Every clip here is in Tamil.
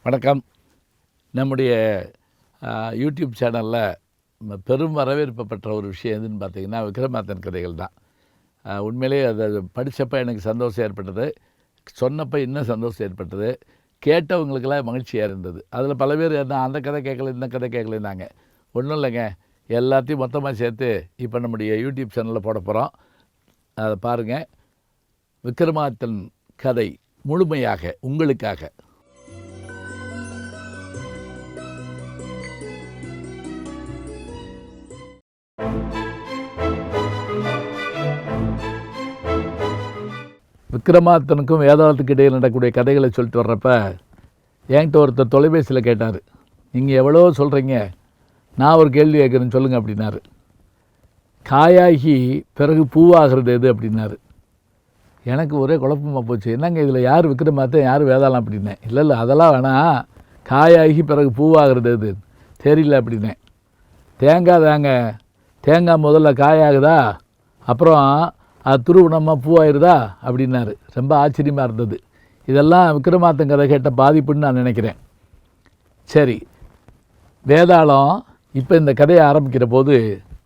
வணக்கம். நம்முடைய யூடியூப் சேனலில் பெரும் வரவேற்பு பெற்ற ஒரு விஷயம் எதுன்னு பார்த்தீங்கன்னா, விக்ரமாதித்தன் கதைகள் தான். உண்மையிலேயே அதை படித்தப்போ எனக்கு சந்தோஷம் ஏற்பட்டது, சொன்னப்போ இன்னும் சந்தோஷம் ஏற்பட்டது, கேட்டவங்களுக்கெல்லாம் மகிழ்ச்சியாக இருந்தது. அதில் பல பேர் என்ன அந்த கதை கேட்கல இந்த கதை கேட்கலன்னாங்க. ஒன்றும் இல்லைங்க, எல்லாத்தையும் மொத்தமாக சேர்த்து இப்போ நம்முடைய யூடியூப் சேனலில் போட போகிறோம். அதை பாருங்கள். விக்ரமாதித்தன் கதை முழுமையாக உங்களுக்காக. விக்ரமாதித்தனுக்கும் வேதாளத்துக்கு இடையில் நடக்கக்கூடிய கதைகளை சொல்லிட்டு வர்றப்ப என்கிட்ட ஒருத்தர் தொலைபேசியில் கேட்டார், நீங்கள் எவ்வளோ சொல்கிறீங்க, நான் ஒரு கேள்வி கேட்குறேன்னு சொல்லுங்கள் அப்படின்னாரு. காயாகி பிறகு பூவாகிறது எது அப்படின்னாரு. எனக்கு ஒரே குழப்பமாக போச்சு. என்னங்க இதில் யார் விக்ரமாதித்தன் யார் வேதாளம் அப்படின்னேன். இல்லை அதெல்லாம் வேணாம், காயாகி பிறகு பூவாகிறது எது தெரியல அப்படின்னேன். தேங்காய் தாங்க, தேங்காய் முதல்ல காயாகுதா, அப்புறம் அது துருவணமாக பூவாயிருதா அப்படின்னாரு. ரொம்ப ஆச்சரியமாக இருந்தது. இதெல்லாம் விக்ரமாதித்தன் கதை கேட்ட பாதிப்புன்னு நான் நினைக்கிறேன். சரி, வேதாளம் இப்போ இந்த கதையை ஆரம்பிக்கிற போது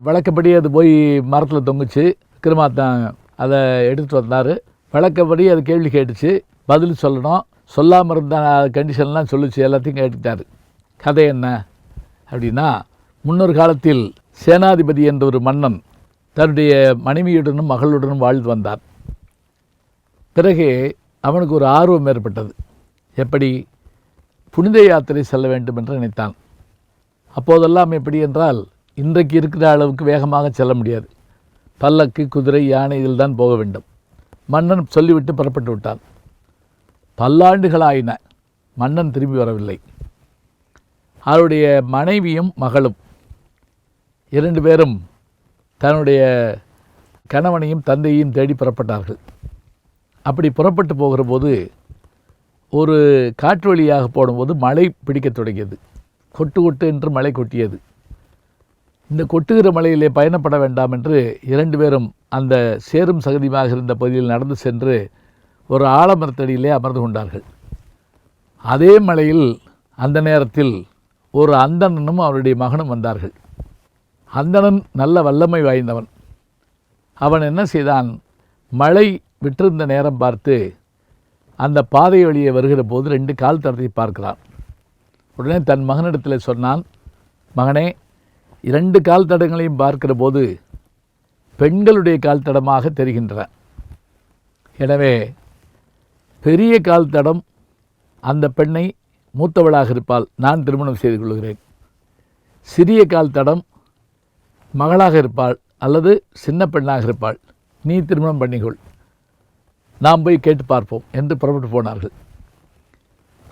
வழக்கப்படி அது போய் மரத்தில் தொங்குச்சு. விக்ரமாதித்தன் அதை எடுத்துகிட்டு வந்தார். வழக்கப்படி அது கேள்வி கேட்டுச்சு, பதில் சொல்லணும். சொல்லாமல் இருந்த கண்டிஷன்லாம் சொல்லிச்சு, எல்லாத்தையும் கேட்டுட்டார். கதை என்ன அப்படின்னா, முன்னொரு காலத்தில் சேனாதிபதி என்ற ஒரு மன்னன் தன்னுடைய மனைவியுடனும் மகளுடனும் வாழ்ந்து வந்தார். பிறகு அவனுக்கு ஒரு ஆர்வம் ஏற்பட்டது. எப்படி? புனித யாத்திரை செல்ல வேண்டும் என்று நினைத்தான். அப்போதெல்லாம் எப்படி என்றால், இன்றைக்கு இருக்கிற அளவுக்கு வேகமாக செல்ல முடியாது. பல்லக்கு, குதிரை, யானை இதில் தான் போக வேண்டும். மன்னன் சொல்லிவிட்டு புறப்பட்டு விட்டான். பல்லாண்டுகளாயின, மன்னன் திரும்பி வரவில்லை. அவருடைய மனைவியும் மகளும் இரண்டு பேரும் தன்னுடைய கணவனையும் தந்தையையும் தேடி புறப்பட்டார்கள். அப்படி புறப்பட்டு போகிற போது ஒரு காற்று வழியாக போடும்போது மழை பிடிக்க தொடங்கியது. கொட்டு கொட்டு என்று மழை கொட்டியது. இந்த கொட்டுகிற மழையிலே பயணப்பட வேண்டாம் என்று இரண்டு பேரும் அந்த சேரும் சகதியாக இருந்த பகுதியில் நடந்து சென்று ஒரு ஆலமரத்தடியிலே அமர்ந்து கொண்டார்கள். அதே மழையில் அந்த நேரத்தில் ஒரு அந்தணனும் அவருடைய மகனும் வந்தார்கள். அந்தணன் நல்ல வல்லமை வாய்ந்தவன். அவன் என்ன செய்தான், மழை விட்டிருந்த நேரம் பார்த்து அந்த பாதை வழியே வருகிற போது ரெண்டு கால் தடத்தை பார்க்கிறான். உடனே தன் மகனிடத்தில் சொன்னான், மகனே, இரண்டு கால் தடங்களையும் பார்க்கிற போது பெண்களுடைய கால் தடமாக தெரிகின்றன. எனவே பெரிய கால் தடம் அந்த பெண்ணை மூத்தவளாக இருப்பாள், நான் திருமணம் செய்து கொள்கிறேன். சிறிய கால் தடம் மகளாக இருப்பாள் அல்லது சின்ன பெண்ணாக இருப்பாள், நீ திருமணம் பண்ணிக்கொள், நாம் போய் கேட்டு பார்ப்போம் என்று புறப்பட்டு போனார்கள்.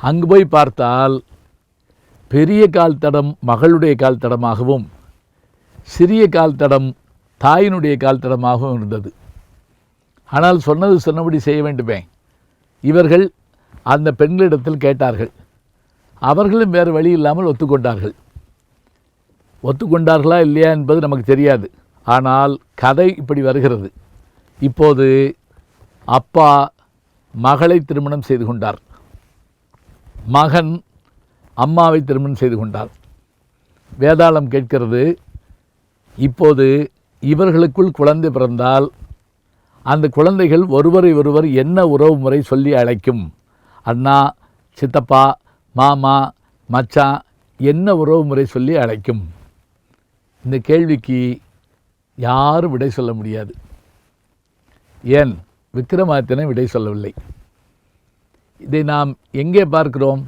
அங்கு போய் பார்த்தால் பெரிய கால் தடம் மகளுடைய கால் தடமாகவும் சிறிய கால் தடம் தாயினுடைய கால் தடமாகவும் இருந்தது. ஆனால் சொன்னது சொன்னபடி செய்ய வேண்டுமே. இவர்கள் அந்த பெண்களிடத்தில் கேட்டார்கள். அவர்களும் வேறு வழி இல்லாமல் ஒத்துக்கொண்டார்கள். ஒத்துக்கொண்டார்களா இல்லையா என்பது நமக்கு தெரியாது. ஆனால் கதை இப்படி வருகிறது. இப்போது அப்பா மகளை திருமணம் செய்து கொண்டார், மகன் அம்மாவை திருமணம் செய்து கொண்டார். வேதாளம் கேட்கிறது, இப்போது இவர்களுக்குள் குழந்தை பிறந்தால் அந்த குழந்தைகள் ஒருவரை ஒருவர் என்ன உறவு முறை சொல்லி அழைக்கும்? அண்ணா, சித்தப்பா, மாமா, மச்சான் என்ன உறவு முறை சொல்லி அழைக்கும்? இந்த கேள்விக்கு யாரும் விடை சொல்ல முடியாது. ஏன்? விக்ரமாதித்தனை விடை சொல்லவில்லை. இதை நாம் எங்கே பார்க்கிறோம்?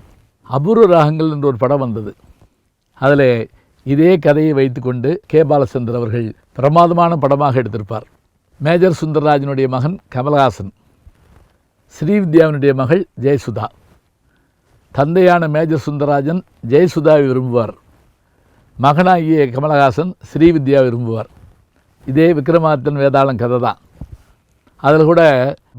அபூர்வ ராகங்கள் என்ற ஒரு படம் வந்தது. அதில் இதே கதையை வைத்துக்கொண்டு கே. பாலச்சந்தர் அவர்கள் பிரமாதமான படமாக எடுத்திருப்பார். மேஜர் சுந்தரராஜனுடைய மகன் கமலஹாசன், ஸ்ரீவித்யாவினுடைய மகள் ஜெயசுதா. தந்தையான மேஜர் சுந்தரராஜன் ஜெயசுதாவை விரும்புவார், மகனாகிய கமலஹாசன் ஸ்ரீவித்யா விரும்புவார். இதே விக்ரமாதித்தன் வேதாளம் கதை தான். அதில் கூட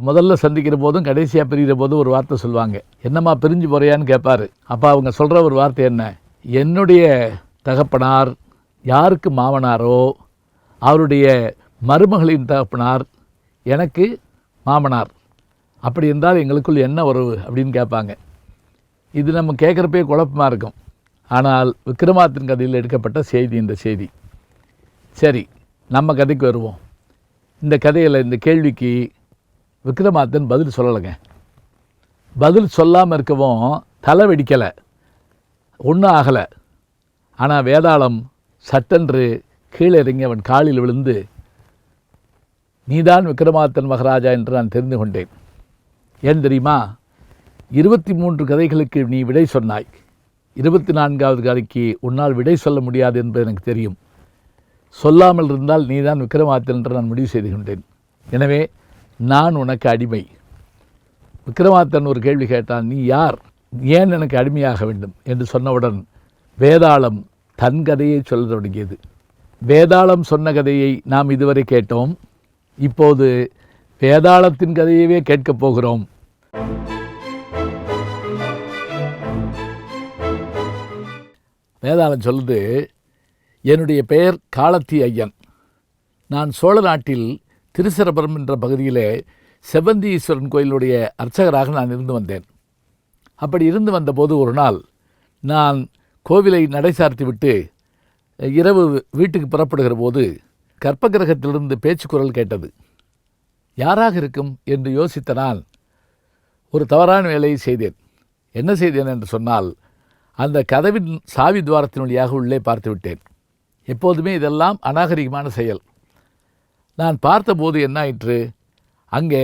முதல்ல சந்திக்கிற போதும் கடைசியாக பிரிகிற போதும் ஒரு வார்த்தை சொல்லுவாங்க. என்னம்மா பிரிஞ்சு போறியான்னு கேட்பார். அப்போ அவங்க சொல்கிற ஒரு வார்த்தை என்ன, என்னுடைய தகப்பனார் யாருக்கு மாமனாரோ அவருடைய மருமகளின் தகப்பனார் எனக்கு மாமனார், அப்படி இருந்தால் எங்களுக்குள் என்ன உறவு அப்படின்னு கேட்பாங்க. இது நம்ம கேட்குறப்பே குழப்பமாக இருக்கும். ஆனால் விக்ரமாதித்தன் கதையில் எடுக்கப்பட்ட செய்தி இந்த செய்தி. சரி, நம்ம கதைக்கு வருவோம். இந்த கதையில் இந்த கேள்விக்கு விக்ரமாதித்தன் பதில் சொல்லலைங்க. பதில் சொல்லாமல் இருக்கவும் தலை வெடிக்கலை, ஒன்றும் ஆகலை. ஆனால் வேதாளம் சட்டென்று கீழே இறங்கி அவன் காலில் விழுந்து, நீதான் விக்ரமாதித்தன் மகாராஜா என்று நான் தெரிந்து கொண்டேன். ஏன் தெரியுமா? 23 கதைகளுக்கு நீ விடை சொன்னாய். 24வது கதைக்கு உன்னால் விடை சொல்ல முடியாது என்பது எனக்கு தெரியும். சொல்லாமல் இருந்தால் நீதான் விக்ரமாதித்தன் என்று நான் முடிவு செய்து கொண்டேன். எனவே நான் உனக்கு அடிமை. விக்ரமாதித்தன் ஒரு கேள்வி கேட்டான், நீ யார், ஏன் எனக்கு அடிமையாக வேண்டும் என்று சொன்னவுடன் வேதாளம் தன் கதையை சொல்ல தொடங்கியது. வேதாளம் சொன்ன கதையை நாம் இதுவரை கேட்டோம். இப்போது வேதாளத்தின் கதையவே கேட்கப் போகிறோம். வேதாளம் சொல்லுது, என்னுடைய பெயர் காலத்தி ஐயன். நான் சோழ நாட்டில் திருச்சிராப்பள்ளி என்ற பகுதியிலே செவ்வந்தி ஈஸ்வரன் கோயிலுடைய அர்ச்சகராக நான் இருந்து வந்தேன். அப்படி இருந்து வந்தபோது ஒரு நாள் நான் கோவிலை நடை சார்த்தி விட்டு இரவு வீட்டுக்கு புறப்படுகிற போது கற்பகிரகத்திலிருந்து பேச்சு குரல் கேட்டது. யாராக இருக்கும் என்று யோசித்த நான் ஒரு தவறான வேலையை செய்தேன். என்ன செய்தேன் என்று சொன்னால், அந்த கதவின் சாவி துவாரத்தின் வழியாக உள்ளே பார்த்து விட்டேன். எப்போதுமே இதெல்லாம் அநாகரிகமான செயல். நான் பார்த்தபோது என்ன ஆயிற்று, அங்கே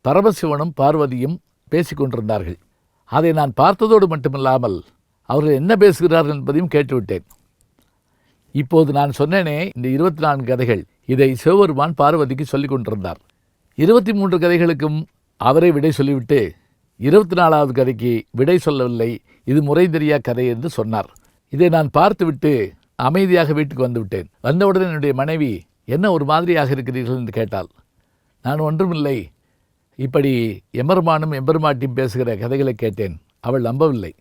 பரமசிவனும் பார்வதியும் பேசிக்கொண்டிருந்தார்கள். அதை நான் பார்த்ததோடு மட்டுமில்லாமல் அவர்கள் என்ன பேசுகிறார்கள் என்பதையும் கேட்டுவிட்டேன். இப்போது நான் சொன்னேனே இந்த 24 கதைகள், இதை சிவபெருமான் பார்வதிக்கு சொல்லிக் கொண்டிருந்தார். 23 கதைகளுக்கும் அவரை விடை சொல்லிவிட்டு 24வது கதைக்கு விடை சொல்லவில்லை, இது முறை தெரியா கதை என்று சொன்னார். இதை நான் பார்த்துவிட்டு அமைதியாக வீட்டுக்கு வந்துவிட்டேன். வந்தவுடன் என்னுடைய மனைவி, என்ன ஒரு மாதிரியாக இருக்கிறீர்கள் என்று கேட்டாள். நான் ஒன்றுமில்லை, இப்படி எம்பெருமானும் எம்பெருமாட்டியும் பேசுகிற கதைகளை கேட்டேன். அவள் நம்பவில்லை.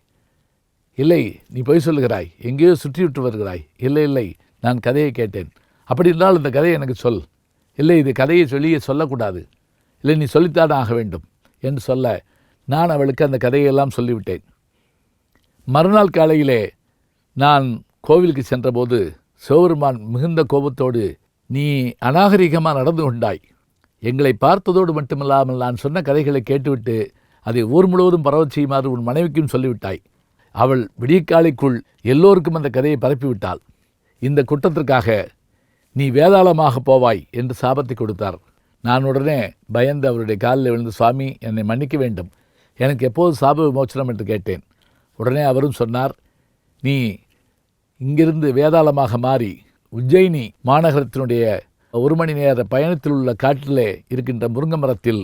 இல்லை, நீ பொய் சொல்லுகிறாய், எங்கேயோ சுற்றிவிட்டு வருகிறாய். இல்லை இல்லை, நான் கதையை கேட்டேன். அப்படி இருந்தால் இந்த கதையை எனக்கு சொல். இல்லை, இது கதையை சொல்லியே சொல்லக்கூடாது. இல்லை, நீ சொல்லித்தான் ஆக வேண்டும் என்று சொல்ல நான் அவளுக்கு அந்த கதையெல்லாம் சொல்லிவிட்டேன். மறுநாள் காலையிலே நான் கோவிலுக்கு சென்றபோது சிவபெருமான் மிகுந்த கோபத்தோடு, நீ அநாகரிகமாக நடந்து கொண்டாய். எங்களை பார்த்ததோடு மட்டுமில்லாமல் நான் சொன்ன கதைகளை கேட்டுவிட்டு அதை ஊர் முழுவதும் பரவச் செய்யுமாறு உன் மனைவிக்கும் சொல்லிவிட்டாய். அவள் விடியற்காலைக்குள் எல்லோருக்கும் அந்த கதையை பரப்பிவிட்டாள். இந்த குற்றத்திற்காக நீ வேதாளமாக போவாய் என்று சாபத்தை கொடுத்தார். நான் உடனே பயந்து அவருடைய காலில் விழுந்து, சுவாமி என்னை மன்னிக்க வேண்டும், எனக்கு எப்போது சாப விமோச்சனம் என்று கேட்டேன். உடனே அவரும் சொன்னார், நீ இங்கிருந்து வேதாளமாக மாறி உஜ்ஜயினி மாநகரத்தினுடைய 1 மணி நேர பயணத்தில் உள்ள காட்டிலே இருக்கின்ற முருங்கை மரத்தில்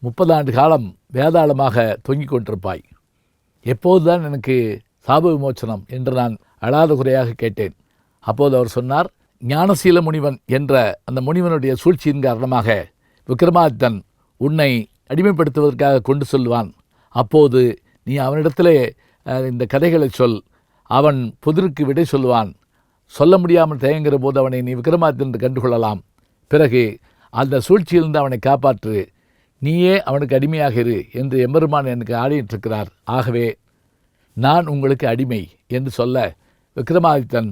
30 ஆண்டு காலம் வேதாளமாக தொங்கிக் கொண்டிருப்பாய். எப்போதுதான் எனக்கு சாப விமோச்சனம் என்று நான் அழாத குறையாக கேட்டேன். அப்போது அவர் சொன்னார், ஞானசீல முனிவன் என்ற அந்த முனிவனுடைய சூழ்ச்சியின் காரணமாக விக்ரமாதித்தன் உன்னை அடிமைப்படுத்துவதற்காக கொண்டு சொல்வான். அப்போது நீ அவனிடத்திலே இந்த கதைகளை சொல், அவன் புதிருக்கு விடை சொல்லுவான். சொல்ல முடியாமல் தயங்குகிற போது அவனை நீ விக்ரமாதித்தன் என்று கண்டுகொள்ளலாம். பிறகு அந்த சூழ்ச்சியிலிருந்து அவனை காப்பாற்று, நீயே அவனுக்கு அடிமையாக இரு என்று எம்பெருமான் எனக்கு ஆடிட்டிருக்கிறார். ஆகவே நான் உங்களுக்கு அடிமை என்று சொல்ல விக்ரமாதித்தன்,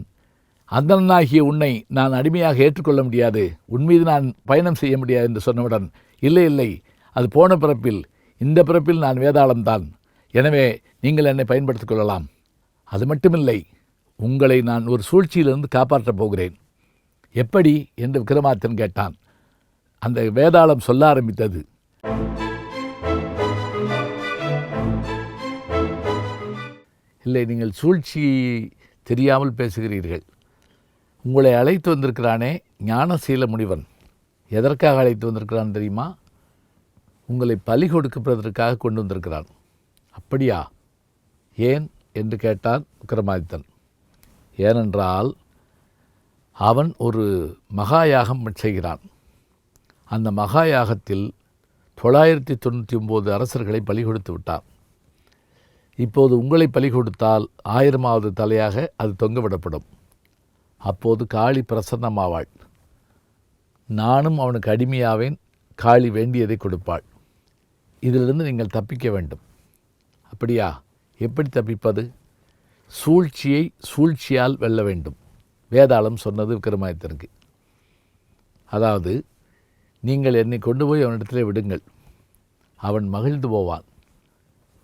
அந்தனாகிய உன்னை நான் அடிமையாக ஏற்றுக்கொள்ள முடியாது, உன்மீது நான் பயணம் செய்ய முடியாது என்று சொன்னவுடன், இல்லை இல்லை, அது போன பிறப்பில், இந்த பிறப்பில் நான் வேதாளம்தான். எனவே நீங்கள் என்னை பயன்படுத்திக் கொள்ளலாம். அது மட்டுமில்லை, உங்களை நான் ஒரு சூழ்ச்சியிலிருந்து காப்பாற்றப் போகிறேன். எப்படி என்று விக்ரமாதித்தன் கேட்டான். அந்த வேதாளம் சொல்ல ஆரம்பித்தது. இல்லை, நீங்கள் சூழ்ச்சி தெரியாமல் பேசுகிறீர்கள். உங்களை அழைத்து வந்திருக்கிறானே ஞானசீல முனிவன், எதற்காக அழைத்து வந்திருக்கிறான் தெரியுமா? உங்களை பலி கொடுப்பதற்காக கொண்டு வந்திருக்கிறான். அப்படியா? ஏன் என்று கேட்டான் விக்ரமாதித்தன். ஏனென்றால் அவன் ஒரு மகாயாகம் செய்கிறான். அந்த மகாயாகத்தில் 999 அரசர்களை பலி கொடுத்து விட்டான். இப்போது உங்களை பலி கொடுத்தால் 1000வது தலையாக அது தொங்கவிடப்படும். அப்போது காளி பிரசன்னமாவாள். நானும் அவனுக்கு அடிமையாவேன். காளி வேண்டியதை கொடுப்பாள். இதிலிருந்து நீங்கள் தப்பிக்க வேண்டும். அப்படியா? எப்படி தப்பிப்பது? சூழ்ச்சியை சூழ்ச்சியால் வெல்ல வேண்டும். வேதாளம் சொன்னது விக்ரமாதித்தனுக்கு. அதாவது, நீங்கள் என்னை கொண்டு போய் அவனிடத்திலே விடுங்கள், அவன் மகிழ்ந்து போவான்.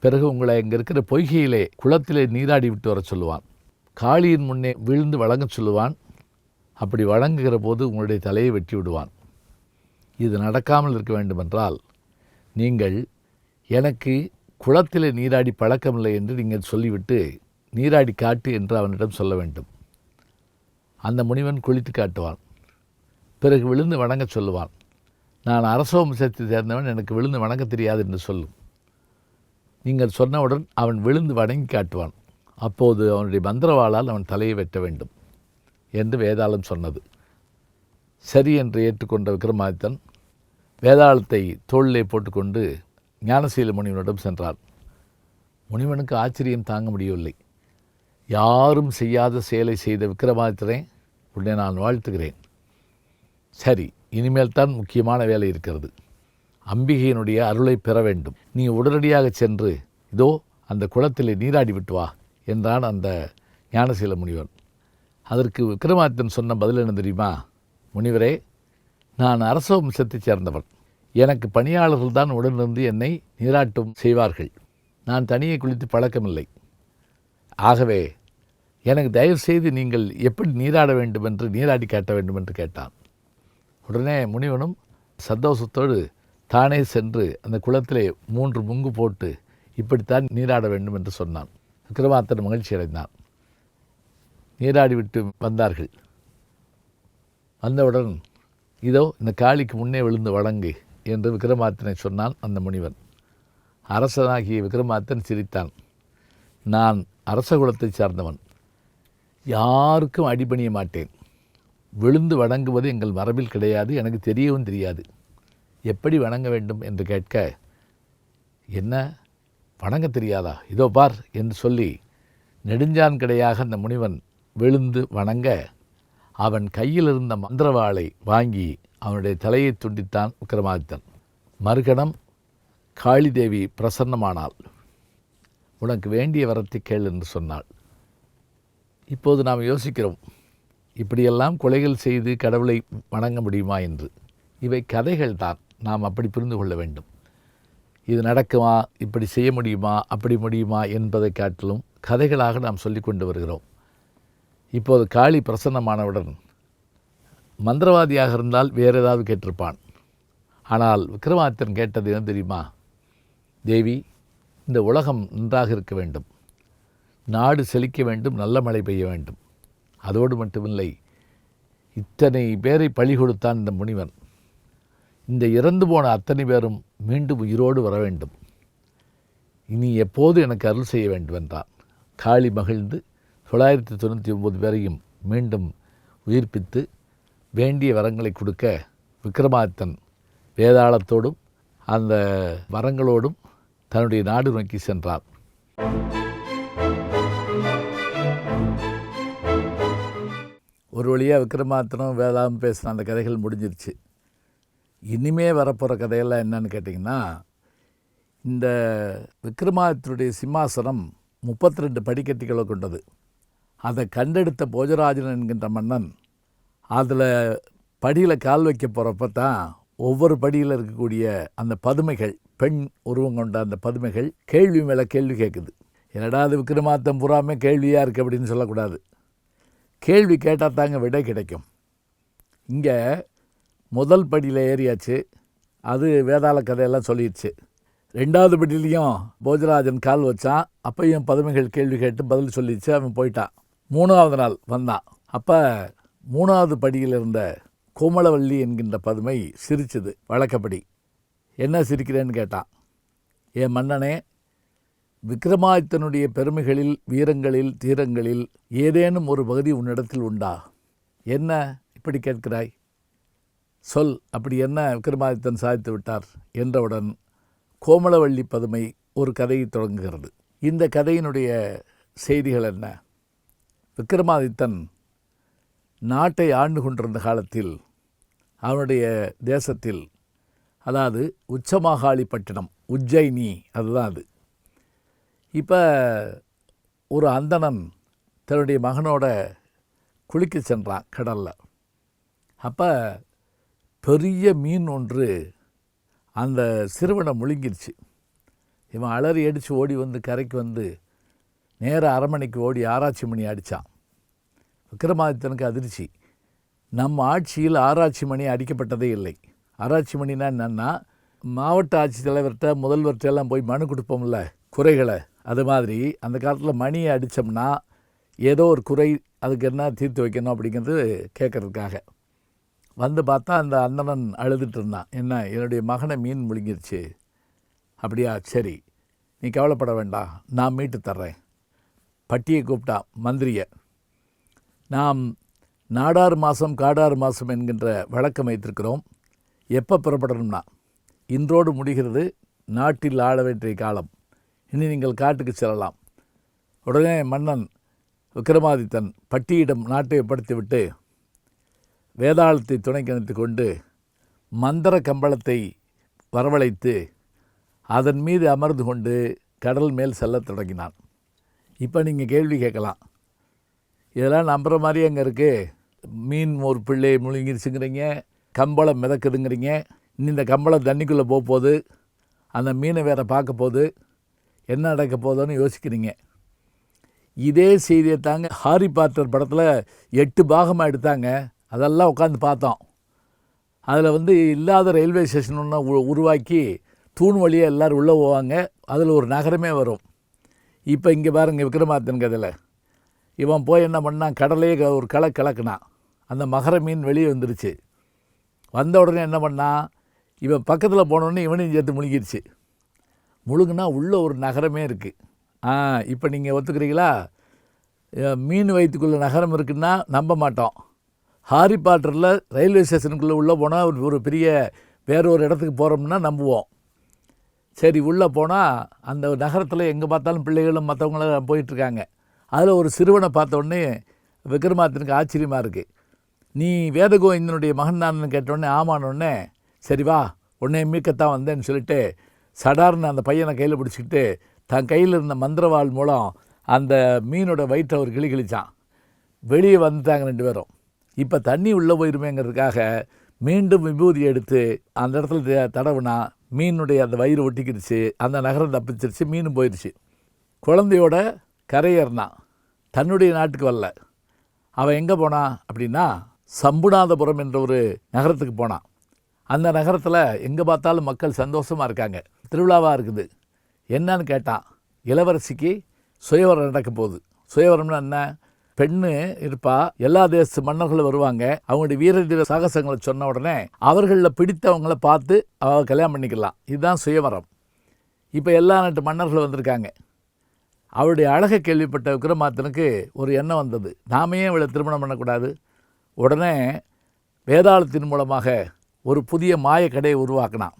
பிறகு உங்களை இங்கே இருக்கிற பொய்கையிலே குளத்திலே நீராடி விட்டு வர சொல்லுவான். காளியின் முன்னே விழுந்து வழங்க சொல்லுவான். அப்படி வழங்குகிற போது உங்களுடைய தலையை வெட்டி விடுவான். இது நடக்காமல் இருக்க வேண்டுமென்றால் நீங்கள் எனக்கு குளத்திலே நீராடி பழக்கமில்லை என்று நீங்கள் சொல்லிவிட்டு நீராடி காட்டு என்று அவனிடம் சொல்ல வேண்டும். அந்த முனிவன் குளித்து காட்டுவான். பிறகு விழுந்து வணங்க சொல்லுவான். நான் அரச வம்சத்தை சேர்ந்தவன், எனக்கு விழுந்து வணங்க தெரியாது என்று சொல்லும். நீங்கள் சொன்னவுடன் அவன் விழுந்து வணங்கி காட்டுவான். அப்போது அவனுடைய மந்திரவாளால் அவன் தலையை வெட்ட வேண்டும் என்று வேதாளம் சொன்னது. சரி என்று ஏற்றுக்கொண்ட விக்ரமாதித்தன் வேதாளத்தை தோளிலே போட்டுக்கொண்டு ஞானசீல முனிவனிடம் சென்றான். முனிவனுக்கு ஆச்சரியம் தாங்க முடியவில்லை. யாரும் செய்யாத செயலை செய்த விக்ரமாதித்தனே, உன்னை நான் வாழ்த்துகிறேன். சரி, இனிமேல் தான் முக்கியமான வேலை இருக்கிறது. அம்பிகையினுடைய அருளை பெற வேண்டும். நீ உடனடியாக சென்று இதோ அந்த குளத்திலே நீராடி விட்டு வா என்றான் அந்த ஞானசீல முனிவன். அதற்கு விக்ரமாதித்தன் சொன்ன பதில் என்ன தெரியுமா? முனிவரே, நான் அரச வம்சத்தைச் சேர்ந்தவன். எனக்கு பணியாளர்கள் தான் உடனிருந்து என்னை நீராட்டும் செய்வார்கள். நான் தனியே குளித்து பழக்கமில்லை. ஆகவே எனக்கு தயவு செய்து நீங்கள் எப்படி நீராட வேண்டும் என்று நீராடி காட்ட வேண்டும் என்று கேட்டான். உடனே முனிவனும் சந்தோஷத்தோடு தானே சென்று அந்த குளத்திலே 3 முங்கு போட்டு இப்படித்தான் நீராட வேண்டும் என்று சொன்னான். விக்ரமாதித்தன் மகிழ்ச்சி அடைந்தான். நீராடிவிட்டு வந்தார்கள். வந்தவுடன் இதோ இந்த காளிக்கு முன்னே விழுந்து வணங்கு என்று விக்ரமாதித்தனை சொன்னான் அந்த முனிவன். அரசனாகிய விக்ரமாதித்தன் சிரித்தான். நான் அரச குலத்தை சார்ந்தவன், யாருக்கும் அடிபணிய மாட்டேன். விழுந்து வணங்குவது எங்கள் மரபில் கிடையாது, எனக்கு தெரியவும் தெரியாது. எப்படி வணங்க வேண்டும் என்று கேட்க, என்ன வணங்க தெரியாதா? இதோ பார் என்று சொல்லி நெடுஞ்சான் கிடையாக அந்த முனிவன் விழுந்து வணங்க அவன் கையில் இருந்த மந்திரவாளை வாங்கி அவனுடைய தலையை துண்டித்தான் விக்ரமாதித்தன். மறுகணம் காளிதேவி பிரசன்னமானாள். உனக்கு வேண்டிய வரத்தை கேள் என்று சொன்னாள். இப்போது நாம் யோசிக்கிறோம், இப்படியெல்லாம் கொலைகள் செய்து கடவுளை வணங்க முடியுமா என்று. இவை கதைகள் தான், நாம் அப்படி புரிந்து கொள்ள வேண்டும். இது நடக்குமா, இப்படி செய்ய முடியுமா, அப்படி முடியுமா என்பதை காட்டிலும் கதைகளாக நாம் சொல்லி கொண்டு வருகிறோம். இப்போது காளி பிரசன்னமானவுடன் மந்திரவாதியாக இருந்தால் வேறு ஏதாவது கேட்டிருப்பான். ஆனால் விக்ரமாதித்தன் கேட்டது என்ன தெரியுமா? தேவி, இந்த உலகம் நன்றாக இருக்க வேண்டும், நாடு செழிக்க வேண்டும், நல்ல மழை பெய்ய வேண்டும். அதோடு மட்டுமில்லை, இத்தனை பேரை பழி கொடுத்தான் இந்த முனிவன். இந்த இறந்து போன அத்தனை பேரும் மீண்டும் உயிரோடு வர வேண்டும். இனி எப்போது எனக்கு அருள் செய்ய வேண்டும் என்றான். காளி மகிழ்ந்து 999 பேரையும் மீண்டும் உயிர்ப்பித்து வேண்டிய வரங்களை கொடுக்க விக்ரமாதித்தன் வேதாளத்தோடும் அந்த வரங்களோடும் தன்னுடைய நாடு நோக்கி சென்றான். ஒரு வழியாக விக்ரமாதித்தனும் வேதாளம் பேசின அந்த கதைகள் முடிஞ்சிருச்சு. இனிமே வரப்போகிற கதையெல்லாம் என்னன்னு கேட்டிங்கன்னா, இந்த விக்ரமாதித்தனுடைய சிம்மாசனம் 32 படிக்கட்டுகளை கொண்டது. அதை கண்டெடுத்த போஜராஜன் என்கின்ற மன்னன் அதில் படியில் கால் வைக்க போகிறப்ப தான் ஒவ்வொரு படியில் இருக்கக்கூடிய அந்த பதுமைகள், பெண் உருவம் கொண்ட அந்த பதுமைகள் கேள்வி மேலே கேள்வி கேட்குது. என்னடா அது விக்ரமாதித்தன் பூராமே கேள்வியாக இருக்குது அப்படின்னு சொல்லக்கூடாது. கேள்வி கேட்டால் தாங்க விடை கிடைக்கும். இங்கே முதல் படியில் ஏறியாச்சு, அது வேதாள கதையெல்லாம் சொல்லிடுச்சு. 2வது படியிலையும் போஜராஜன் கால் வச்சான், அப்பையும் பதுமைகள் கேள்வி கேட்டு பதில் சொல்லிடுச்சு, அவன் போயிட்டான். 3வது நாள் வந்தான். அப்போ 3வது படியில் இருந்த கோமளவல்லி என்கின்ற பதுமை சிரிச்சுது வழக்கப்படி. என்ன சிரிக்கிறேன்னு கேட்டான். என் மன்னனே, விக்ரமாதித்தனுடைய பெருமைகளில், வீரங்களில், தீரங்களில் ஏதேனும் ஒரு பகுதி உன்னிடத்தில் உண்டா? என்ன இப்படி கேட்கிறாய்? சொல், அப்படி என்ன விக்ரமாதித்தன் சாதித்து விட்டார் என்றவுடன் கோமளவல்லி பதுமை ஒரு கதையை தொடங்குகிறது. இந்த கதையினுடைய செய்திகள் என்ன? விக்ரமாதித்தன் நாட்டை ஆண்டு கொண்டிருந்த காலத்தில் அவனுடைய தேசத்தில், அதாவது உச்சமாகாளிப்பட்டினம், உஜ்ஜயினி, அதுதான் அது. இப்போ ஒரு அந்தணன் தன்னுடைய மகனோட குளிக்க சென்றான் கடலில். அப்போ பெரிய மீன் ஒன்று அந்த சிறுவனை முழுங்கிருச்சு. இவன் அலறி அடித்து ஓடி வந்து கரைக்கு வந்து நேராக அரண்மனைக்கு ஓடி ஆராய்ச்சி மணி அடித்தான். விக்ரமாதித்தனுக்கு அதிர்ச்சி. நம்ம ஆட்சியில் ஆராய்ச்சி மணி அடிக்கப்பட்டதே இல்லை. ஆராய்ச்சி மணினா என்னென்னா, மாவட்ட ஆட்சித்தலைவர்கிட்ட முதல்வர்கிட்ட எல்லாம் போய் மனு கொடுப்போம்ல குறைகளை, அது மாதிரி அந்த காலத்தில் மணியை அடித்தோம்னா ஏதோ ஒரு குறை, அதுக்கு என்ன தீர்த்து வைக்கணும் அப்படிங்கிறது கேட்குறதுக்காக வந்து பார்த்தா அந்த அந்தணன் அழுதுட்டு இருந்தான். என்ன, என்னுடைய மகனை மீன் முழுங்கிருச்சு. அப்படியா, சரி, நீ கவலைப்பட வேண்டாம், நான் மீட்டு தர்றேன். பட்டியை கூப்பிட்டான், மந்திரியை. நாம் நாடாறு மாதம் காடாறு மாதம் என்கின்ற வழக்கம் வைத்திருக்கிறோம். எப்போ புறப்படணும்னா, இன்றோடு முடிகிறது நாட்டில் ஆள வேண்டிய காலம், இனி நீங்கள் காட்டுக்கு செல்லலாம். உடனே மன்னன் விக்ரமாதித்தன் பட்டியிடம் நாட்டை ஒப்படைத்துவிட்டு வேதாளத்தை துணைக்கு அணைத்து கொண்டு மந்திர கம்பளத்தை வரவழைத்து அதன் மீது அமர்ந்து கொண்டு கடல் மேல் செல்லத் தொடங்கினான். இப்போ நீங்கள் கேள்வி கேட்கலாம், இதெல்லாம் நம்புகிற மாதிரி அங்கே இருக்குது, மீன் ஒரு பிள்ளை முழுங்கிருச்சுங்கிறீங்க, கம்பளம் மிதக்குதுங்கிறீங்க, இன்னும் இந்த கம்பளம் தண்ணிக்குள்ளே போகுது, அந்த மீனை வேற பார்க்க போகுது, என்ன நடக்க போதோன்னு யோசிக்கிறீங்க. இதே செய்தியை தாங்க ஹாரி பாட்டர் படத்தில் 8 பாகமாக எடுத்தாங்க. அதெல்லாம் உட்காந்து பார்த்தோம். அதில் இல்லாத ரயில்வே ஸ்டேஷன் ஒன்று உருவாக்கி தூண் வழியாக எல்லோரும் உள்ளே போவாங்க, அதில் ஒரு நகரமே வரும். இப்போ இங்கே பாருங்கள், விக்ரமாதித்தன் கதையில் இவன் போய் என்ன பண்ணான், கடலையே ஒரு கலக்குனான். அந்த மகர மீன் வெளியே வந்துருச்சு. வந்த உடனே என்ன பண்ணான், இவன் பக்கத்தில் போனோடனே இவனையும் சேர்த்து முழுங்கிருச்சு. முழுங்குனா உள்ளே ஒரு நகரமே இருக்குது. இப்போ நீங்கள் ஒத்துக்கிறீங்களா? மீன் வயிற்றுக்குள்ளே நகரம் இருக்குன்னா நம்ப மாட்டோம். ஹாரி பாட்டரில் ரயில்வே ஸ்டேஷனுக்குள்ளே உள்ளே போனால் ஒரு பெரிய வேற ஒரு இடத்துக்கு போகிறோம்னா நம்புவோம். சரி, உள்ளே போனால் அந்த நகரத்தில் எங்கே பார்த்தாலும் பிள்ளைகளும் மற்றவங்களும் போயிட்டுருக்காங்க. அதில் ஒரு சிறுவனை பார்த்த உடனே விக்ரமாதித்தனுக்கு ஆச்சரியமாக இருக்குது. நீ வேதகோவிந்தனுடைய மகன் தான் கேட்டோடனே ஆமானோடனே, சரி வா, உடனே மீட்கத்தான் வந்தேன்னு சொல்லிட்டு சடார்னு அந்த பையனை கையில் பிடிச்சிக்கிட்டு தன் கையில் இருந்த மந்திரவாள் மூலம் அந்த மீனோட வயிற்றை அவர் கிழிச்சான். வெளியே வந்துட்டாங்க 2 பேரும். இப்போ தண்ணி உள்ளே போயிருமேங்கிறதுக்காக மீண்டும் விபூதி எடுத்து அந்த இடத்துல தடவுனா மீனுடைய அந்த வயிறு ஒட்டிக்கிடுச்சு, அந்த நகரம் தப்பிச்சிருச்சு, மீனும் போயிடுச்சு. குழந்தையோட கரையேறினான், தன்னுடைய நாட்டுக்கு வரல. அவன் எங்கே போனான் அப்படின்னா, சம்புநாதபுரம் என்ற ஒரு நகரத்துக்கு போனான். அந்த நகரத்தில் எங்கே பார்த்தாலும் மக்கள் சந்தோஷமாக இருக்காங்க, திருவிழாவாக இருக்குது. என்னன்னு கேட்டான், இளவரசிக்கு சுயவரம் நடக்க போகுது. சுயவரம்னா என்ன, பெண்ணு இருப்பா, எல்லா தேச மன்னர்களும் வருவாங்க, அவங்களுடைய வீரதீர சாகசங்களை சொன்ன உடனே அவர்களில் பிடித்தவங்களை பார்த்து அவள் கல்யாணம் பண்ணிக்கலாம். இதுதான் சுயவரம். இப்போ எல்லா நாட்டு மன்னர்கள் வந்திருக்காங்க. அவருடைய அழகை கேள்விப்பட்ட விக்ரமாதித்தனுக்கு ஒரு எண்ணம் வந்தது, நாமே இவளை திருமணம் பண்ணக்கூடாது. உடனே வேதாளத்தின் மூலமாக ஒரு புதிய மாய கடையை உருவாக்கினான்.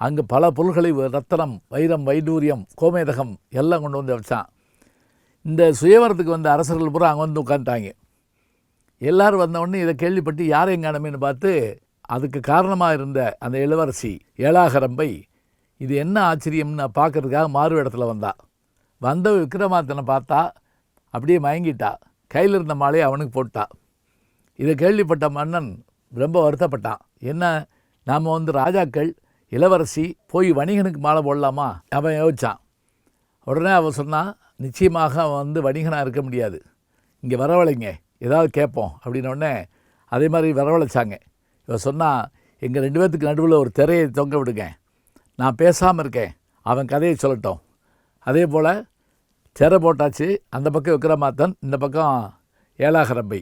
அங்கே பல பொருள்களை, ரத்தனம், வைரம், வைடூரியம், கோமேதகம் எல்லாம் கொண்டு வந்து வச்சான். இந்த சுயவரத்துக்கு வந்த அரசர்கள் பூரா அங்கே வந்து உட்காந்துட்டாங்க. எல்லோரும் வந்தவுடனே இதை கேள்விப்பட்டு யாரையும் காணமேன்னு பார்த்து அதுக்கு காரணமாக இருந்த அந்த இளவரசி ஏலாகரம்பை இது என்ன ஆச்சரியம்னு பார்க்கறதுக்காக மாறு இடத்துல வந்த விக்ரமாதித்தனை பார்த்தா அப்படியே மயங்கிட்டா. கையில் இருந்த மாலையை அவனுக்கு போட்டா. இதை கேள்விப்பட்ட மன்னன் ரொம்ப வருத்தப்பட்டான். என்ன, நாம் ராஜாக்கள், இளவரசி போய் வணிகனுக்கு மாலை போடலாமா? அவன் யோசித்தான். உடனே அவன் சொன்னான், நிச்சயமாக அவன் வணிகனாக இருக்க முடியாது, இங்கே வரவழைங்க, ஏதாவது கேட்போம் அப்படின்னோடனே அதே மாதிரி வரவழைச்சாங்க. இவன் சொன்னால், எங்கள் 2 பேர்த்துக்கு நடுவில் ஒரு திரையை தொங்க விடுங்க, நான் பேசாமல் இருக்கேன், அவன் கதையை சொல்லட்டும். அதே போல் திரை போட்டாச்சு. அந்த பக்கம் விக்ரமாதித்தன், இந்த பக்கம் ஏலாகரம்பை.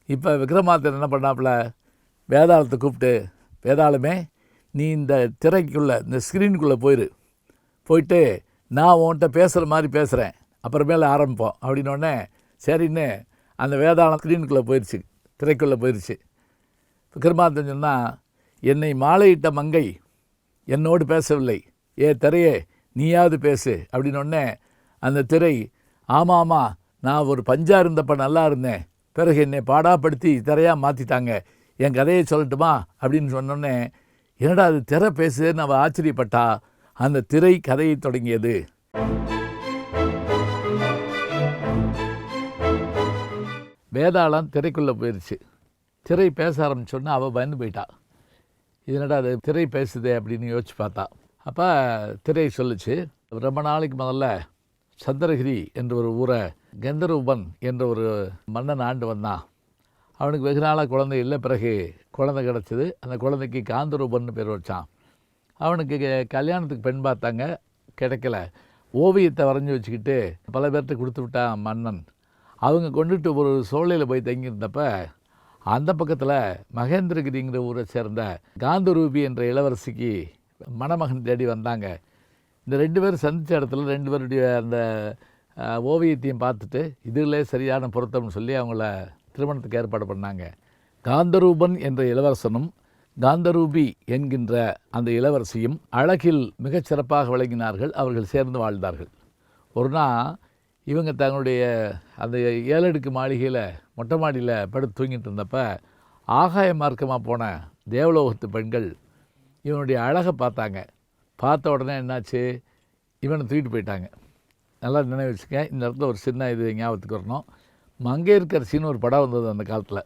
இப்போ விக்ரமாதித்தன் என்ன பண்ணாப்புல, வேதாளத்தை கூப்பிட்டு, வேதாளமே, நீ இந்த திரைக்குள்ளே, இந்த ஸ்க்ரீனுக்குள்ளே போயிட்டு நான் உன்கிட்ட பேசுகிற மாதிரி பேசுகிறேன், அப்புறமேல ஆரம்பிப்போம் அப்படின்னோடனே சரின்னு அந்த வேதாளம் ஸ்க்ரீனுக்குள்ளே போயிடுச்சு, திரைக்குள்ளே போயிடுச்சு. விக்ரமாதித்தன் சொன்னால், என்னை மாலையிட்ட மங்கை என்னோடு பேசவில்லை, திரையே நீயாவது பேசு அப்படின்னோடனே அந்த திரை, ஆமாம் நான் ஒரு பஞ்சா இருந்தப்போ நல்லா இருந்தேன், பிறகு என்னை பாடாப்படுத்தி திரையாக மாற்றிட்டாங்க, என் கதையை சொல்லட்டுமா அப்படின்னு சொன்னோடனே, என்னடா அது திரை பேசுன்னு அவள் ஆச்சரியப்பட்டா. அந்த திரை கதையை தொடங்கியது. வேதாளம் திரைக்குள்ளே போயிடுச்சு. திரை பேச ஆரம்பிச்சோன்னே அவள் பயந்து போயிட்டா. இதனடா அது திரை பேசுதே அப்படின்னு யோசிச்சு பார்த்தா. அப்போ திரை சொல்லிச்சு, ரொம்ப நாளைக்கு முதல்ல சந்திரகிரி என்ற ஒரு ஊரை கந்தரூபன் என்ற ஒரு மன்னன் ஆண்டு வந்தான். அவனுக்கு வெகு நாளாக குழந்தை இல்லை. பிறகு குழந்தை கிடச்சிது. அந்த குழந்தைக்கு காந்தரூபன் பேர் வச்சான். அவனுக்கு கல்யாணத்துக்கு பெண் பார்த்தாங்க, கிடைக்கல. ஓவியத்தை வரைஞ்சி வச்சுக்கிட்டு பல பேர்கிட்ட கொடுத்து விட்டான் மன்னன். அவங்க கொண்டுட்டு ஒரு சோலையில் போய் தங்கியிருந்தப்ப அந்த பக்கத்தில் மகேந்திரகிரிங்கிற ஊரை சேர்ந்த காந்தரூபி என்ற இளவரசிக்கு மணமகன் தேடி வந்தாங்க. இந்த 2 பேரும் சந்தித்த இடத்துல 2 பேருடைய அந்த ஓவியத்தையும் பார்த்துட்டு இதிலே சரியான பொருத்தம்னு சொல்லி அவங்கள திருமணத்துக்கு ஏற்பாடு பண்ணாங்க. காந்தரூபன் என்ற இளவரசனும் காந்தரூபி என்கின்ற அந்த இளவரசியும் அழகில் மிகச்சிறப்பாக விளங்கினார்கள். அவர்கள் சேர்ந்து வாழ்ந்தார்கள். ஒரு நாள் இவங்க தங்களுடைய அந்த 7 அடுக்கு மாளிகையில் மொட்டை மாடியில் படுத்து தூங்கிட்டு இருந்தப்ப ஆகாய மார்க்கமாக போன தேவலோகத்து பெண்கள் இவனுடைய அழகை பார்த்தாங்க. பார்த்த உடனே என்னாச்சு, இவனை தூக்கிட்டு போயிட்டாங்க. நல்லா நினைவு வச்சுக்க. இந்த இடத்துல ஒரு சின்ன இது ஞாபகத்துக்கு வரணும். மங்கையர்க்கரசின்னு ஒரு படம் வந்தது அந்த காலத்தில்.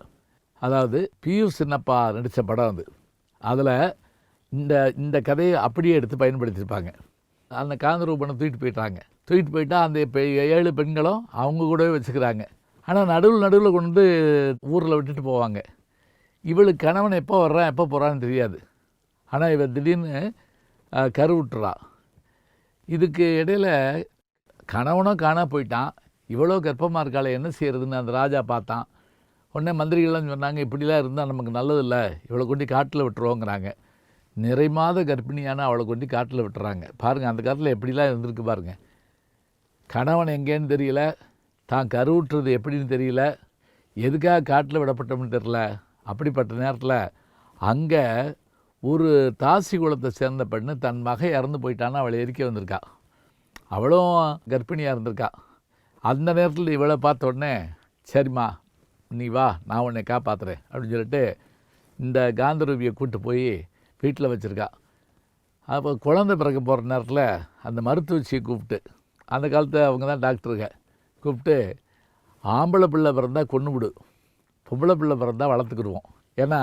அதாவது பியூஷ் சின்னப்பா நடித்த படம் அது. அதில் இந்த கதையை அப்படியே எடுத்து பயன்படுத்தியிருப்பாங்க. அந்த காந்தரூபனை தூக்கிட்டு போயிட்டாங்க. தூக்கிட்டு போயிட்டா அந்த 7 பெண்களும் அவங்க கூடவே வச்சுக்கிறாங்க. ஆனால் நடுவில் கொண்டு ஊரில் விட்டுட்டு போவாங்க. இவளுக்கு கணவன் எப்போ வர்றான் எப்போ போகிறான்னு தெரியாது. ஆனால் இவள் திடீர்னு கருவுட்டுறா. இதுக்கு இடையில் கணவனும் காணா போயிட்டான். இவ்வளோ கர்ப்பமாக இருக்காளே, என்ன செய்கிறதுன்னு அந்த ராஜா பார்த்தான். உடனே மந்திரிகள்லாம் சொன்னாங்க, இப்படிலாம் இருந்தால் நமக்கு நல்லதில்லை, இவளை கொண்டு காட்டில் விட்டுருவோங்கிறாங்க. நிறை மாத கர்ப்பிணியான அவளை கொண்டு காட்டில் விட்டுறாங்க. பாருங்கள், அந்த காலத்தில் எப்படிலாம் இருந்திருக்கு பாருங்கள். கணவன் எங்கேன்னு தெரியல, தான் கருவுட்டுறது எப்படின்னு தெரியல, எதுக்காக காட்டில் விடப்பட்டோம்னு தெரியல. அப்படிப்பட்ட நேரத்தில் அங்கே ஒரு தாசி குலத்தை சேர்ந்த பெண்ணு தன் மகை இறந்து போயிட்டான்னு அவளை எரிக்க வந்திருக்கா. அவளும் கர்ப்பிணியாக இருந்திருக்கா. அந்த நேரத்தில் இவளை பார்த்த உடனே, சரிம்மா நீ வா, நான் உன்னை காப்பாற்றுறேன் அப்படின்னு சொல்லிட்டு இந்த காந்தரூபியை கூப்பிட்டு போய் வீட்டில் வச்சுருக்கா. அப்போ குழந்தை பிறக்க போகிற நேரத்தில் அந்த மருத்துவச்சியை கூப்பிட்டு, அந்த காலத்தை அவங்க தான் டாக்டருங்க, கூப்பிட்டு ஆம்பளை பிள்ளை பிறந்தால் கொன்று விடு, பொம்பளை பிள்ளை பிறந்தால் வளர்த்துக்கிடுவோம். ஏன்னா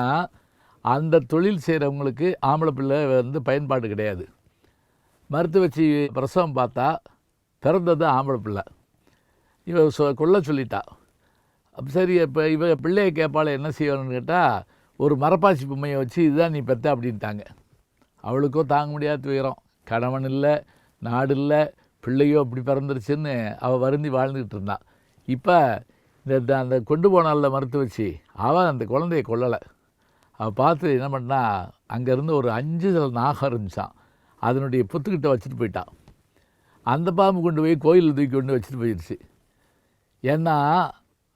அந்த தொழில் செய்கிறவங்களுக்கு ஆம்பளை பிள்ளை பயன்பாடு கிடையாது. மருத்துவச்சி பிரசவம் பார்த்தா பிறந்தது ஆம்பளை பிள்ளை. இவ கொல்ல சொல்லிட்டா. சரி, இப்போ இவ பிள்ளையை கேட்பாள் என்ன செய்யணும்னு கேட்டால், ஒரு மரப்பாச்சி பொம்மையை வச்சு இதுதான் நீ பெற்ற அப்படின்ட்டாங்க. அவளுக்கோ தாங்க முடியாத துயரம். கணவன் இல்லை, நாடு இல்லை, பிள்ளையோ அப்படி பிறந்துருச்சுன்னு அவள் வருந்தி வாழ்ந்துக்கிட்டு இருந்தான். இப்போ அந்த கொண்டு போனால மருத்துவச்சி, அவள் அந்த குழந்தைய கொல்லலை. அவள் பார்த்து என்ன பண்ணா, அங்கேருந்து ஒரு 5 நாகம் இருந்துச்சான், அதனுடைய புத்துக்கிட்ட வச்சுட்டு போயிட்டான். அந்த பாம்பு கொண்டு போய் கோயிலில் தூக்கி கொண்டு வச்சுட்டு போயிடுச்சு. ஏன்னா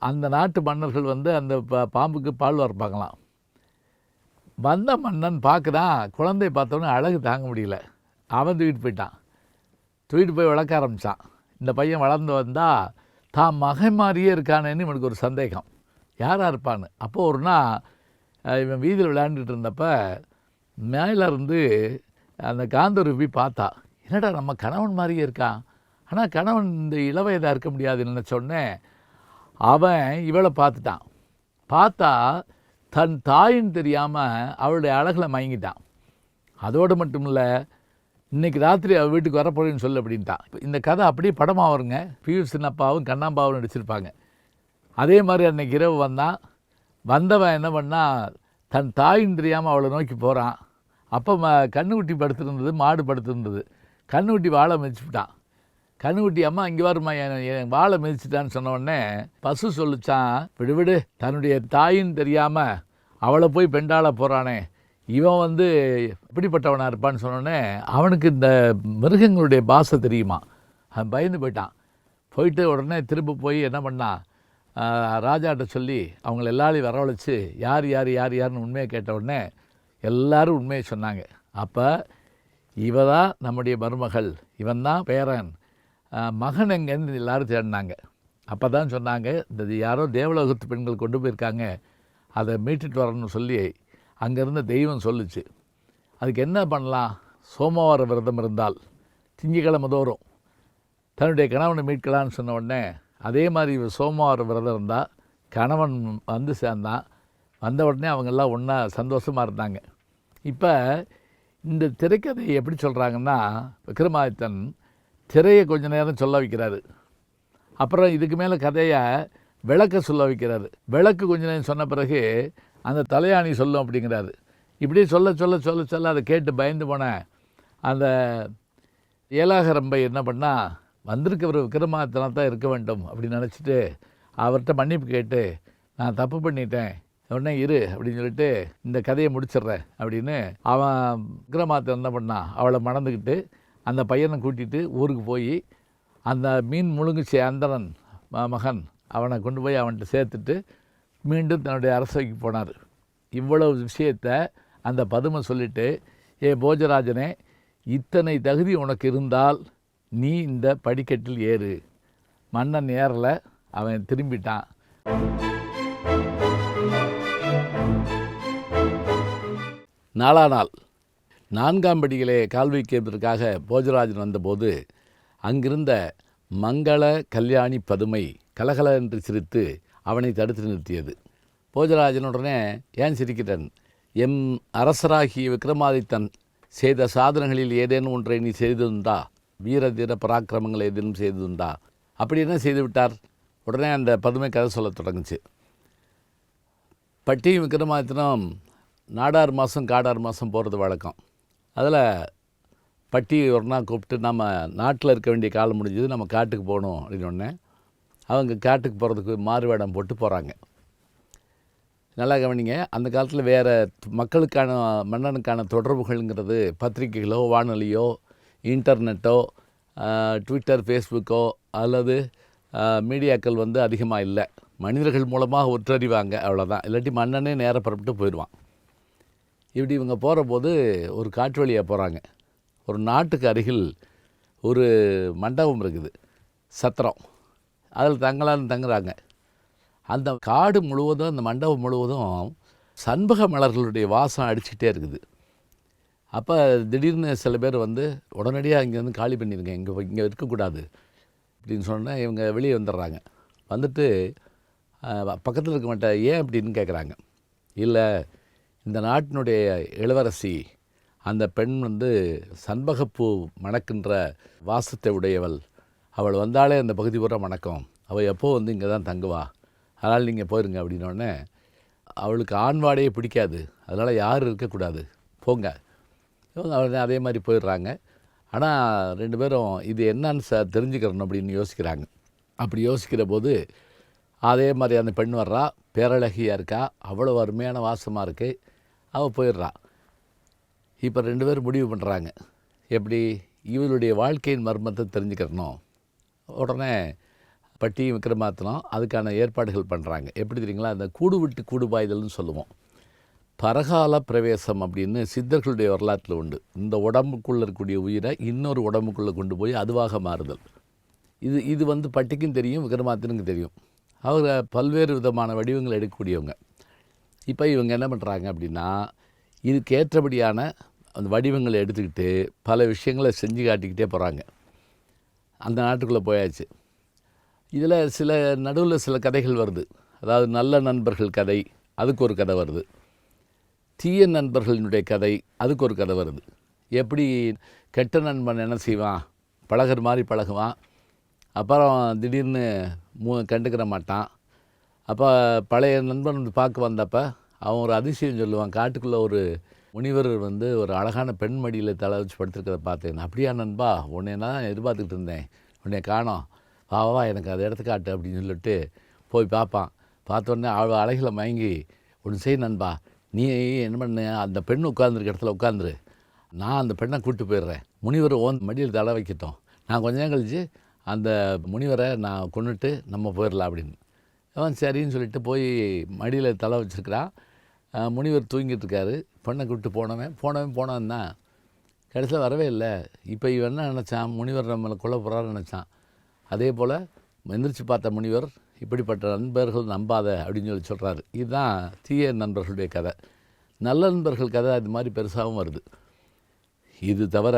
அந்த நாட்டு மன்னர்கள் அந்த பாம்புக்கு பால் வறப்பாங்களாம். வந்த மன்னன் பார்க்குறான், குழந்தைய பார்த்தோன்னே அழகு தாங்க முடியல. அவன் தூக்கிட்டு போயிட்டான். தூக்கிட்டு போய் வளர்க்க ஆரம்பித்தான். இந்த பையன் வளர்ந்து வந்தால் தான் மகன் மாதிரியே இருக்கானேன்னு இவனுக்கு ஒரு சந்தேகம், யாராக இருப்பான்னு. அப்போது ஒரு நாள் இவன் வீதியில் விளையாண்டுட்டு இருந்தப்ப மேலே இருந்து அந்த காந்தரூபி பார்த்தா, என்னடா நம்ம கணவன் மாதிரியே இருக்கான், ஆனால் கணவன் இந்த இளவயதாக இருக்க முடியாதுன்னு நினச்சோடனே அவன் இவளை பார்த்துட்டான். பார்த்தா தன் தாயின்னு தெரியாமல் அவளுடைய அழகில் மயங்கிட்டான். அதோடு மட்டும் இல்லை, இன்றைக்கி ராத்திரி அவள் வீட்டுக்கு வரப்போறேன்னு சொல்லு அப்படின்ட்டான். இந்த கதை அப்படியே படமாக வருங்க. பியூஷ் சின்னப்பாவும் கண்ணாம்பாவும் நடிச்சிருப்பாங்க. அதே மாதிரி அன்றைக்கி இரவு வந்தவன் என்ன பண்ணால், தன் தாயின்னு தெரியாமல் அவளை நோக்கி போகிறான். அப்போ கண்ணுக்குட்டி படுத்துருந்தது, மாடு படுத்துருந்தது. கண்ணுக்குட்டி வாழை மிதிச்சுட்டான். கண்ணுக்குட்டி, அம்மா இங்கே வருமா, என் வாழை மிதிச்சிட்டான்னு சொன்ன உடனே பசு சொல்லிச்சான், விடு தன்னுடைய தாயின்னு தெரியாமல் அவளை போய் பெண்டாள போகிறானே, இவன் எப்படிப்பட்டவனாக இருப்பான்னு சொன்னோடனே அவனுக்கு இந்த மிருகங்களுடைய பாசை தெரியுமா. அவன் பயந்து போயிட்டு உடனே திரும்ப போய் என்ன பண்ணான், ராஜாட்ட சொல்லி அவங்கள எல்லாரையும் வரவழைச்சி யாருன்னு உண்மையை கேட்ட உடனே எல்லோரும் உண்மையை சொன்னாங்க. அப்போ இவ தான் நம்முடைய மருமகள், இவன் தான் பேரன், மகன் எங்கன்னு எல்லோரும் தேடினாங்க. அப்போ தான் சொன்னாங்க, இந்த யாரோ தேவலோகத்து பெண்கள் கொண்டு போயிருக்காங்க, அதை மீட்டுட்டு வரணும்னு சொல்லி அங்கேருந்து தெய்வம் சொல்லிச்சு. அதுக்கு என்ன பண்ணலாம், சோமவார விரதம் இருந்தால் திங்கக்கிழமை தோறும் தன்னுடைய கணவனை மீட்கலான்னு சொன்ன உடனே, அதே மாதிரி சோமவார விரதம் இருந்தால் கணவன் வந்து சேர்ந்தான். வந்த உடனே அவங்கெல்லாம் ஒன்றா சந்தோஷமாக இருந்தாங்க. இப்போ இந்த திரைக்கதையை எப்படி சொல்கிறாங்கன்னா, விக்ரமாதித்தன் திரையை கொஞ்ச நேரம் சொல்ல வைக்கிறாரு. அப்புறம் இதுக்கு மேலே கதையை விளக்க சொல்ல வைக்கிறாரு. விளக்கு கொஞ்ச நேரம் சொன்ன பிறகு அந்த தலையாணி சொல்லும் அப்படிங்கிறாரு. இப்படியே சொல்ல சொல்ல சொல்ல சொல்ல அதை கேட்டு பயந்து போன அந்த ஏலாகரம்பை என்ன பண்ணால், வந்திருக்கவர் விக்ரமாதித்தனாக தான் இருக்க வேண்டும் அப்படின்னு நினச்சிட்டு அவர்கிட்ட மன்னிப்பு கேட்டு, நான் தப்பு பண்ணிட்டேன், உடனே இரு அப்படின்னு சொல்லிட்டு இந்த கதையை முடிச்சிடுறேன் அப்படின்னு அவன் விக்ரமாதித்தன் என்ன பண்ணான், அவளை மணந்துக்கிட்டு அந்த பையனை கூட்டிகிட்டு ஊருக்கு போய் அந்த மீன் முழுங்குச்சி அந்தரன் மகன் அவனை கொண்டு போய் அவன்கிட்ட சேர்த்துட்டு மீண்டும் தன்னுடைய அரசவைக்கு போனார். இவ்வளவு விஷயத்தை அந்த பதுமை சொல்லிவிட்டு, ஏ போஜராஜனே, இத்தனை தகுதி உனக்கு இருந்தால் நீ இந்த படிக்கட்டில் ஏறு. மன்னன் ஏறலை, அவன் திரும்பிட்டான். நாளா நாள் 4ஆம் படியிலே கால் வைக்கிறதுக்காக போஜராஜன் வந்தபோது அங்கிருந்த மங்கள கல்யாணி பதுமை கலகல என்று சிரித்து அவனை தடுத்து நிறுத்தியது. போஜராஜன் உடனே, ஏன் சிரிக்கிறன்? எம் அரசராகிய விக்ரமாதித்தன் செய்த சாதனைகளில் ஏதேனும் ஒன்றை நீ செய்திருந்தா, வீர தீர பராக்கிரமங்கள் ஏதேனும் செய்திருந்தா? அப்படி என்ன செய்து விட்டார்? உடனே அந்த பதுமை கதை சொல்ல தொடங்குச்சு. பட்டியும் விக்ரமாதித்தனும் நாடார் மாதம் காடார் மாதம் போகிறது வழக்கம். அதில் பட்டி ஒரு நாள் கூப்பிட்டு, நம்ம நாட்டில் இருக்க வேண்டிய காலம் முடிஞ்சது, நம்ம காட்டுக்கு போகணும் அப்படின்னோடனே அவங்க காட்டுக்கு போகிறதுக்கு மாறுவேடம் போட்டு போகிறாங்க. நல்லா கவனிங்க, அந்த காலத்தில் வேறு மக்களுக்கான மன்னனுக்கான தொடர்புகள்ங்கிறது பத்திரிகைகளோ வானொலியோ இன்டர்நெட்டோ ட்விட்டர் ஃபேஸ்புக்கோ அல்லது மீடியாக்கள் வந்து அதிகமாக இல்லை. மனிதர்கள் மூலமாக ஒற்றறிவாங்க, அவ்வளோதான். இல்லாட்டி மன்னனே நேராக புறப்பட்டு போயிடுவான். இப்படி இவங்க போகிற போது ஒரு காட்டு வழியாக போகிறாங்க. ஒரு நாட்டுக்கு அருகில் ஒரு மண்டபம் இருக்குது, சத்திரம். அதில் தங்குறாங்க. அந்த காடு முழுவதும், அந்த மண்டபம் முழுவதும் சண்பக மலர்களுடைய வாசம் அடிச்சுக்கிட்டே இருக்குது. அப்போ திடீர்னு சில பேர் வந்து, உடனடியாக இங்கேருந்து காலி பண்ணிடுங்க, இங்கே இருக்கக்கூடாது அப்படின்னு சொன்னால் இவங்க வெளியே வந்துடுறாங்க. வந்துட்டு பக்கத்தில் இருக்க மாட்டேன், ஏன் அப்படின்னு கேட்குறாங்க. இல்லை, இந்த நாட்டினுடைய இளவரசி, அந்த பெண் வந்து சண்பகப்பூ மணக்கின்ற வாசத்தை உடையவள். அவள் வந்தாலே அந்த பகுதி பூரா மணக்கும். அவள் எப்போ வந்து இங்கே தான் தங்குவா, அதனால் நீங்கள் போயிருங்க அப்படின்னோடனே, அவளுக்கு ஆண் வாடையே பிடிக்காது, அதனால் யாரும் இருக்கக்கூடாது, போங்க. அவள் அதே மாதிரி போயிடுறாங்க. ஆனால் 2 பேரும் இது என்னன்னு தெரிஞ்சுக்கிறணும் அப்படின்னு யோசிக்கிறாங்க. அப்படி யோசிக்கிற போது அதே மாதிரி அந்த பெண் வர்றா, பேரழகியாக இருக்கா, அவ்வளோ அருமையான வாசமாக இருக்குது. அவள் போயிடுறா. இப்போ 2 பேரும் முடிவு பண்ணுறாங்க, எப்படி இவளுடைய வாழ்க்கையின் மர்மத்தை தெரிஞ்சுக்கிறணும். உடனே பட்டியும் விக்ரமாதித்தனும் அதுக்கான ஏற்பாடுகள் பண்ணுறாங்க. எப்படி தெரியுங்களா, அந்த கூடு விட்டு கூடு பாய்தல்னு சொல்லுவோம். பரகால பிரவேசம் அப்படின்னு சித்தர்களுடைய வரலாற்றில் உண்டு. இந்த உடம்புக்குள்ளே இருக்கக்கூடிய உயிரை இன்னொரு உடம்புக்குள்ளே கொண்டு போய் அதுவாக மாறுதல். இது வந்து பட்டிக்கும் தெரியும், விக்ரமாதித்தனுக்கும் தெரியும். அவங்க பல்வேறு விதமான வடிவங்கள் எடுக்கக்கூடியவங்க. இப்போ இவங்க என்ன பண்ணுறாங்க அப்படின்னா, இதுக்கு ஏற்றபடியான அந்த வடிவங்களை எடுத்துக்கிட்டு பல விஷயங்களை செஞ்சு காட்டிக்கிட்டே போகிறாங்க. அந்த நாட்டுக்குள்ளே போயாச்சு. இதில் சில நடுவில் சில கதைகள் வருது. அதாவது நல்ல நண்பர்கள் கதை, அதுக்கு ஒரு கதை வருது. தீய நண்பர்களினுடைய கதை, அதுக்கு ஒரு கதை வருது. எப்படி கெட்ட நண்பன் என்ன செய்வான், பழகுற மாதிரி பழகுவான், அப்புறம் திடீர்னு கண்டுக்கிற மாட்டான். அப்போ பழைய நண்பன் பார்க்க வந்தப்போ அவன் ஒரு அதிசயம் சொல்லுவான். காட்டுக்குள்ளே ஒரு முனிவர் வந்து ஒரு அழகான பெண் மடியில் தலை வச்சு படுத்துருக்கிறத பார்த்தேன். அப்படியா நண்பா, உன்னை தான் எதிர்பார்த்துக்கிட்டு இருந்தேன், உன்னை காணோம், வா எனக்கு அதை இடத்து காட்டு அப்படின்னு சொல்லிட்டு போய் பார்ப்பான். பார்த்தோன்னே அவள் அழகில் மயங்கி, ஒன்று செய் நண்பா, நீ என்ன பண்ண, அந்த பெண் உட்காந்துருக்க இடத்துல உட்காந்துரு, நான் அந்த பெண்ணை கூப்பிட்டு போயிடுறேன், முனிவர் ஓன் மடியில் தலை வைக்கட்டும், நான் கொஞ்ச நேரம் கழித்து அந்த முனிவரை நான் கொண்டுட்டு நம்ம போயிடலாம் அப்படின்னு. அவன் சரின்னு சொல்லிட்டு போய் மடியில் தலை வச்சுருக்கிறான். முனிவர் தூங்கிட்டு இருக்காரு. பெண்ணை கூப்பிட்டு போனவன் தான் கடைசியில் வரவே இல்லை. இப்போ இவன் என்ன நினச்சான், முனிவர் நம்மளை கொல்ல போகிறான்னு நினச்சான். அதே போல் எந்திரிச்சு பார்த்த முனிவர், இப்படிப்பட்ட நண்பர்கள் நம்பாத அப்படின்னு சொல்கிறாரு. இதுதான் தீய நண்பர்களுடைய கதை. நல்ல நண்பர்கள் கதை அது மாதிரி பெருசாகவும் வருது. இது தவிர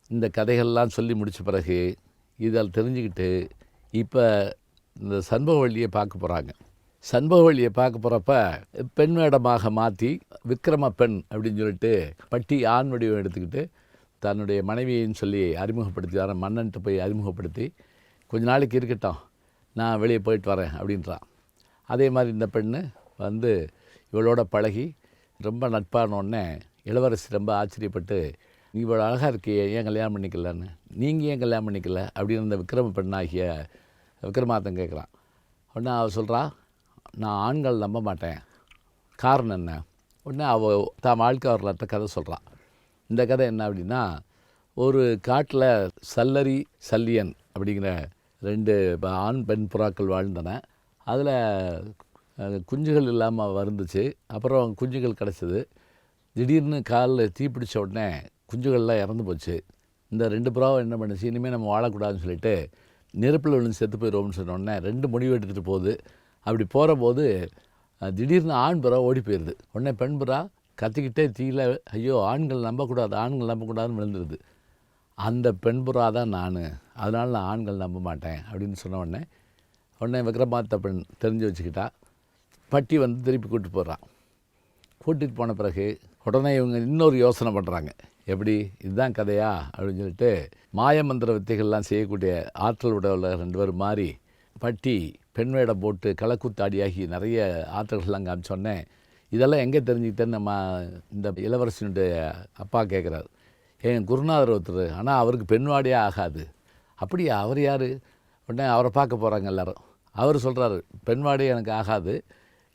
இந்த கதைகள்லாம் சொல்லி முடித்த பிறகு இதில் தெரிஞ்சுக்கிட்டு இப்போ இந்த சண்பகவல்லியை பார்க்க போகிறாங்க. சண்பகவல்லியை பார்க்க போகிறப்ப பெண் வேடமாக மாற்றி விக்ரம பெண் அப்படின்னு சொல்லிட்டு பட்டி ஆண் வடிவம் எடுத்துக்கிட்டு தன்னுடைய மனைவியின்னு சொல்லி அறிமுகப்படுத்தி வரேன், மன்னன்ட்டு போய் அறிமுகப்படுத்தி கொஞ்ச நாளைக்கு இருக்கட்டும் நான் வெளியே போயிட்டு வரேன் அப்படின்றான். அதே மாதிரி இந்த பெண்ணு வந்து இவளோட பழகி ரொம்ப நட்பானோடனே இளவரசி ரொம்ப ஆச்சரியப்பட்டு, நீ இவ்வளோ அழகாக இருக்கியே, ஏன் கல்யாணம் பண்ணிக்கலன்னு, நீங்கள் ஏன் கல்யாணம் பண்ணிக்கல அப்படின்னு இந்த விக்ரம பெண்ணாகிய விக்ரமாதன் கேட்குறான். உடனே அவள் சொல்கிறா, நான் ஆண்கள் நம்ப மாட்டேன், காரணம் என்ன? உடனே அவள் தான் வாழ்க்கை வரலாற்ற கதை சொல்கிறான். இந்த கதை என்ன அப்படின்னா, ஒரு காட்டில் சல்லரி சல்லியன் அப்படிங்கிற 2 ஆண் பெண் புறாக்கள் வாழ்ந்தன. அதில் குஞ்சுகள் இல்லாமல் வந்துச்சு. அப்புறம் குஞ்சுகள் கிடச்சிது. திடீர்னு காலில் தீப்பிடிச்ச உடனே குஞ்சுகள்லாம் இறந்து போச்சு. இந்த 2 புறாவும் என்ன பண்ணுச்சு, இனிமேல் நம்ம வாழக்கூடாதுன்னு சொல்லிட்டு நெருப்பில் விழுந்து செத்து போயிடுவோம்னு சொன்னோடனே 2 முடிவு எடுத்துகிட்டு போகுது. அப்படி போகிற போது திடீர்னு ஆண் புறா ஓடி போயிடுது. உடனே பெண் புறா கத்திக்கிட்டே தீயில, ஐயோ ஆண்கள் நம்பக்கூடாது, ஆண்கள் நம்பக்கூடாதுன்னு விழுந்துருது. அந்த பெண் புறா தான் நான், அதனால் நான் ஆண்கள் நம்ப மாட்டேன் அப்படின்னு சொன்ன உடனே விக்ரமாதித்த பெண் தெரிஞ்சு வச்சுக்கிட்டா. பட்டி வந்து திருப்பி கூப்பிட்டு போகிறான். கூட்டிகிட்டு போன பிறகு உடனே இவங்க இன்னொரு யோசனை பண்ணுறாங்க. எப்படி, இதுதான் கதையா அப்படின்னு சொல்லிட்டு மாயமந்திர வித்தைகள்லாம் செய்யக்கூடிய ஆற்றல் உள்ள 2 பேர் மாறி பட்டி பெண் வேடம் போட்டு களக்கூத்தாடியாகி நிறைய ஆற்றல்கள்லாம் காமிச்சோடனே, இதெல்லாம் எங்கே தெரிஞ்சுக்கிட்டேன்னு நம்ம இந்த இளவரசனுடைய அப்பா கேட்குறாரு. என் குருநாதர் ஒருத்தர், ஆனால் அவருக்கு பெண்வாடியே ஆகாது. அப்படியா, அவர் யார்? உடனே அவரை பார்க்க போகிறாங்க எல்லோரும். அவர் சொல்கிறாரு, பெண்வாடி எனக்கு ஆகாது.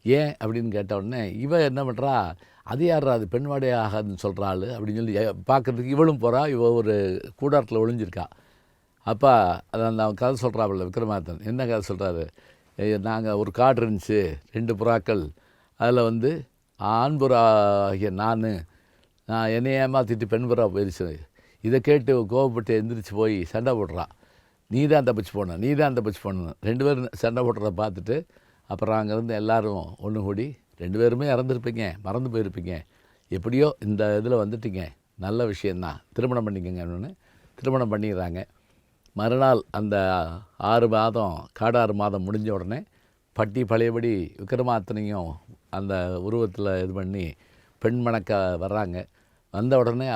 ஏன் அப்படின்னு கேட்ட உடனே இவ என்ன பண்ணுறா, அது யாரா அது பெண்வாடியே ஆகாதுன்னு சொல்கிறாள் அப்படின்னு சொல்லி பார்க்குறதுக்கு இவளும் போகிறா. இவ ஒரு கூடாரத்தில் ஒளிஞ்சிருக்கா. அப்பா அதை அந்த கதை சொல்கிறாப்புல விக்ரமாதித்தன். என்ன கதை சொல்கிறாரு, நாங்கள் ஒரு காடு இருந்துச்சு, 2 புறாக்கள், அதில் வந்து ஆண் புறா ஆகிய நான் என்னை ஏமாற்றிட்டு பெண் புறா போயிடுச்சு. இதை கேட்டு கோவப்பட்டு எந்திரிச்சு போய் சண்டை போடுறா. நீ தான் தப்பிச்சு போன, நீ தான் தப்பிச்சு போன. 2 பேரும் சண்டை போடுறத பார்த்துட்டு அப்புறம் அங்கேருந்து எல்லோரும் ஒன்று கூடி, 2 பேருமே இறந்துருப்பீங்க, மறந்து போயிருப்பீங்க, எப்படியோ இந்த இதில் வந்துட்டீங்க, நல்ல விஷயந்தான், திருமணம் பண்ணிக்கங்கன்னு திருமணம் பண்ணிடுறாங்க. மறுநாள் அந்த 6 மாதம் காடாறு மாதம் முடிஞ்ச உடனே பட்டி பழையபடி விக்ரமாதித்தனையும் அந்த உருவத்தில் இது பண்ணி பெண் மணக்க வர்றாங்க. வந்த உடனே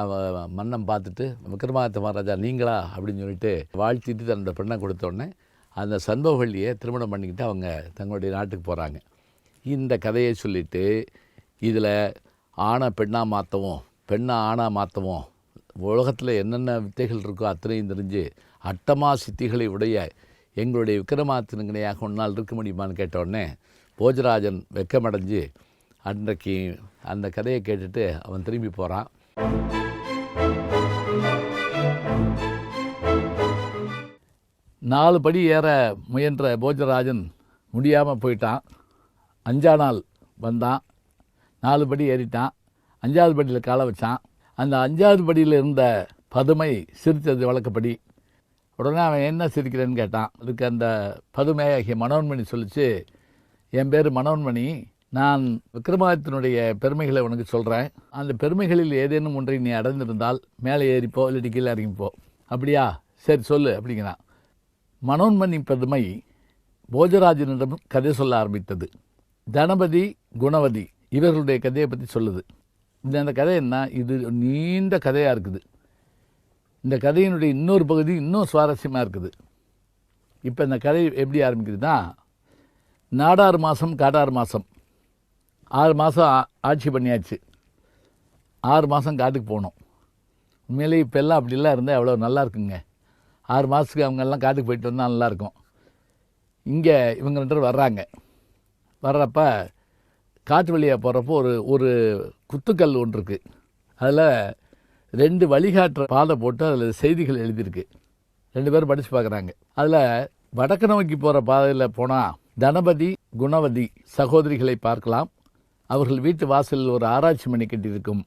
மன்னன் பார்த்துட்டு, விக்ரமாதித்த மகாராஜா நீங்களா அப்படின்னு சொல்லிட்டு வாழ்த்திட்டு தன்னோட பெண்ணை கொடுத்த உடனே அந்த சண்பகவல்லியை திருமணம் பண்ணிக்கிட்டு அவங்க தங்களுடைய நாட்டுக்கு போகிறாங்க. இந்த கதையை சொல்லிவிட்டு இதில் ஆணை பெண்ணாக மாற்றவும் பெண்ணை ஆணாக மாற்றவும் உலகத்தில் என்னென்ன வித்தைகள் இருக்கோ அத்தனையும் தெரிஞ்சு அட்டமா சித்திகளை உடைய எங்களுடைய விக்ரமாதித்தனுக்கு இணையாக ஒரு நாள் இருக்க முடியுமான்னு கேட்டவுடனே போஜராஜன் வெக்கமடைஞ்சு அன்றைக்கு அந்த கதையை கேட்டுட்டு அவன் திரும்பி போகிறான். நாலு படி ஏற முயன்ற போஜராஜன் முடியாமல் போயிட்டான். 5ஆம் நாள் வந்தான், 4 படி ஏறிட்டான், 5ஆவது படியில் காலை வச்சான். அந்த 5ஆவது படியில் இருந்த பதுமை சிரித்தது வழக்கப்படி. உடனே அவன் என்ன சிரிக்கிறேன்னு கேட்டான். அதுக்கு அந்த பதுமை ஆகிய மனோன்மணி சொல்லிச்சு, என் பேர் மனோன்மணி, நான் விக்ரமாதித்தனுடைய பெருமைகளை உனக்கு சொல்கிறேன். அந்த பெருமைகளில் ஏதேனும் ஒன்றை நீ அடைந்திருந்தால் மேலே ஏறிப்போ, இல்லாட்டி கீழே இறங்கிப்போ. அப்படியா, சரி சொல்லு அப்படிங்கிறான். மனோன்மணி பதுமை போஜராஜனிடம் கதை சொல்ல ஆரம்பித்தது. தனபதி குணவதி இவர்களுடைய கதையை பற்றி சொல்லுது. இந்த கதை என்ன, இது நீண்ட கதையாக இருக்குது. இந்த கதையினுடைய இன்னொரு பகுதி இன்னும் சுவாரஸ்யமாக இருக்குது. இப்போ இந்த கதை எப்படி ஆரம்பிக்குதுன்னா, நாடாறு மாதம் காடாறு மாதம், 6 மாதம் ஆட்சி பண்ணியாச்சு, 6 மாதம் காட்டுக்கு போகணும். உண்மையிலே இப்போ எல்லாம் அப்படிலாம் இருந்தால் எவ்வளோ நல்லா இருக்குங்க. 6 மாதத்துக்கு அவங்கெல்லாம் காட்டுக்கு போயிட்டு வந்தால் நல்லாயிருக்கும். இங்கே இவங்க 2 பேர் வர்றாங்க. வர்றப்ப காட்டு வழியாக போகிறப்போ ஒரு குத்துக்கல் ஒன்று இருக்குது. அதில் 2 வழிகாட்டுற பாதை போட்டு அதில் செய்திகள் எழுதியிருக்கு. 2 பேரும் படித்து பார்க்குறாங்க. அதில் வடக்கு நோக்கி போகிற பாதையில் போனால் தனபதி குணவதி சகோதரிகளை பார்க்கலாம். அவர்கள் வீட்டு வாசலில் ஒரு ஆராய்ச்சி மணி கட்டியிருக்கும்.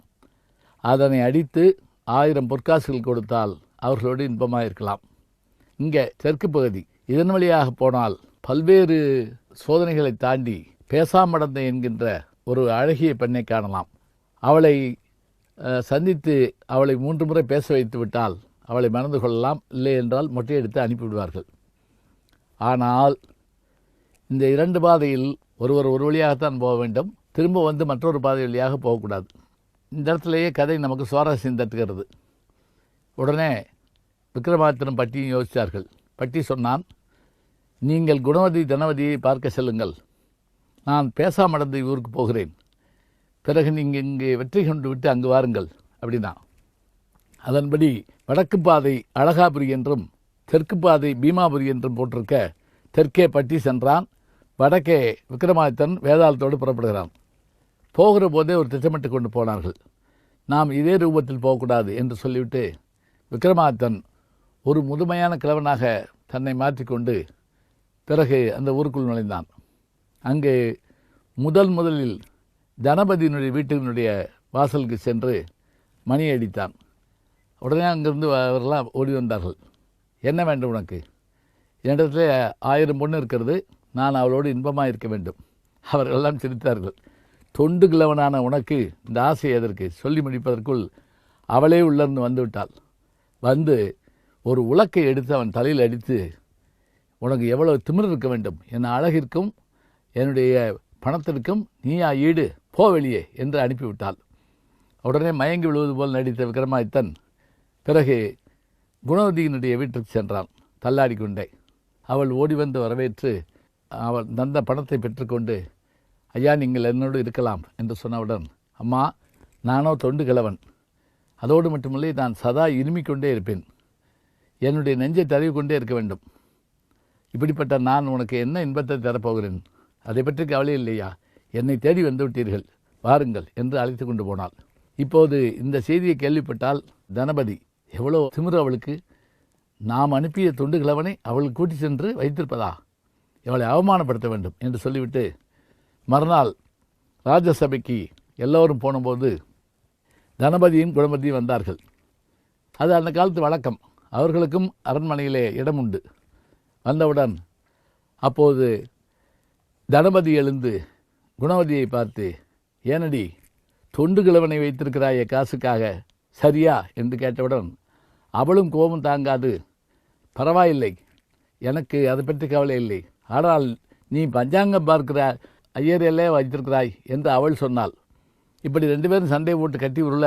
அதனை அடித்து 1000 பொற்காசுகள் கொடுத்தால் அவர்களோடு இன்பமாக இருக்கலாம். இங்கே தெற்கு பகுதி, இதன் வழியாக போனால் பல்வேறு சோதனைகளை தாண்டி பேசாமடந்தை என்கின்ற ஒரு அழகிய பெண்ணை காணலாம். அவளை சந்தித்து அவளை 3 முறை பேச வைத்து விட்டால் அவளை மணந்து கொள்ளலாம், இல்லை என்றால் மொட்டையெடுத்து அனுப்பிவிடுவார்கள். ஆனால் இந்த 2 பாதையில் ஒருவர் ஒரு வழியாகத்தான் போக வேண்டும், திரும்ப வந்து மற்றொரு பாதை வழியாக போகக்கூடாது. இந்த இடத்துலையே கதை நமக்கு சுவாரஸ்யம் தட்டுகிறது. உடனே விக்ரமாதித்தனும் பட்டியும் யோசித்தார்கள். பட்டி சொன்னான், நீங்கள் குணவதி தனவதியை பார்க்க செல்லுங்கள், நான் பேசாமடந்து ஊருக்கு போகிறேன், பிறகு நீங்கள் இங்கே வெற்றி கொண்டு விட்டு அங்கு வாருங்கள் அப்படின்னா. அதன்படி வடக்கு பாதை அழகாபுரி என்றும் தெற்கு பாதை பீமாபுரி என்றும் போட்டிருக்க தெற்கே பட்டி சென்றான். வடக்கே விக்ரமாதித்தன் வேதாளத்தோடு புறப்படுகிறான். போகிற போதே ஒரு திட்டமிட்டு கொண்டு போனார்கள். நாம் இதே ரூபத்தில் போகக்கூடாது என்று சொல்லிவிட்டு விக்ரமாதித்தன் ஒரு முதுமையான கிழவனாக தன்னை மாற்றிக்கொண்டு பிறகு அந்த ஊருக்குள் நுழைந்தான். அங்கே முதலில் தனபதியினுடைய வீட்டினுடைய வாசலுக்கு சென்று மணி அடித்தான். உடனே அங்கிருந்து அவரெல்லாம் ஓடி வந்தார்கள். என்ன வேண்டும் உனக்கு? என்னிடத்துல 1000 பொண்ணு இருக்கிறது, நான் அவளோடு இன்பமாக இருக்க வேண்டும். அவர்களெல்லாம் சிரித்தார்கள். தொண்டு கிழவனான உனக்கு இந்த ஆசை எதற்கு? சொல்லி முடிப்பதற்குள் அவளே உள்ளிருந்து வந்து விட்டாள். வந்து ஒரு உலக்கை எடுத்து அவன் தலையில் அடித்து, உனக்கு எவ்வளோ திமிர் இருக்க வேண்டும், என் அழகிற்கும் என்னுடைய பணத்திற்கும் நீயா ஈடு, போ வெளியே என்று அனுப்பிவிட்டாள். உடனே மயங்கி விழுவது போல் நடித்த விக்ரமாதித்தன் பிறகு குணவதியினுடைய வீட்டுக்கு சென்றான் தள்ளாடி கொண்டே. அவள் ஓடி வந்து வரவேற்று அவள் தந்த பணத்தை பெற்றுக்கொண்டு, ஐயா நீங்கள் என்னோடு இருக்கலாம் என்று சொன்னவுடன், அம்மா நானோ தொண்டு கிழவன், அதோடு மட்டுமில்லை நான் சதா இருமிக்கொண்டே இருப்பேன், என்னுடைய நெஞ்சை தழுவி கொண்டே இருக்க வேண்டும். இப்படிப்பட்ட நான் உனக்கு என்ன இன்பத்தை தரப்போகிறேன்? அதை பற்றி கவலை இல்லையா? என்னை தேடி வந்து விட்டீர்கள், வாருங்கள் என்று அழைத்து கொண்டு போனாள். இப்போது இந்த செய்தியை கேள்விப்பட்டால் தனபதி எவ்வளோ திமிரு அவளுக்கு! நாம் அனுப்பிய தொண்டு கிழவனை அவள் கூட்டி சென்று வைத்திருப்பதா? இவளை அவமானப்படுத்த வேண்டும் என்று சொல்லிவிட்டு மறுநாள் ராஜசபைக்கு எல்லோரும் போனபோது தனபதியும் குணவதியும் வந்தார்கள். அது அந்த காலத்து வழக்கம். அவர்களுக்கும் அரண்மனையிலே இடம் உண்டு. வந்தவுடன் அப்போது தனபதி எழுந்து குணவதியை பார்த்து, ஏனடி தொண்டு கிழவனை வைத்திருக்கிறாயே காசுக்காக, சரியா என்று கேட்டவுடன் அவளும் கோபம் தாங்காது, பரவாயில்லை, எனக்கு அதை பற்றி கவலை இல்லை, ஆனால் நீ பஞ்சாங்கம் பார்க்கிற ஐயரையிலே வைத்திருக்கிறாய் என்று அவள் சொன்னாள். இப்படி 2 பேரும் சண்டை போட்டு கட்டி உருள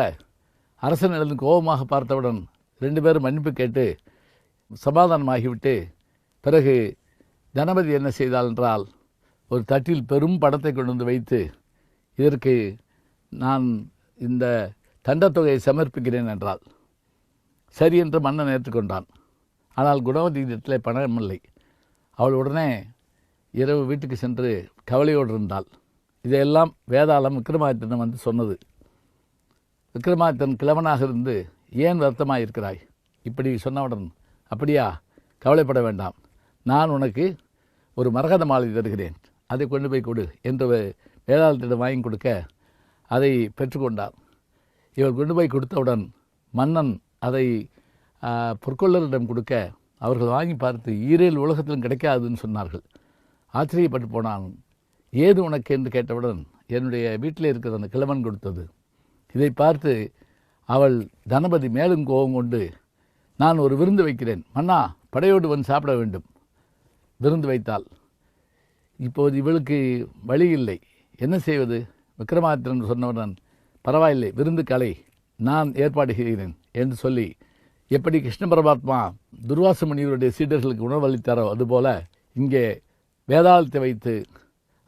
அரசன் எழுந்து கோபமாக பார்த்தவுடன் 2 பேரும் மன்னிப்பு கேட்டு சமாதானமாகிவிட்டு பிறகு தனபதி என்ன செய்தாள் என்றால், ஒரு தட்டில் பெரும் பணத்தை கொண்டு வந்து வைத்து, இதற்கு நான் இந்த தண்டத்தொகையை சமர்ப்பிக்கிறேன் என்றாள். சரி என்று மன்னன் ஏற்றுக்கொண்டான். ஆனால் குணவதி இடத்திலே பணம் இல்லை. அவள் உடனே இரவு வீட்டுக்கு சென்று கவலையோடு இருந்தாள். இதையெல்லாம் வேதாளம் விக்ரமாதித்தன் வந்து சொன்னது. விக்ரமாதித்தன் கிழவனாக இருந்து ஏன் வருத்தமாக இருக்கிறாய்? இப்படி சொன்னவுடன், அப்படியா, கவலைப்பட வேண்டாம், நான் உனக்கு ஒரு மரகத மாலை தருகிறேன், அதை கொண்டு போய் கொடு என்று வேதாளத்திடம் வாங்கி கொடுக்க அதை பெற்றுக்கொண்டார். இவர் கொண்டு போய் கொடுத்தவுடன் மன்னன் அதை பொற்கொள்ளரிடம் கொடுக்க அவர்கள் வாங்கி பார்த்து ஈரேல் உலகத்திலும் கிடைக்காதுன்னு சொன்னார்கள். ஆச்சரியப்பட்டு போனான். ஏது உனக்கு என்று கேட்டவுடன், என்னுடைய வீட்டில் இருக்கிற அந்த கிழவன் கொடுத்தது. இதை பார்த்து அவள் தனபதி மேலும் கோபம் கொண்டு, நான் ஒரு விருந்து வைக்கிறேன், மன்னா படையோடு வந்து சாப்பிட வேண்டும். விருந்து வைத்தாள். இப்போது இவளுக்கு வழி இல்லை, என்ன செய்வது? விக்ரமாதித்தன் சொன்னவுடன், பரவாயில்லை, விருந்து கலை, நான் ஏற்பாடு செய்கிறேன் என்று சொல்லி, எப்படி கிருஷ்ண பரமாத்மா துர்வாச முனிவருடைய சீடர்களுக்கு உணவளித்தாரோ அதுபோல இங்கே வேதாளத்தை வைத்து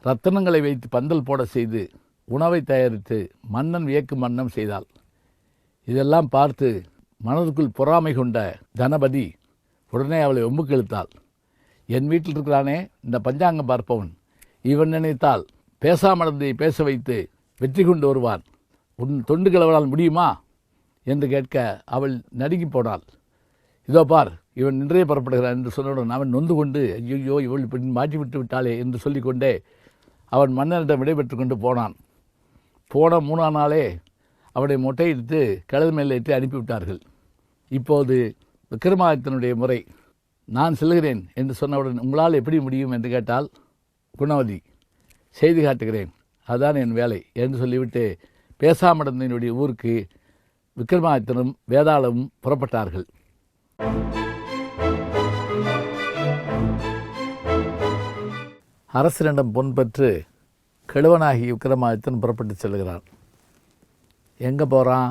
ரத்தனங்களை வைத்து பந்தல் போட செய்து உணவை தயாரித்து மன்னன் வியக்கும் வண்ணம் செய்தாள். இதெல்லாம் பார்த்து மனதுக்குள் பொறாமை கொண்ட தனபதி உடனே அவளை ஒம்புக்கு இழுத்தாள். என் வீட்டில் இருக்கிறானே இந்த பஞ்சாங்கம் பார்ப்பவன், இவன் நினைத்தால் பேசாமடந்தை பேச வைத்து வெற்றி கொண்டு வருவான், உன் தொண்டு கிழவனால் முடியுமா என்று கேட்க அவள் நடுங்கி போனாள். இதோ பார், இவன் இன்றைய புறப்படுகிறான் என்று சொன்னவுடன் அவன் நொந்து கொண்டு, ஐயோ இவள் இப்படி மாற்றி விட்டு விட்டாளே என்று சொல்லிக்கொண்டே அவன் மன்னனிடம் விடைபெற்று கொண்டு போனான். போன 3ஆம் நாளே அவனை மொட்டையிட்டு கழுது மேல் ஏற்றி அனுப்பிவிட்டார்கள். இப்போது விக்ரமாதித்தனுடைய முறை, நான் செல்கிறேன் என்று சொன்னவுடன், உங்களால் எப்படி முடியும் என்று கேட்டால், குணவதி, செய்தி காட்டுகிறேன், அதுதான் என் வேலை என்று சொல்லிவிட்டு பேசாமடந்தினுடைய ஊருக்கு விக்ரமாதித்தனும் வேதாளமும் புறப்பட்டார்கள். அரசனிடம் பொன் பெற்று கிழவனாகி விக்ரமாதித்தன் புறப்பட்டு செல்கிறான். எங்கே போகிறான்?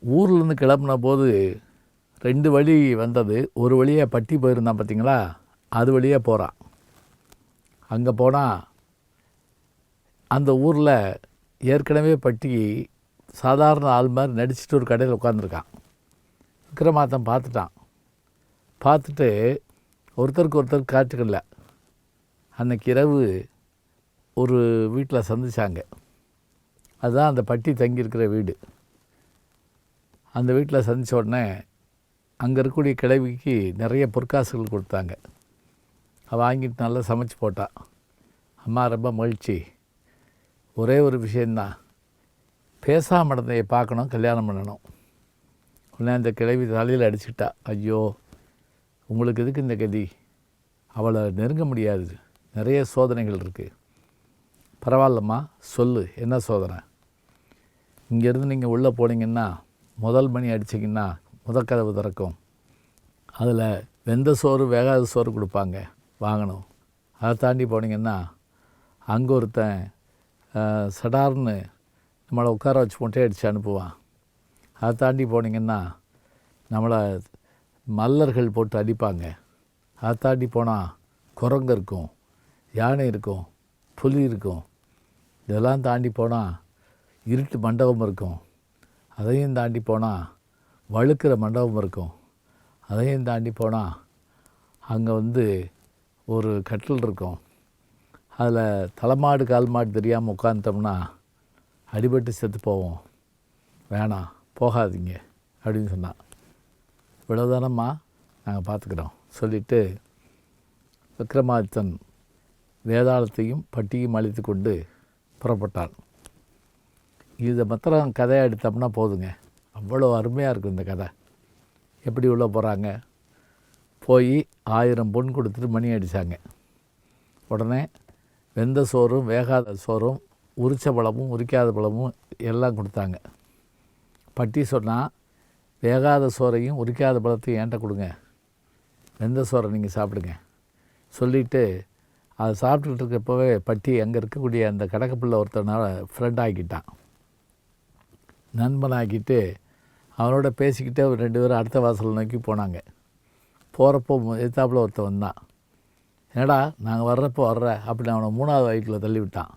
ஊர்லேருந்து கிளம்புன போது 2 வழி வந்தது. ஒரு வழியாக பட்டி போயிருந்தான் பார்த்தீங்களா, அது வழியாக போகிறான். அங்கே போனால் அந்த ஊரில் ஏற்கனவே பட்டி சாதாரண ஆள் மாதிரி நடிச்சுட்டு ஒரு கடையில் உட்காந்துருக்கான். விக்ரமாதித்தன் பார்த்துட்டான். பார்த்துட்டு ஒருத்தருக்கு ஒருத்தர் காட்டுக்கல. அன்னைக்கு இரவு ஒரு வீட்டில் சந்திச்சாங்க. அதுதான் அந்த பட்டி தங்கியிருக்கிற வீடு. அந்த வீட்டில் சந்தித்த உடனே அங்கே இருக்கக்கூடிய கிழவிக்கு நிறைய பொற்காசுகள் கொடுத்தாங்க. அவள் வாங்கிட்டு நல்லா சமைச்சு போட்டான். அம்மா ரொம்ப மகிழ்ச்சி, ஒரே ஒரு விஷயந்தான், பேசாமல் நடந்தையை பார்க்கணும், கல்யாணம் பண்ணணும். உடனே அந்த கிழவி தலையில் அடிச்சுக்கிட்டா. ஐயோ, உங்களுக்கு எதுக்கு இந்த கதி? அவளை நெருங்க முடியாது, நிறைய சோதனைகள் இருக்குது. பரவாயில்லம்மா, சொல்லு, என்ன சோதனை? இங்கேருந்து நீங்கள் உள்ளே போனீங்கன்னா முதல் மணி அடிச்சிங்கன்னா முதற்கதவு திறக்கும். அதில் வெந்த சோறு வேகாத சோறு கொடுப்பாங்க, வாங்கணும். அதை தாண்டி போனீங்கன்னா அங்கே ஒருத்தன் சடார்னு நம்மளை உட்கார வச்சு மொட்டை அடித்து அனுப்புவான். அதை தாண்டி போனீங்கன்னா நம்மளை மல்லர்கள் போட்டு அடிப்பாங்க. அதை தாண்டி போனால் குரங்கு இருக்கும், யானை இருக்கும், புலி இருக்கும். இதெல்லாம் தாண்டி போனால் இருட்டு மண்டபம் இருக்கும். அதையும் தாண்டி போனால் வழுக்கிற மண்டபம் இருக்கும். அதையும் தாண்டி போனால் அங்கே ஒரு கட்டில் இருக்கும். அதில் தலைமாடு கால் மாடு தெரியாமல் உட்காந்துட்டோம்னா அடிபட்டு செத்து போவோம், வேணாம் போகாதீங்க அப்படின்னு சொன்னான். இவ்வளோதானம்மா, நாங்கள் பார்த்துக்குறோம் சொல்லிவிட்டு விக்ரமாதித்தன் வேதாளத்தையும் பட்டியும் அழித்து கொண்டு புறப்பட்டான். இதை மாத்திரம் கதையாக எடுத்தோம்னா போதுங்க, அவ்வளோ அருமையாக இருக்கும் இந்த கதை. எப்படி உள்ளே போகிறாங்க? போய் 1000 பொன் கொடுத்துட்டு மணி அடித்தாங்க. உடனே வெந்த சோறும் வேகாத சோறும் உரித்த பழமும் உரிக்காத பழமும் எல்லாம் கொடுத்தாங்க. பட்டி சொன்னால், வேகாத சோறையும் உரிக்காத பழத்தையும் என்கிட்ட கொடுங்க, வெந்த சோறை நீங்கள் சாப்பிடுங்க சொல்லிவிட்டு அதை சாப்பிட்டுக்கிட்டு இருக்கப்போவே பட்டி அங்கே இருக்கக்கூடிய அந்த கடக்கப்பிள்ளை ஒருத்தனால ஃப்ரெண்ட் ஆக்கிட்டான், நண்பனாக்கிட்டு அவனோட பேசிக்கிட்டே 2 பேரும் அடுத்த வாசல் நோக்கி போனாங்க. போகிறப்போ எத்தாப்பில் ஒருத்தன் வந்தான். என்னடா நாங்கள் வர்றப்போ வர்ற அப்படின்னு அவனை 3வது வயிற்றில் தள்ளிவிட்டான்.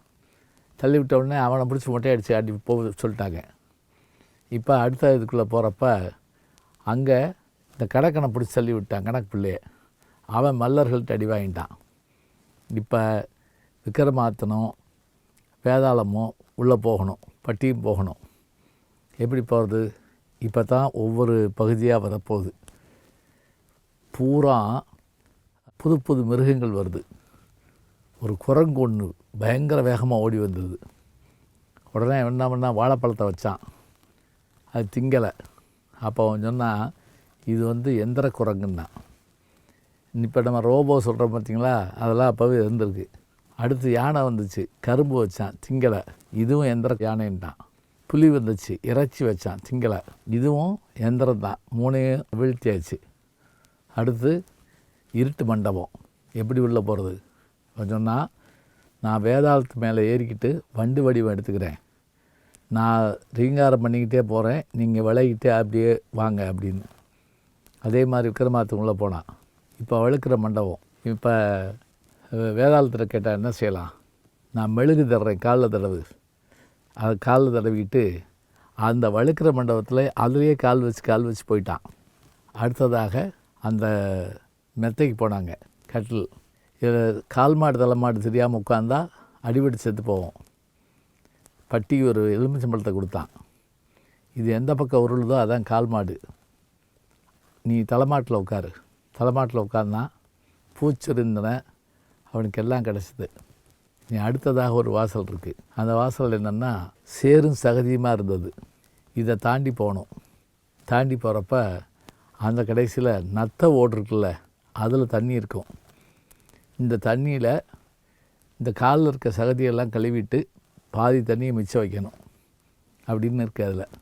தள்ளிவிட்ட உடனே அவனை பிடிச்சி மொட்டை அடித்து அடி சொல்லிட்டாங்க. இப்போ அடுத்த இதுக்குள்ளே போகிறப்ப அங்கே இந்த கடக்கனை பிடிச்சி தள்ளி விட்டான், கணக்கு பிள்ளையை. அவன் மல்லர்கள்ட்ட அடி வாங்கிட்டான். இப்போ விக்ரமாதித்தனும் வேதாளமும் உள்ளே போகணும், பட்டியும் போகணும். எப்படி போகிறது? இப்போ தான் ஒவ்வொரு பகுதியாக வரப்போகுது. பூரா புது புது மிருகங்கள் வருது. ஒரு குரங்கு ஒன்று பயங்கர வேகமாக ஓடி வந்தது. உடனே என்ன பண்ணால் வாழைப்பழத்தை வச்சான், அது திங்கலை. அப்போ அவன் சொன்னால், இது எந்திர குரங்குன்னா. இப்போ நம்ம ரோபோ சொல்கிறோம் பார்த்தீங்களா, அதெல்லாம் அப்போவே இருந்திருக்கு. அடுத்து யானை வந்துச்சு, கரும்பு வச்சான், திங்கலை, இதுவும் எந்திர யானைன்ட்டான். புலி வந்துச்சு, இறைச்சி வச்சான், திங்கலை, இதுவும் எந்திரம் தான், 3 வீழ்த்தியாச்சு. அடுத்து இருட்டு மண்டபம், எப்படி உள்ளே போகிறது? சொன்னால், நான் வேதாளத்து மேலே ஏறிக்கிட்டு வண்டு வடிவம் எடுத்துக்கிறேன், நான் ரீங்காரம் பண்ணிக்கிட்டே போகிறேன், நீங்கள் விலகிட்டே அப்படியே வாங்க அப்படின்னு. அதே மாதிரி விக்ரமாதித்தன் உள்ளே போனான். இப்போ வழுக்கிற மண்டபம். இப்போ வேதாளத்தில் கேட்டால் என்ன செய்யலாம்? நான் மெழுகு தர்றேன், காலில் தடவு. அதை காலில் தடவிக்கிட்டு அந்த வழுக்கிற மண்டபத்தில் அதுலேயே கால் வச்சு போயிட்டான். அடுத்ததாக அந்த மெத்தைக்கு போனாங்க, கட்டில். இதில் கால் மாடு தலைமாடு தெரியாமல் உட்காந்தா அடிபட்டு செத்து போவோம். பட்டி ஒரு எலுமிச்சம்பழத்தை கொடுத்தான். இது எந்த பக்கம் உருளுதோ அதான் கால் மாடு, நீ தலைமாட்டில் உட்காரு. தலைமாட்டில் உட்காந்தான், பூச்சிருந்தன, அவனுக்கு எல்லாம் கிடச்சிது. நீ அடுத்ததாக ஒரு வாசல் இருக்குது. அந்த வாசல் என்னென்னா சேரும் சகதியுமாக இருந்தது. இதை தாண்டி போகணும். தாண்டி போகிறப்ப அந்த கடைசியில் நத்தை ஓடு இருக்குல்ல, அதில் தண்ணி இருக்கும். இந்த தண்ணியில் இந்த காலில் இருக்க சகதியெல்லாம் கழுவிட்டு பாதி தண்ணியை மிச்சம் வைக்கணும் அப்படின்னு இருக்குது. அதில்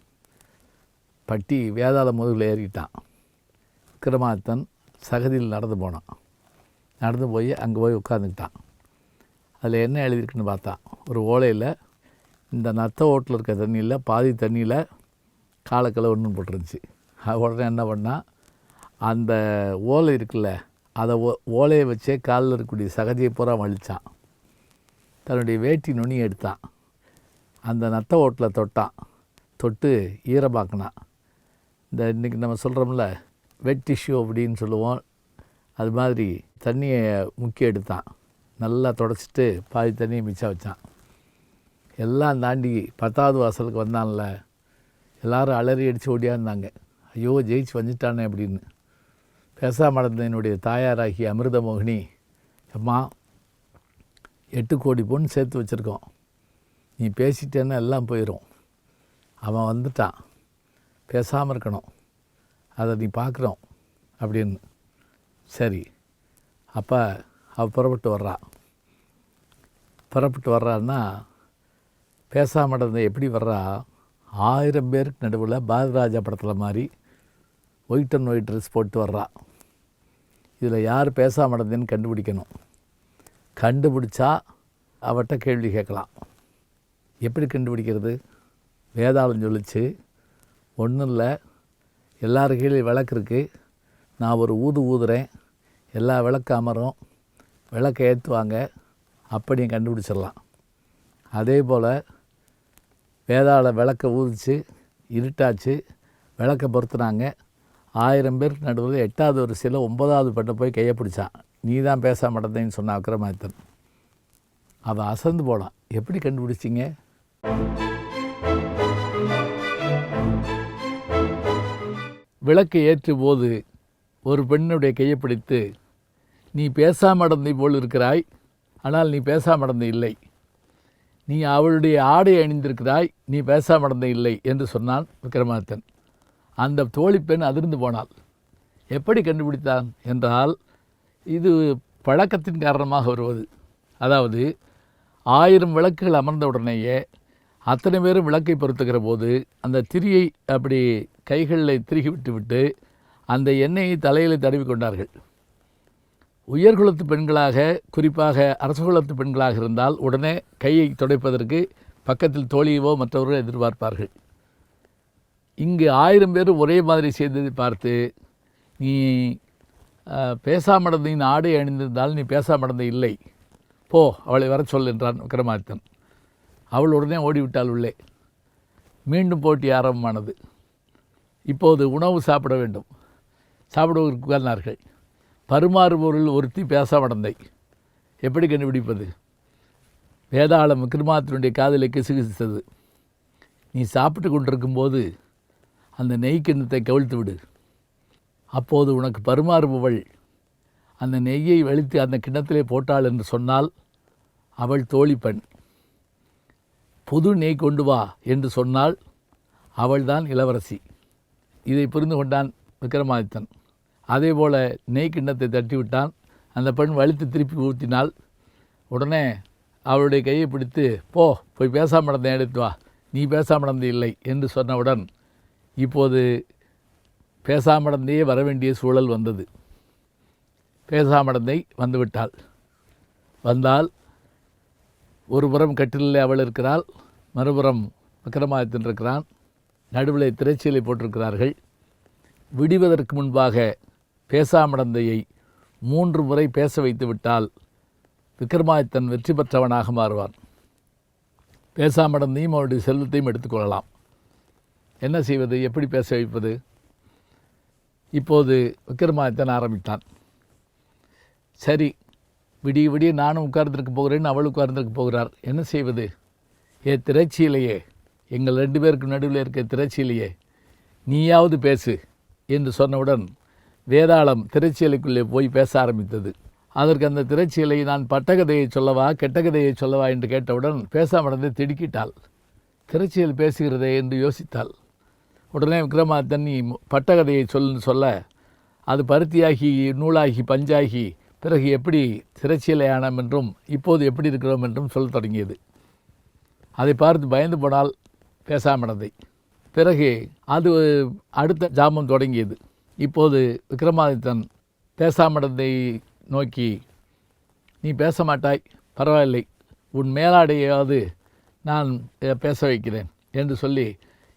பட்டி வேதாள முதுகில் ஏறிட்டான். விக்ரமாதித்தன் சகதியில் நடந்து போனான். நடந்து போய் அங்கே போய் உட்காந்துக்கிட்டான். அதில் என்ன எழுதியிருக்குன்னு பார்த்தான். ஒரு ஓலையில் இந்த நத்த ஓட்டில் இருக்க தண்ணியில் பாதி தண்ணியில் காலக்கலை ஒன்று போட்டுருந்துச்சு. உடனே என்ன பண்ணால் அந்த ஓலை இருக்குல்ல, அதை ஓலையை வச்சே காலில் இருக்கக்கூடிய சகதியை பூரா வலித்தான். தன்னுடைய வேட்டி நுனி எடுத்தான். அந்த நத்த ஓட்டில் தொட்டு ஈரமாக்கினான். இந்த இன்றைக்கி நம்ம சொல்கிறோம்ல வெட் டிஷ்யூ அப்படின்னு சொல்லுவோம், அது மாதிரி தண்ணியை முக்கிய எடுத்தான். நல்லா தொடச்சிட்டு பாதி தண்ணியை மிச்சம் வச்சான். எல்லாம் தாண்டி 10வது வாசலுக்கு வந்தான்ல, எல்லோரும் அலறி அடித்து ஓடியாந்தாங்க. ஐயோ ஜெயிச்சு வந்துட்டானே அப்படின்னு. பேசாமடந்தனுடைய தாயாராகிய அமிர்தமோகினி, அம்மா 8 கோடி பொண்ணு சேர்த்து வச்சுருக்கோம், நீ பேசிட்டேன்னா எல்லாம் போயிடும், அவன் வந்துட்டான், பேசாமல் இருக்கணும், அதை நீ பார்க்குறோம் அப்படின்னு. சரி, அப்போ அவள் புறப்பட்டு வர்றான்னா பேசாமல் இருந்த எப்படி வர்றா, 1000 பேருக்கு நடுவில் பாரதிராஜா படத்தில் மாதிரி ஒயிட் அண்ட் ஒயிட் ட்ரெஸ் போட்டு வர்றா. இதில் யார் பேசாமல் இருந்தேன்னு கண்டுபிடிக்கணும். கண்டுபிடிச்சா அவட்ட கேள்வி கேட்கலாம். எப்படி கண்டுபிடிக்கிறது? வேதாளம் சொல்லிச்சு, ஒன்றும் இல்லை, எல்லார் கீழே விளக்கு இருக்குது, நான் ஒரு ஊதுறேன், எல்லா விளக்கு அமரும், விளக்கை ஏற்றுவாங்க, அப்படியும் கண்டுபிடிச்சிடலாம். அதே போல் வேதாள விளக்கை ஊதிச்சு, இருட்டாச்சு, விளக்கை பொறுத்துனாங்க. 1000 பேருக்கு நடுவில் 8வது வரிசையில் 9வது பெண்ணை போய் கையை பிடிச்சான். நீ தான் பேச மாட்டேன்னு சொன்ன விக்ரமாதித்தன். அவள் அசந்து போனான். எப்படி கண்டுபிடிச்சிங்க? விளக்கை ஏற்றும் போது ஒரு பெண்ணுடைய கையை பிடித்து, நீ பேசாமடந்தை போல் இருக்கிறாய், ஆனால் நீ பேசாமடந்தை இல்லை, நீ அவளுடைய ஆடை அணிந்திருக்கிறாய், நீ பேசாமடந்தை இல்லை என்று சொன்னான் விக்ரமாதித்தன். அந்த தோழி பெண் அதிர்ந்து போனாள். எப்படி கண்டுபிடித்தான் என்றால், இது பழக்கத்தின் காரணமாக வருவது. அதாவது 1000 விளக்குகள் அமர்ந்த உடனேயே அத்தனை பேரும் விளக்கை பொருத்துகிற போது அந்த திரியை அப்படி கைகளில் திருகி விட்டு அந்த எண்ணெயை தலையில் தடவி கொண்டார்கள். உயர்குலத்து பெண்களாக, குறிப்பாக அரசகுலத்து பெண்களாக இருந்தால் உடனே கையை துடைப்பதற்கு பக்கத்தில் தோழியவோ மற்றவர்களோ எதிர்பார்ப்பார்கள். இங்கு 1000 பேர் ஒரே மாதிரி செய்ததை பார்த்து, நீ பேசாமடந்தையின் ஆடை அணிந்திருந்தால் நீ பேசாமடந்தை இல்லை, போ அவளை வர சொல் என்றான் விக்ரமாதித்தன். அவள் உடனே ஓடிவிட்டாள் உள்ளே. மீண்டும் போட்டி ஆரம்பமானது. இப்போது உணவு சாப்பிட வேண்டும். சாப்பிடுவதற்கு உட்கார்ந்தார்கள். பருமாறுபொருள் ஒருத்தி பேசாமடந்தை. எப்படி கண்டுபிடிப்பது? வேதாளம் விக்ரமாதித்தனுடைய காதலை கிசுகிசுத்தது. நீ சாப்பிட்டு கொண்டிருக்கும்போது அந்த நெய் கிண்ணத்தை கவிழ்த்து விடு. அப்போது உனக்கு பருமாறுபவள் அந்த நெய்யை வலித்து அந்த கிண்ணத்திலே போட்டாள் என்று சொன்னால் அவள் தோழி பெண். புது நெய் கொண்டு வா என்று சொன்னால் அவள்தான் இளவரசி. இதை புரிந்து கொண்டான் விக்ரமாதித்தன். அதே போல் நெய் கிண்ணத்தை தட்டிவிட்டான். அந்த பெண் வலித்து திருப்பி ஊற்றினாள். உடனே அவளுடைய கையை பிடித்து, போய் பேசாமடந்தை எடுத்து வா, நீ பேசாமடந்தை இல்லை என்று சொன்னவுடன் இப்போது பேசாமடந்தையே வர வேண்டிய சூழல் வந்தது. பேசாமடந்தை வந்துவிட்டாள். வந்தால் ஒரு புறம் கட்டிலில் அவள் இருக்கிறாள், மறுபுறம் விக்ரமாதித்தன் இருக்கிறான். நடுவில் திரைச்சீலை போட்டிருக்கிறார்கள். விடுவதற்கு முன்பாக பேசாமடந்தையை 3 முறை பேச வைத்து விட்டால் விக்ரமாதித்தன் வெற்றி பெற்றவனாக மாறுவான். பேசாமடந்தையும் அவருடைய செல்வத்தையும் எடுத்துக்கொள்ளலாம். என்ன செய்வது? எப்படி பேச வைப்பது? இப்போது விக்ரமாதித்தன் ஆரம்பித்தான். சரி, விடிய நானும் உட்கார்ந்துருக்க போகிறேன், அவள் உட்கார்ந்துருக்க போகிறார், என்ன செய்வது? திரைச்சீலையே, எங்கள் 2 பேருக்கு நடுவில் இருக்க திரைச்சீலையே, நீயாவது பேசு என்று சொன்னவுடன் வேதாளம் திரைச்சீலைக்குள்ளே போய் பேச ஆரம்பித்தது. அதற்கு அந்த திரைச்சீலை, நான் பட்டகதையை சொல்லவா கெட்டகதையை சொல்லவா என்று கேட்டவுடன் பேசாமடந்தை திடுக்கிட்டாள். திரைச்சீலை பேசுகிறதே என்று யோசித்தாள். உடனே விக்ரமாதித்தன், நீ பட்டகதையை சொல்ல அது பருத்தியாகி நூலாகி பஞ்சாகி பிறகு எப்படி திரைச்சீலையானம் என்றும் இப்போது எப்படி இருக்கிறோம் என்றும் சொல்ல தொடங்கியது. அதை பார்த்து பயந்து போனால் பேசாமடந்தை. பிறகு அது அடுத்த ஜாமம் தொடங்கியது. இப்போது விக்ரமாதித்தன் பேசாமடந்தை நோக்கி, நீ பேச மாட்டாய், பரவாயில்லை, உன் மேலாடையாவது நான் பேச வைக்கிறேன் என்று சொல்லி,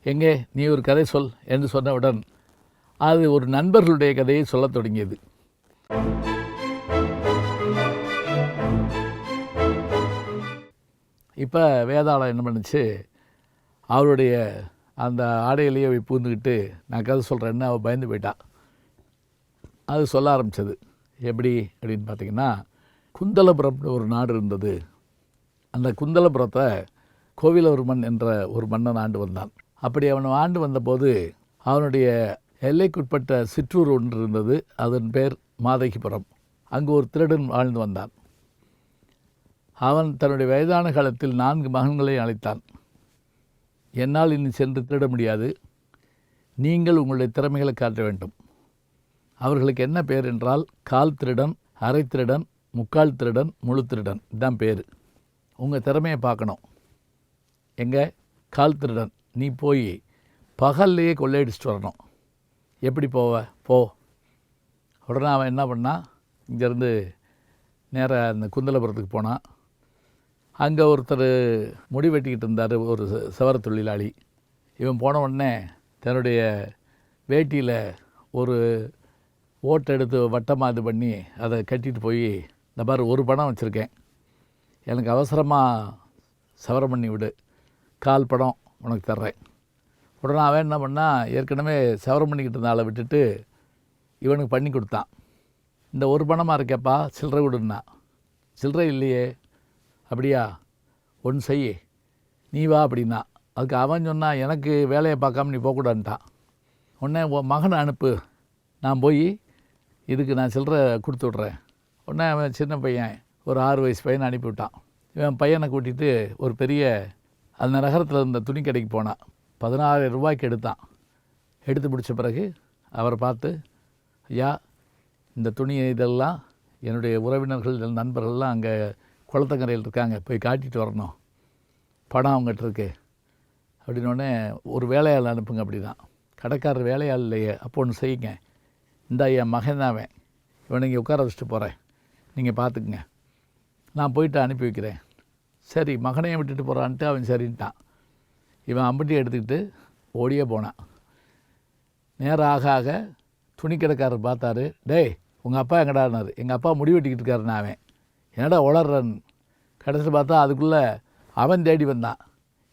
எங்கே நீ ஒரு கதை சொல் என்று சொன்னவுடன் அது ஒரு நண்பர்களுடைய கதையை சொல்லத் தொடங்கியது. இப்போ வேதாளம் என்ன பண்ணுச்சு, அவருடைய அந்த ஆடையிலேயே பூந்துக்கிட்டு நான் கதை சொல்கிறேன்னு அவள் பயந்து போயிட்டா. அது சொல்ல ஆரம்பித்தது. எப்படி அப்படின்னு பார்த்திங்கன்னா, குந்தலபுரம்னு ஒரு நாடு இருந்தது. அந்த குந்தலபுரத்தை கோவிலவர்மன் என்ற ஒரு மன்னன் ஆண்டு வந்தான். அப்படி அவன் ஆண்டு வந்தபோது அவனுடைய எல்லைக்குட்பட்ட சிற்றூர் ஒன்று இருந்தது. அதன் பேர் மாதகிபுரம். அங்கு ஒரு திருடன் வாழ்ந்து வந்தான். அவன் தன்னுடைய வயதான காலத்தில் 4 மகன்களை அழைத்தான். என்னால் இனி சென்று திருட முடியாது, நீங்கள் உங்களுடைய திறமைகளை காட்ட வேண்டும். அவர்களுக்கு என்ன பேர் என்றால், கால் திருடன், அரை திருடன், முக்கால் திருடன், முழு திருடன். இதுதான் பேர். உங்கள் திறமையை பார்க்கணும். எங்கே கால் திருடன், நீ போய் பகல்லையே கொள்ளையடிச்சிட்டு வரணும். எப்படி போவ? போ. உடனே அவன் என்ன பண்ணான், இங்கேருந்து நேராக அந்த குந்தலபுரத்துக்கு போனான். அங்கே ஒருத்தர் முடி வெட்டிக்கிட்டு இருந்தார், ஒரு சவர தொழிலாளி. இவன் போன உடனே தன்னுடைய வேட்டியில் ஒரு ஓட்டை எடுத்து வட்டமாக இது பண்ணி அதை கட்டிட்டு போய், இந்த பாரு 1 பணம் வச்சுருக்கேன், எனக்கு அவசரமாக சவரம் பண்ணி விடு, 1/4 பணம் உனக்கு தர்றேன். உடனே அவன் என்ன பண்ணால், ஏற்கனவே சவரம் பண்ணிக்கிட்டு இருந்த ஆளை விட்டுட்டு இவனுக்கு பண்ணி கொடுத்தான். இந்த 1 பணமாக இருக்கேப்பா, சில்லறை விடுன்னா. சில்லறை இல்லையே. அப்படியா, ஒன்று செய்ய, நீ வா அப்படின்னா. அதுக்கு அவன் சொன்னான், எனக்கு வேலையை பார்க்காம நீ போகக்கூடாதுன்ட்டான். உடனே உன் மகனை அனுப்பு, நான் போய் இதுக்கு நான் சில்லறை கொடுத்து விட்றேன். உடனே அவன் சின்ன பையன், ஒரு 6 வயசு பையனை அனுப்பிவிட்டான். இவன் பையனை கூட்டிகிட்டு ஒரு பெரிய அந்த நகரத்தில் இருந்த துணி கடைக்கு போனான். 16,000 ரூபாய்க்கு எடுத்தான். எடுத்து பிடிச்ச பிறகு அவரை பார்த்து, ஐயா, இந்த துணி இதெல்லாம் என்னுடைய உறவினர்கள் நண்பர்கள்லாம் அங்கே குளத்தங்கரையில் இருக்காங்க, போய் காட்டிட்டு வரணும், பணம் அவங்ககிட்ட இருக்கு அப்படின்னோடனே, ஒரு வேலையாள் அனுப்புங்க அப்படிதான். கடைக்காரர் வேலையாள் இல்லையே. அப்போ ஒன்று செய்யுங்க, இந்த என் மகன் தான் அவன், இவனை இங்கே உட்கார வச்சுட்டு போகிறேன், நீங்கள் பார்த்துக்குங்க, நான் போயிட்டு அனுப்பி வைக்கிறேன். சரி, மகனையும் விட்டுட்டு போகிறான்ட்டு அவன் சரின்ட்டான். இவன் அம்பட்டி எடுத்துக்கிட்டு ஓடியே போனான். நேரம் ஆக ஆக துணிக்கடைக்காரர் பார்த்தாரு. டேய், உங்கள் அப்பா எங்கடானார். எங்கள் அப்பா முடி வெட்டிக்கிட்டு இருக்காருன்னு. அவன் என்னடா உளர்றன். கடைசியில் பார்த்தா அதுக்குள்ளே அவன் தேடி வந்தான்.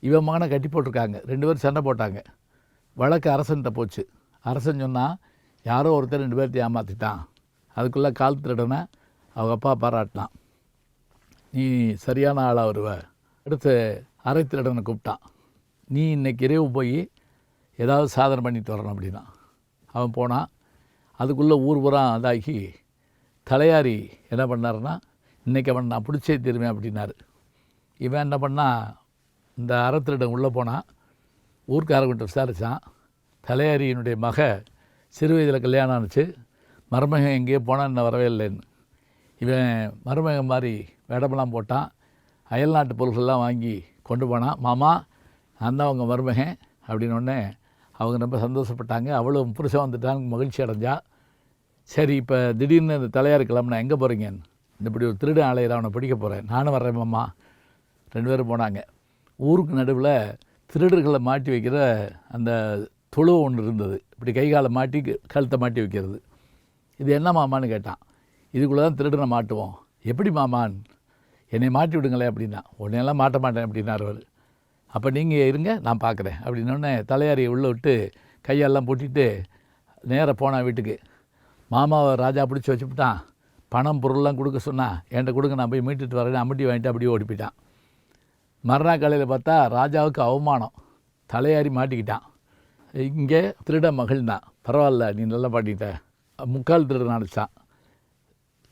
இவன் மகனை கட்டி போட்டிருக்காங்க. 2 பேரும் சண்டை போட்டாங்க. வழக்கு அரசன்கிட்ட போச்சு. அரசன் சொன்னால், யாரோ ஒருத்தர் 2 பேர்த்தையும் ஏமாற்றிட்டான். அதுக்குள்ளே கால் திருடனை அவங்க அப்பா பாராட்டினான். நீ சரியான ஆளாக வருவ. அடுத்து அரை திருடனை கூப்பிட்டான். நீ இன்றைக்கி இரவு போய் ஏதாவது சாதனை பண்ணிட்டு வரணும் அப்படின்னா. அவன் போனான். அதுக்குள்ளே ஊர் பூரா அதாகி தலையாரி என்ன பண்ணாருன்னா, இன்றைக்கி அவன் நான் பிடிச்சே தருவேன் அப்படின்னாரு. இவன் என்ன பண்ணால், இந்த அரை திருடன் உள்ளே போனான். ஊர்க்காரங்கிட்ட விசாரித்தான். தலையாரியினுடைய மக சிறு வயதில் கல்யாணம் ஆணுச்சு, மருமகன் எங்கேயோ போனால் இன்னும் வரவே இல்லைன்னு. இவன் மருமகன் மாதிரி வேடமெல்லாம் போட்டான். அயல்நாட்டு பொருள்கள்லாம் வாங்கி கொண்டு போனான். மாமா, நான் தான் அவங்க மருமகன் அப்படின்னோடனே அவங்க ரொம்ப சந்தோஷப்பட்டாங்க. அவளும் புருஷன் வந்துட்டாங்க, மகிழ்ச்சி அடைஞ்சா. சரி, இப்போ திடீர்னு இந்த தலையாரி கிளம்புனா எங்கே போகிறீங்கன்னு. இந்த இப்படி ஒரு திருடன் ஆலையிற, அவனை பிடிக்க போகிறேன், நானும் வர்றேன் மாமா. 2 பேரும் போனாங்க. ஊருக்கு நடுவில் திருடர்களை மாட்டி வைக்கிற அந்த தொழுவ ஒன்று இருந்தது. இப்படி கை காலை மாட்டி கழுத்தை மாட்டி வைக்கிறது. இது என்ன மாமான்னு கேட்டான். இதுக்குள்ளே தான் திருடனை மாட்டுவோம். எப்படி மாமான், என்னை மாட்டி விடுங்களேன் அப்படின்னா. உடனேலாம் மாட்ட மாட்டேன் அப்படின்னார் அவர். அப்போ நீங்கள் இருங்க, நான் பார்க்குறேன் அப்படின்னோடனே தலையாரியை உள்ளே விட்டு கையெல்லாம் பூட்டிட்டு நேராக போனான் வீட்டுக்கு. மாமாவை ராஜா பிடிச்சி வச்சுவிட்டான். பணம் பொருள்லாம் கொடுக்க சொன்னால், என்கிட்ட கொடுங்க, நான் போய் மீட்டுட்டு வரேன்னு அம்மட்டி வாங்கிட்டு அப்படியே ஓடி போயிட்டான். மறுநாள் காலையில் பார்த்தா ராஜாவுக்கு அவமானம். தலையாரி மாட்டிக்கிட்டான். இங்கே திருட மகள் தான், பரவாயில்ல, நீ நல்லா பாட்டிக்கிட்ட. முக்கால் திருடன் அடித்தான்.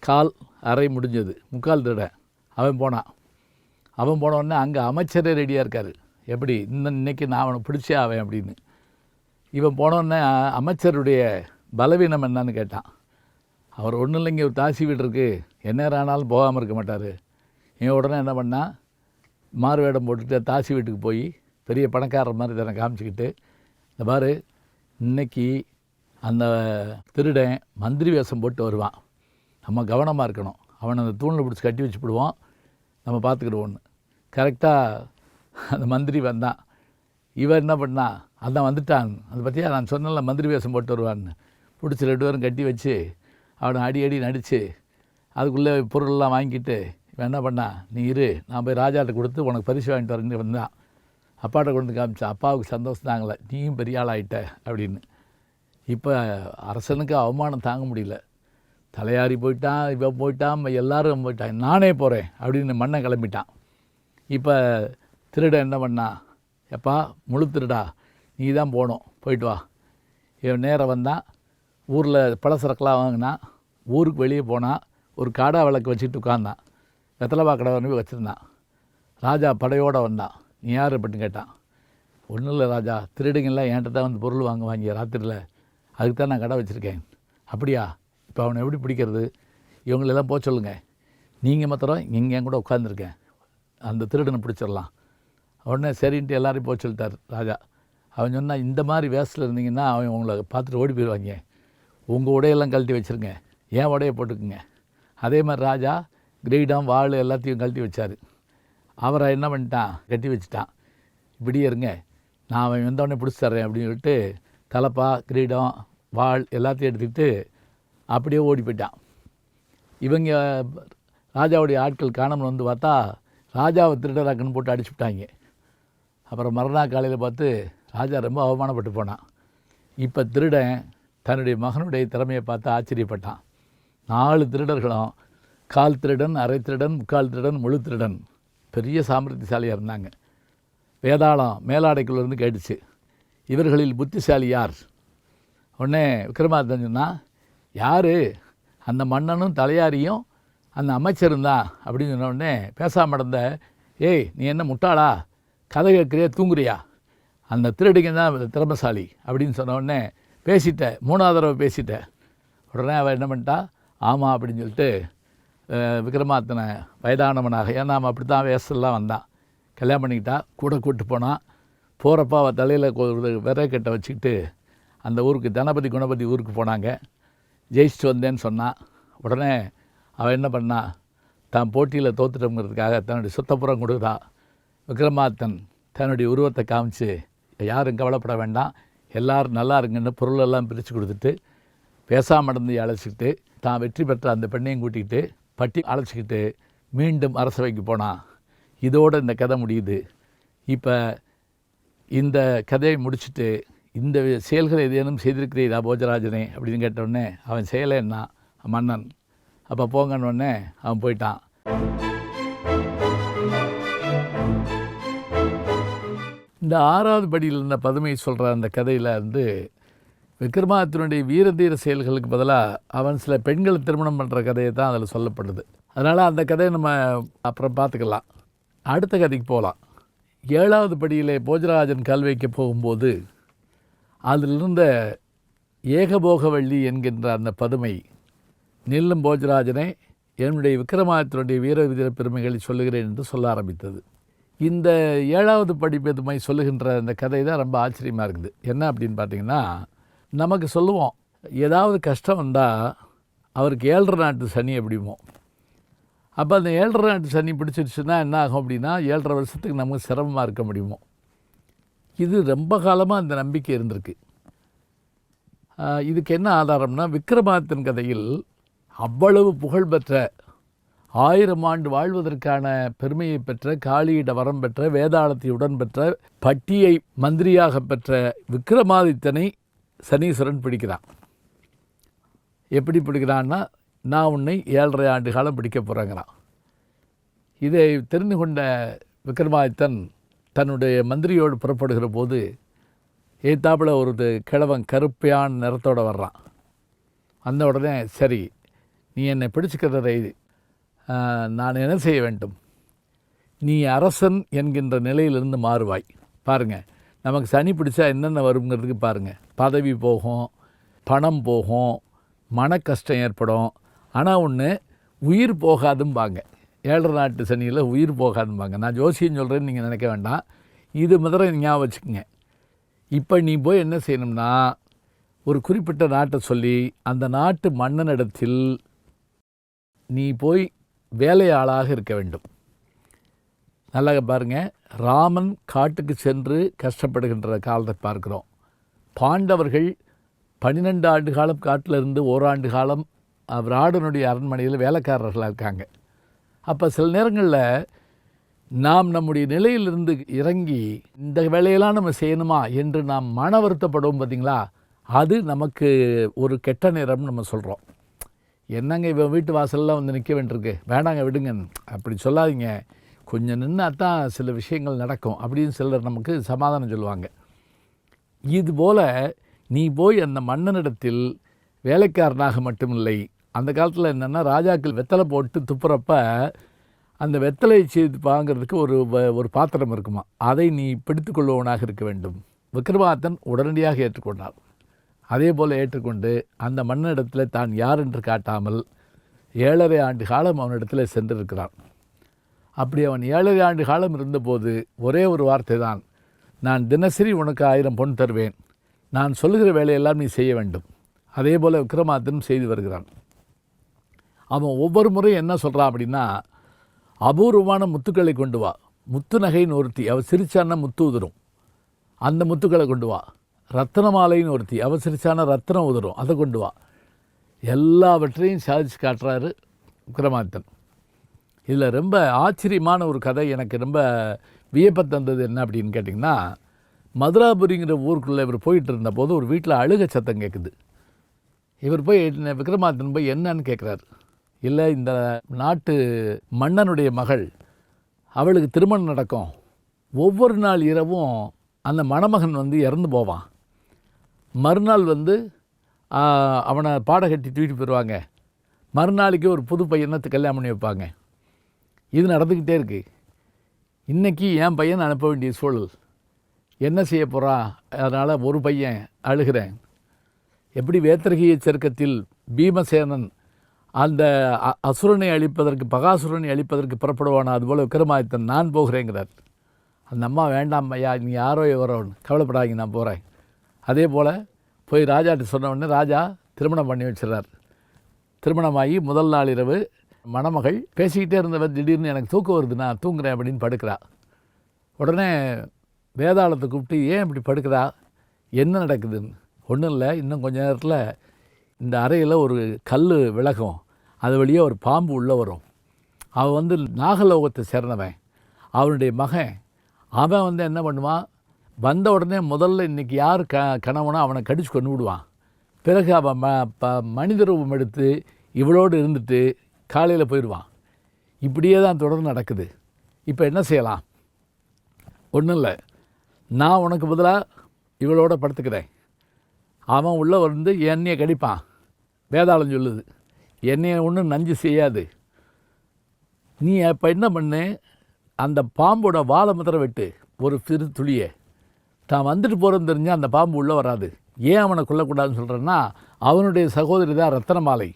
கால் அரை முடிஞ்சது. முக்கால் திருடன் அவன் போனான். அவன் போனோடனே அங்கே அமைச்சரே ரெடியாக இருக்கார். எப்படி இன்னைக்கு நான் அவனை பிடிச்சே ஆவேன் அப்படின்னு. இவன் போனோடனே அமைச்சருடைய பலவீனம் என்னன்னு கேட்டான். அவர் ஒன்றும் இல்லைங்க, ஒரு தாசி வீடு இருக்குது, எந்நேரம் ஆனாலும் போகாமல் இருக்க மாட்டார். இவன் உடனே என்ன பண்ணால், மாறு வேடம் போட்டுட்டு தாசி வீட்டுக்கு போய் பெரிய பணக்காரர் மாதிரி தன்னை காமிச்சிக்கிட்டு, இந்த பாரு, இன்றைக்கி அந்த திருடன் மந்திரி வேஷம் போட்டு வருவான், நம்ம கவனமாக இருக்கணும், அவனை அந்த தூணில் பிடிச்சி கட்டி வச்சுப்பிடுவோம், நம்ம பார்த்துக்கிடுவோன்னு. கரெக்டாக அந்த மந்திரி வந்தான். இவன் என்ன பண்ணான், அதான் வந்துட்டான், அதை பற்றியா நான் சொன்னல மந்திரி வேஷம் போட்டு வருவான்னு, பிடிச்சி 2 பேரும் கட்டி வச்சு அவனை அடி நடித்து அதுக்குள்ளே பொருளெல்லாம் வாங்கிட்டு இவன் என்ன பண்ணான், நீ இரு, நான் போய் ராஜாட்ட கொடுத்து உனக்கு பரிசு வாங்கிட்டு வரேன்னு வந்தான். அப்பாட்ட கொண்டு காமிச்சான். அப்பாவுக்கு சந்தோஷம் தாங்கலை, நீயும் பெரிய ஆள் ஆகிட்ட அப்படின்னு. இப்போ அரசனுக்கு அவமானம் தாங்க முடியல. தலையாரி போயிட்டான், இவன் போயிட்டான், எல்லாரும் போயிட்டான், நானே போகிறேன் அப்படின்னு மண்ணை கிளம்பிட்டான். இப்போ திருடன் என்ன பண்ணான், எப்பா முழு திருடா நீ தான் போகணும், போயிட்டு வா. இவன் நேரம் வந்தான், ஊரில் பலசரக்கெலாம் வாங்கினான், ஊருக்கு வெளியே போனான், ஒரு காடா விளக்கு வச்சுட்டு உட்காந்தான். வெத்தலை பாக்கடை வந்து வச்சுருந்தான். ராஜா படையோடு வந்தான். நீ யார் அப்படின்னு கேட்டான். ஒன்றும் இல்லை ராஜா, திருடுங்கெல்லாம் என்கிட்ட தான் வந்து பொருள் வாங்குவாங்க ராத்திரியில், அதுக்கு தான் நான் கடை வச்சுருக்கேன். அப்படியா, இப்போ அவனை எப்படி பிடிக்கிறது, இவங்களெல்லாம் போக சொல்லுங்கள், நீங்கள் மாத்திரம் இங்கே என் கூட உட்காந்துருக்கேன், அந்த திருடனை பிடிச்சிடலாம். உடனே சரின்ட்டு எல்லாரையும் போக சொல்லிட்டார் ராஜா. அவன் சொன்னால், இந்த மாதிரி வேஸ்ட்டில் இருந்தீங்கன்னா அவன் உங்களை பார்த்துட்டு ஓடி போயிடுவாங்க, உங்கள் உடையெல்லாம் கழட்டி வச்சுருங்க, ஏன் உடையை போட்டுக்குங்க. அதே மாதிரி ராஜா கிரீடம் வாள் எல்லாத்தையும் கழட்டி வச்சார். அவரை என்ன பண்ணிட்டான், கட்டி வச்சுட்டான். இப்படியே இருங்க, நான் அவன் வந்தவொடனே பிடிச்சி தர்றேன் அப்படின்னு சொல்லிட்டு தலப்பா கிரீடம் வாள் எல்லாத்தையும் எடுத்துக்கிட்டு அப்படியே ஓடி போயிட்டான். இவங்க ராஜாவுடைய ஆட்கள் காணாமல் வந்து பார்த்தா ராஜாவை திருடராக்குன்னு போட்டு அடிச்சு விட்டாங்க. அப்புறம் மறுநாள் காலையில் பார்த்து ராஜா ரொம்ப அவமானப்பட்டு போனான். இப்போ திருடன் தன்னுடைய மகனுடைய திறமையை பார்த்து ஆச்சரியப்பட்டான். 4 திருடர்களும், கால் திருடன், அரை திருடன், முக்கால் திருடன், முழு திருடன், பெரிய சாமர்த்தியசாலியாக இருந்தாங்க. வேதாளம் மேலாடைக்குள்ளேருந்து கேட்டுச்சு, இவர்களில் புத்திசாலி யார்? உடனே விக்ரமாதித்தன் சொன்னால், யார், அந்த மன்னனும் தலையாரியும் அந்த அமைச்சரும் தான் அப்படின்னு சொன்ன உடனே பேசாமல் நடந்த, ஏய் நீ என்ன முட்டாளா, கதை கேட்குறியா, தூங்குறியா, அந்த திருடிங்க தான் திறமைசாலி அப்படின்னு சொன்ன உடனே பேசிட்டேன், 3ஆவது தடவை பேசிட்டேன். உடனே அவள் என்ன பண்ணிட்டா, ஆமாம் அப்படின்னு சொல்லிட்டு விக்ரமாதித்தனை வயதானவனாக, ஏன்னா அவன் அப்படி தான் வேசல்லாம் வந்தான், கல்யாணம் பண்ணிக்கிட்டா, கூட கூப்பிட்டு போனான். போகிறப்ப அவள் தலையில் விறகட்டை வச்சுக்கிட்டு அந்த ஊருக்கு தனபதி குணபதி ஊருக்கு போனாங்க. ஜெயிச்சுட்டு வந்தேன்னு சொன்னான். உடனே அவன் என்ன பண்ணா, தான் போட்டியில் தோத்துட்டோங்கிறதுக்காக தன்னுடைய சுத்தப்புறம் கொடுக்குறா. விக்ரமாதித்தன் தன்னுடைய உருவத்தை காமிச்சு, யாரும் கவலைப்பட வேண்டாம், எல்லோரும் நல்லா இருங்கன்னு பொருளெல்லாம் பிரித்து கொடுத்துட்டு பேசாமல் இருந்து அழைச்சிக்கிட்டு தான் வெற்றி பெற்ற அந்த பெண்ணையும் கூட்டிக்கிட்டு பட்டி அழைச்சிக்கிட்டு மீண்டும் அரசவைக்கு போனான். இதோடு இந்த கதை முடியுது. இப்போ இந்த கதையை முடிச்சுட்டு, இந்த செயல்களை ஏதேனும் செய்திருக்கிறீரா போஜராஜனே அப்படின்னு கேட்டவுடனே அவன் செய்யலைன்னா மன்னன். அப்போ போங்கன்னொடனே அவன் போயிட்டான். இந்த 6வது படியில் இருந்த பதுமை சொல்கிற அந்த கதையில் வந்து விக்ரமாதித்தனுடைய வீரதீர செயல்களுக்கு பதிலாக அவன் சில பெண்களை திருமணம் பண்ணுற கதையை தான் அதில் சொல்லப்படுது. அதனால் அந்த கதையை நம்ம அப்புறம் பார்த்துக்கலாம். அடுத்த கதைக்கு போகலாம். 7வது படியிலே போஜராஜன் கல் வைக்க போகும்போது அதிலிருந்த ஏகபோகவள்ளி என்கின்ற அந்த பதுமை, நில்லும் போஜராஜனே, என்னுடைய விக்ரமாதித்தனுடைய வீர பெருமைகளை சொல்லுகிறேன் என்று சொல்ல ஆரம்பித்தது. இந்த 7வது படி பதுமை சொல்லுகின்ற அந்த கதை தான் ரொம்ப ஆச்சரியமாக இருக்குது. என்ன அப்படின்னு பார்த்தீங்கன்னா, நமக்கு சொல்லுவோம், ஏதாவது கஷ்டம் வந்தால் அவருக்கு 7.5 நாட்டு சனி அப்படிமோ. அப்போ அந்த 7.5 நாட்டு சனி பிடிச்சிருச்சுன்னா என்ன ஆகும் அப்படின்னா, 7.5 வருஷத்துக்கு நமக்கு சிரமமாக இருக்க முடியுமோ. இது ரொம்ப காலமாக அந்த நம்பிக்கை இருந்திருக்கு. இதுக்கு என்ன ஆதாரம்னா, விக்ரமாதித்தன் கதையில் அவ்வளவு புகழ்பெற்ற 1000 ஆண்டு வாழ்வதற்கான பெருமையை பெற்ற, காளியிட வரம் பெற்ற, வேதாளத்தை உடன் பெற்ற, பட்டியை மந்திரியாக பெற்ற விக்ரமாதித்தனை சனீஸ்வரன் பிடிக்கிறான். எப்படி பிடிக்கிறான்னா, நான் உன்னை 7.5 ஆண்டு காலம் பிடிக்க போகிறேங்கிறான். இதை தெரிந்து கொண்ட விக்ரமாதித்தன் தன்னுடைய மந்திரியோடு புறப்படுகிற போது ஏத்தாப்பில் ஒரு கிழவன் கருப்பையான நிறத்தோடு வர்றான். அந்த உடனே, சரி நீ என்னை பிடிச்சிக்கிறதை நான் என்ன செய்ய வேண்டும், நீ அரசன் என்கின்ற நிலையிலிருந்து மாறுவாய். பாருங்கள், நமக்கு சனி பிடிச்சா என்னென்ன வருங்கிறதுக்கு பாருங்கள். பதவி போகும், பணம் போகும், மன கஷ்டம் ஏற்படும். ஆனால் ஒன்று, உயிர் போகாதும்பாங்க. 7.5 நாட்டு சனியில் உயிர் போகாதும்பாங்க. நான் ஜோசியம் சொல்கிறேன்னு நீங்கள் நினைக்க வேண்டாம், இது முதல்ல ஞாபகம் வச்சுக்கோங்க. இப்போ நீ போய் என்ன செய்யணும்னா, ஒரு குறிப்பிட்ட நாட்டை சொல்லி அந்த நாட்டு மன்னனிடத்தில் நீ போய் வேலையாளாக இருக்க வேண்டும். நல்லா பாருங்கள், ராமன் காட்டுக்கு சென்று கஷ்டப்படுகின்ற காலத்தை பார்க்குறோம். பாண்டவர்கள் 12 ஆண்டு காலம் காட்டில் இருந்து ஓராண்டு காலம் விராடனுடைய அரண்மனையில் வேலைக்காரர்களாக இருக்காங்க. அப்போ சில நேரங்களில் நாம் நம்முடைய நிலையிலிருந்து இறங்கி இந்த வேலையெல்லாம் நம்ம செய்யணுமா என்று நாம் மன வருத்தப்படுவோம் பார்த்திங்களா, அது நமக்கு ஒரு கெட்ட நேரம்னு நம்ம சொல்கிறோம். என்னங்க இவன் வீட்டு வாசலில் வந்து நிற்க வேண்டியிருக்கு, வேண்டாங்க விடுங்க, அப்படி சொல்லாதீங்க, கொஞ்சம் நின்னா தான் சில விஷயங்கள் நடக்கும் அப்படின்னு சிலர் நமக்கு சமாதானம் சொல்லுவாங்க. இதுபோல் நீ போய் அந்த மன்னனிடத்தில் வேலைக்காரனாக மட்டுமில்லை, அந்த காலத்தில் என்னென்னா ராஜாக்கள் வெத்தலை போட்டு துப்புறப்ப அந்த வெத்தலையை செய்து வாங்கிறதுக்கு ஒரு பாத்திரம் இருக்குமா, அதை நீ பிடித்துக்கொள்பவனாக இருக்க வேண்டும். விக்ரமாதித்தன் உடனடியாக ஏற்றுக்கொண்டார். அதே போல் ஏற்றுக்கொண்டு அந்த மன்னனிடத்தில் தான் யார் என்று காட்டாமல் 7.5 ஆண்டு காலம் அவனிடத்தில் சென்றிருக்கிறான். அப்படி அவன் 7.5 ஆண்டு காலம் இருந்தபோது ஒரே ஒரு வார்த்தை தான், நான் தினசரி உனக்கு 1000 பொன் தருவேன், நான் சொல்லுகிற வேலையெல்லாம் நீ செய்ய வேண்டும். அதே போல் விக்ரமாதித்தனும் செய்து வருகிறான். அவன் ஒவ்வொரு முறையும் என்ன சொல்கிறான் அப்படின்னா, அபூர்வமான முத்துக்களை கொண்டு வா, முத்து நகைன்னு ஒருத்தி, அவள் சிரிச்சான்னா முத்து உதிரும், அந்த முத்துக்களை கொண்டு வா. ரத்தன மாலைன்னு ஒருத்தி, அவள் சிரிச்சான ரத்தனம் உதிரும், அதை கொண்டு வா. எல்லாவற்றையும் சாதிச்சு காட்டுறாரு விக்ரமாதித்தன். இதில் ரொம்ப ஆச்சரியமான ஒரு கதை எனக்கு ரொம்ப வியப்பை தந்தது என்ன அப்படின்னு கேட்டிங்கன்னா, மதுராபுரிங்கிற ஊருக்குள்ளே இவர் போயிட்டு இருந்தபோது ஒரு வீட்டில் அழுகை சத்தம் கேட்குது. இவர் போய் விக்ரமாதித்தன் போய் என்னன்னு கேட்குறாரு. இல்லை, இந்த நாட்டு மன்னனுடைய மகள், அவளுக்கு திருமணம் நடக்கும், ஒவ்வொரு நாள் இரவும் அந்த மணமகன் வந்து இறந்து போவான், மறுநாள் வந்து அவனை பாட கட்டி தூக்கிட்டு போயிடுவாங்க, மறுநாளைக்கு ஒரு புது பையனை கல்யாணம் பண்ணி வைப்பாங்க. இது நடந்துக்கிட்டே இருக்குது. இன்றைக்கி என் பையன் அனுப்ப வேண்டிய சூழல், என்ன செய்ய போகிறான், அதனால் ஒரு பையன் அழுகிறேன். எப்படி வேத்திரகிய சருக்கத்தில் பீமசேனன் அந்த அசுரனை அழிப்பதற்கு, பகாசுரனை அழிப்பதற்கு புறப்படுவானா, அதுபோல் விக்ரமாதித்தன் நான் போகிறேங்கிறார். அந்த அம்மா வேண்டாம் ஐயா, நீ யாரோ எவரோன்னு கவலைப்படாதீங்க, நான் போகிறேன். அதே போல் போய் ராஜாட்ட சொன்ன உடனே ராஜா திருமணம் பண்ணி வச்சிடறார். திருமணமாகி முதல் நாள் இரவு மணமகள் பேசிக்கிட்டே இருந்தவர் திடீர்னு எனக்கு தூக்கம் வருது, நான் தூங்குறேன் அப்படின்னு படுக்கிறா. உடனே வேதாளத்தை கூப்பிட்டு, ஏன் இப்படி படுக்கிறா, என்ன நடக்குதுன்னு. ஒன்றும் இல்லை, இன்னும் கொஞ்ச நேரத்தில் இந்த அறையில் ஒரு கல் விலகும், அது வழியே ஒரு பாம்பு உள்ளே வரும், அவன் வந்து நாகலோகத்தை சேர்ந்தவன், அவனுடைய மகன், அவன் வந்து என்ன பண்ணுவான், வந்த உடனே முதல்ல இன்றைக்கி யார் கணவனோ அவனை கடிச்சு கொண்டு விடுவான். பிறகு அவன் மனித ரூபம் எடுத்து இவளோடு இருந்துட்டு காலையில் போயிடுவான். இப்படியே தான் தொடர்ந்து நடக்குது. இப்போ என்ன செய்யலாம், ஒன்றும் இல்லை, நான் உனக்கு பதிலாக இவளோட படுத்துக்கிறேன், அவன் உள்ளே வந்து என்னையை கடிப்பான், வேதாளம் சொல்லுது, என்னையை ஒன்றும் நஞ்சு செய்யாது, நீ இப்போ என்ன பண்ணு, அந்த பாம்போட வாழை மாத்திரம் வெட்டு, ஒரு சிறு துளியை, தான் வந்துட்டு போகிறோன்னு தெரிஞ்சால் அந்த பாம்பு உள்ளே வராது. ஏன் அவனை கொல்லக்கூடாதுன்னு சொல்கிறேன்னா, அவனுடைய சகோதரி தான் ரத்தனமாலை,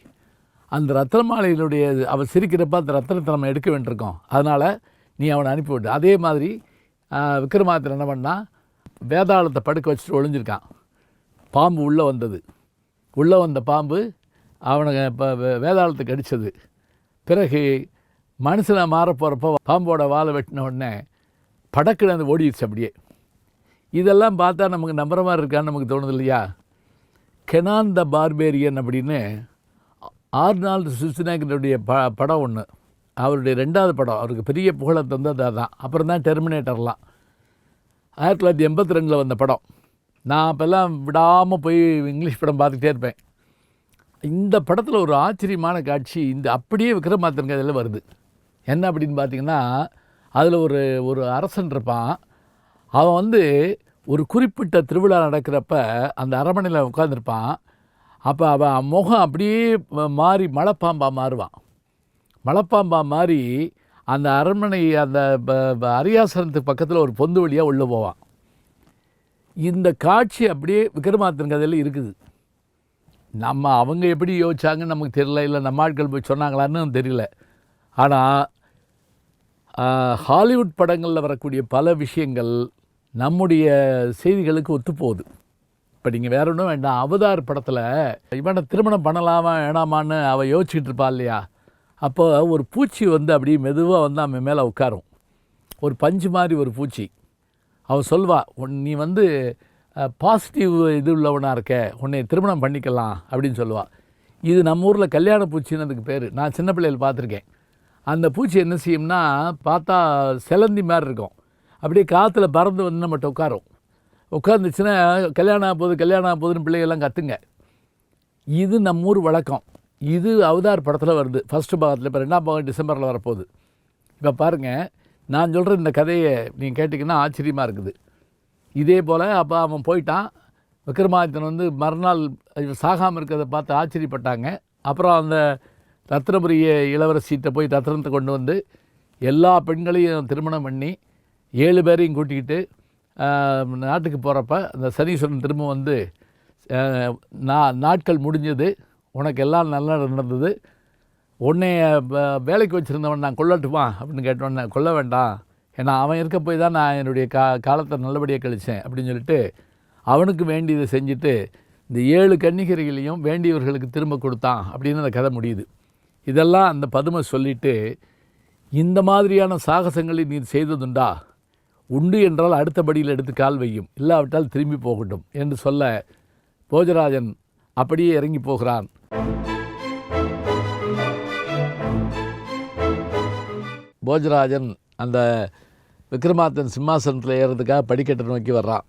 அந்த ரத்தனமாலையினுடைய அவள் சிரிக்கிறப்ப அந்த ரத்தனத்தை நம்ம எடுக்க வேண்டியிருக்கோம், அதனால் நீ அவனை அனுப்பிவிட்டு. அதே மாதிரி விக்ரமாதித்தன் என்ன பண்ணால், வேதாளத்தை படுக்க வச்சுட்டு ஒளிஞ்சிருக்கான். பாம்பு உள்ளே வந்தது, உள்ளே வந்த பாம்பு அவனை இப்போ வேதாளத்துக்கு அடித்தது. பிறகு மனுஷனை மாற போகிறப்போ பாம்போட வாழை வெட்டின உடனே படக்குன்னு அது ஓடிடுச்சு அப்படியே. இதெல்லாம் பார்த்தா நமக்கு நம்புற மாதிரி இருக்கான்னு நமக்கு தோணுது இல்லையா. கெனான் த பார்பேரியன் அப்படின்னு ஆர்னால்டு ஷ்வார்ஸ்நெகருடைய படம் ஒன்று, அவருடைய 2வது படம், அவருக்கு பெரிய புகழை தந்தது அதுதான். அப்புறம் தான் டெர்மினேட்டர்லாம் 1982 வந்த படம். நான் அப்போல்லாம் விடாமல் போய் இங்கிலீஷ் படம் பார்த்துக்கிட்டே இருப்பேன். இந்த படத்தில் ஒரு ஆச்சரியமான காட்சி இந்த அப்படியே விக்ரமாதித்தன் கதையில் வருது. என்ன அப்படின்னு பார்த்தீங்கன்னா, அதில் ஒரு அரசன் இருப்பான், அவன் வந்து ஒரு குறிப்பிட்ட திருவிழா நடக்கிறப்ப அந்த அரண்மனையில் உட்காந்துருப்பான். அப்போ அவன் முகம் அப்படியே மாறி மலைப்பாம்பாக மாறுவான். மலைப்பாம்பாக மாறி அந்த அரண்மனை அந்த அரியாசனத்துக்கு பக்கத்தில் ஒரு பொந்து வழியாக உள்ளே போவான். இந்த காட்சி அப்படியே விக்ரமாதித்தன் கதையில் இருக்குது. அவங்க எப்படி யோசிச்சாங்கன்னு நமக்கு தெரியல, இல்லை நம்ம ஆட்கள் போய் சொன்னாங்களான்னு தெரியல. ஆனால் ஹாலிவுட் படங்களில் வரக்கூடிய பல விஷயங்கள் நம்முடைய செய்திகளுக்கு ஒத்துப்போகுது. இப்போ நீங்கள் வேற ஒன்றும் வேண்டாம், அவதார் படத்தில் இவனை திருமணம் பண்ணலாமா வேணாமான்னு அவள் யோசிச்சுக்கிட்டு இருப்பா இல்லையா, அப்போ ஒரு பூச்சி வந்து அப்படியே மெதுவாக வந்து அவன் மேலே உட்காரும். ஒரு பஞ்சு மாதிரி ஒரு பூச்சி. அவள் சொல்வா, நீ வந்து பாசிட்டிவ் இது உள்ளவனாக இருக்க, உன்னை திருமணம் பண்ணிக்கலாம் அப்படின்னு சொல்லுவாள். இது நம்ம ஊரில் கல்யாண பூச்சின்னு அதுக்கு பேர். நான் சின்ன பிள்ளைகள் பார்த்துருக்கேன். அந்த பூச்சி என்ன செய்யும்னா, பார்த்தா செலந்தி மாதிரி இருக்கும். அப்படியே காற்றுல பறந்து வந்து நம்மகிட்ட உட்காந்துச்சுன்னா கல்யாணம் ஆகுதுன்னு பிள்ளைகள்லாம் கற்றுங்க. இது நம்ம ஊர் வழக்கம். இது அவதார் படத்தில் வருது, ஃபஸ்ட்டு பாகத்தில். இப்போ 2ஆம் பாகம் டிசம்பரில் வரப்போகுது. இப்போ பாருங்கள், நான் சொல்கிற இந்த கதையை நீங்கள் கேட்டிங்கன்னா ஆச்சரியமாக இருக்குது. இதே போல் அப்போ அவன் போயிட்டான். விக்ரமாதித்தன் வந்து மறுநாள் சாகாமல் இருக்கிறத பார்த்து ஆச்சரியப்பட்டாங்க. அப்புறம் அந்த ரத்னபுரிய இளவரசிகிட்ட போய் ரத்னத்தை கொண்டு வந்து எல்லா பெண்களையும் திருமணம் பண்ணி 7 பேரையும் கூட்டிக்கிட்டு நாட்டுக்கு போகிறப்ப அந்த சனீஸ்வரன் திரும்ப வந்து, நாட்கள் முடிஞ்சது, உனக்கு எல்லாம் நல்லா நடந்தது, உன்னை வேலைக்கு வச்சுருந்தவன் நான் கொல்லட்டுமா அப்படின்னு கேட்டோன்னே, கொல்ல வேண்டாம், ஏன்னா அவன் இருக்க போய் தான் நான் என்னுடைய காலத்தை நல்லபடியாக கழித்தேன் அப்படின்னு சொல்லிட்டு அவனுக்கு வேண்டியதை செஞ்சுட்டு இந்த 7 கன்னிகரைகளையும் வேண்டியவர்களுக்கு திரும்ப கொடுத்தான் அப்படின்னு அந்த கதை முடியுது. இதெல்லாம் அந்த பதுமை சொல்லிவிட்டு, இந்த மாதிரியான சாகசங்களை நீர் செய்ததுண்டா? உண்டு என்றால் அடுத்தபடியில் எடுத்து கால் வையும், இல்லாவிட்டால் திரும்பி போகட்டும் என்று சொல்ல போஜராஜன் அப்படியே இறங்கி போகிறான். போஜராஜன் அந்த விக்ரமாதித்தன் சிம்மாசனத்தில் ஏறதுக்காக படிக்கட்டை நோக்கி வர்றான்.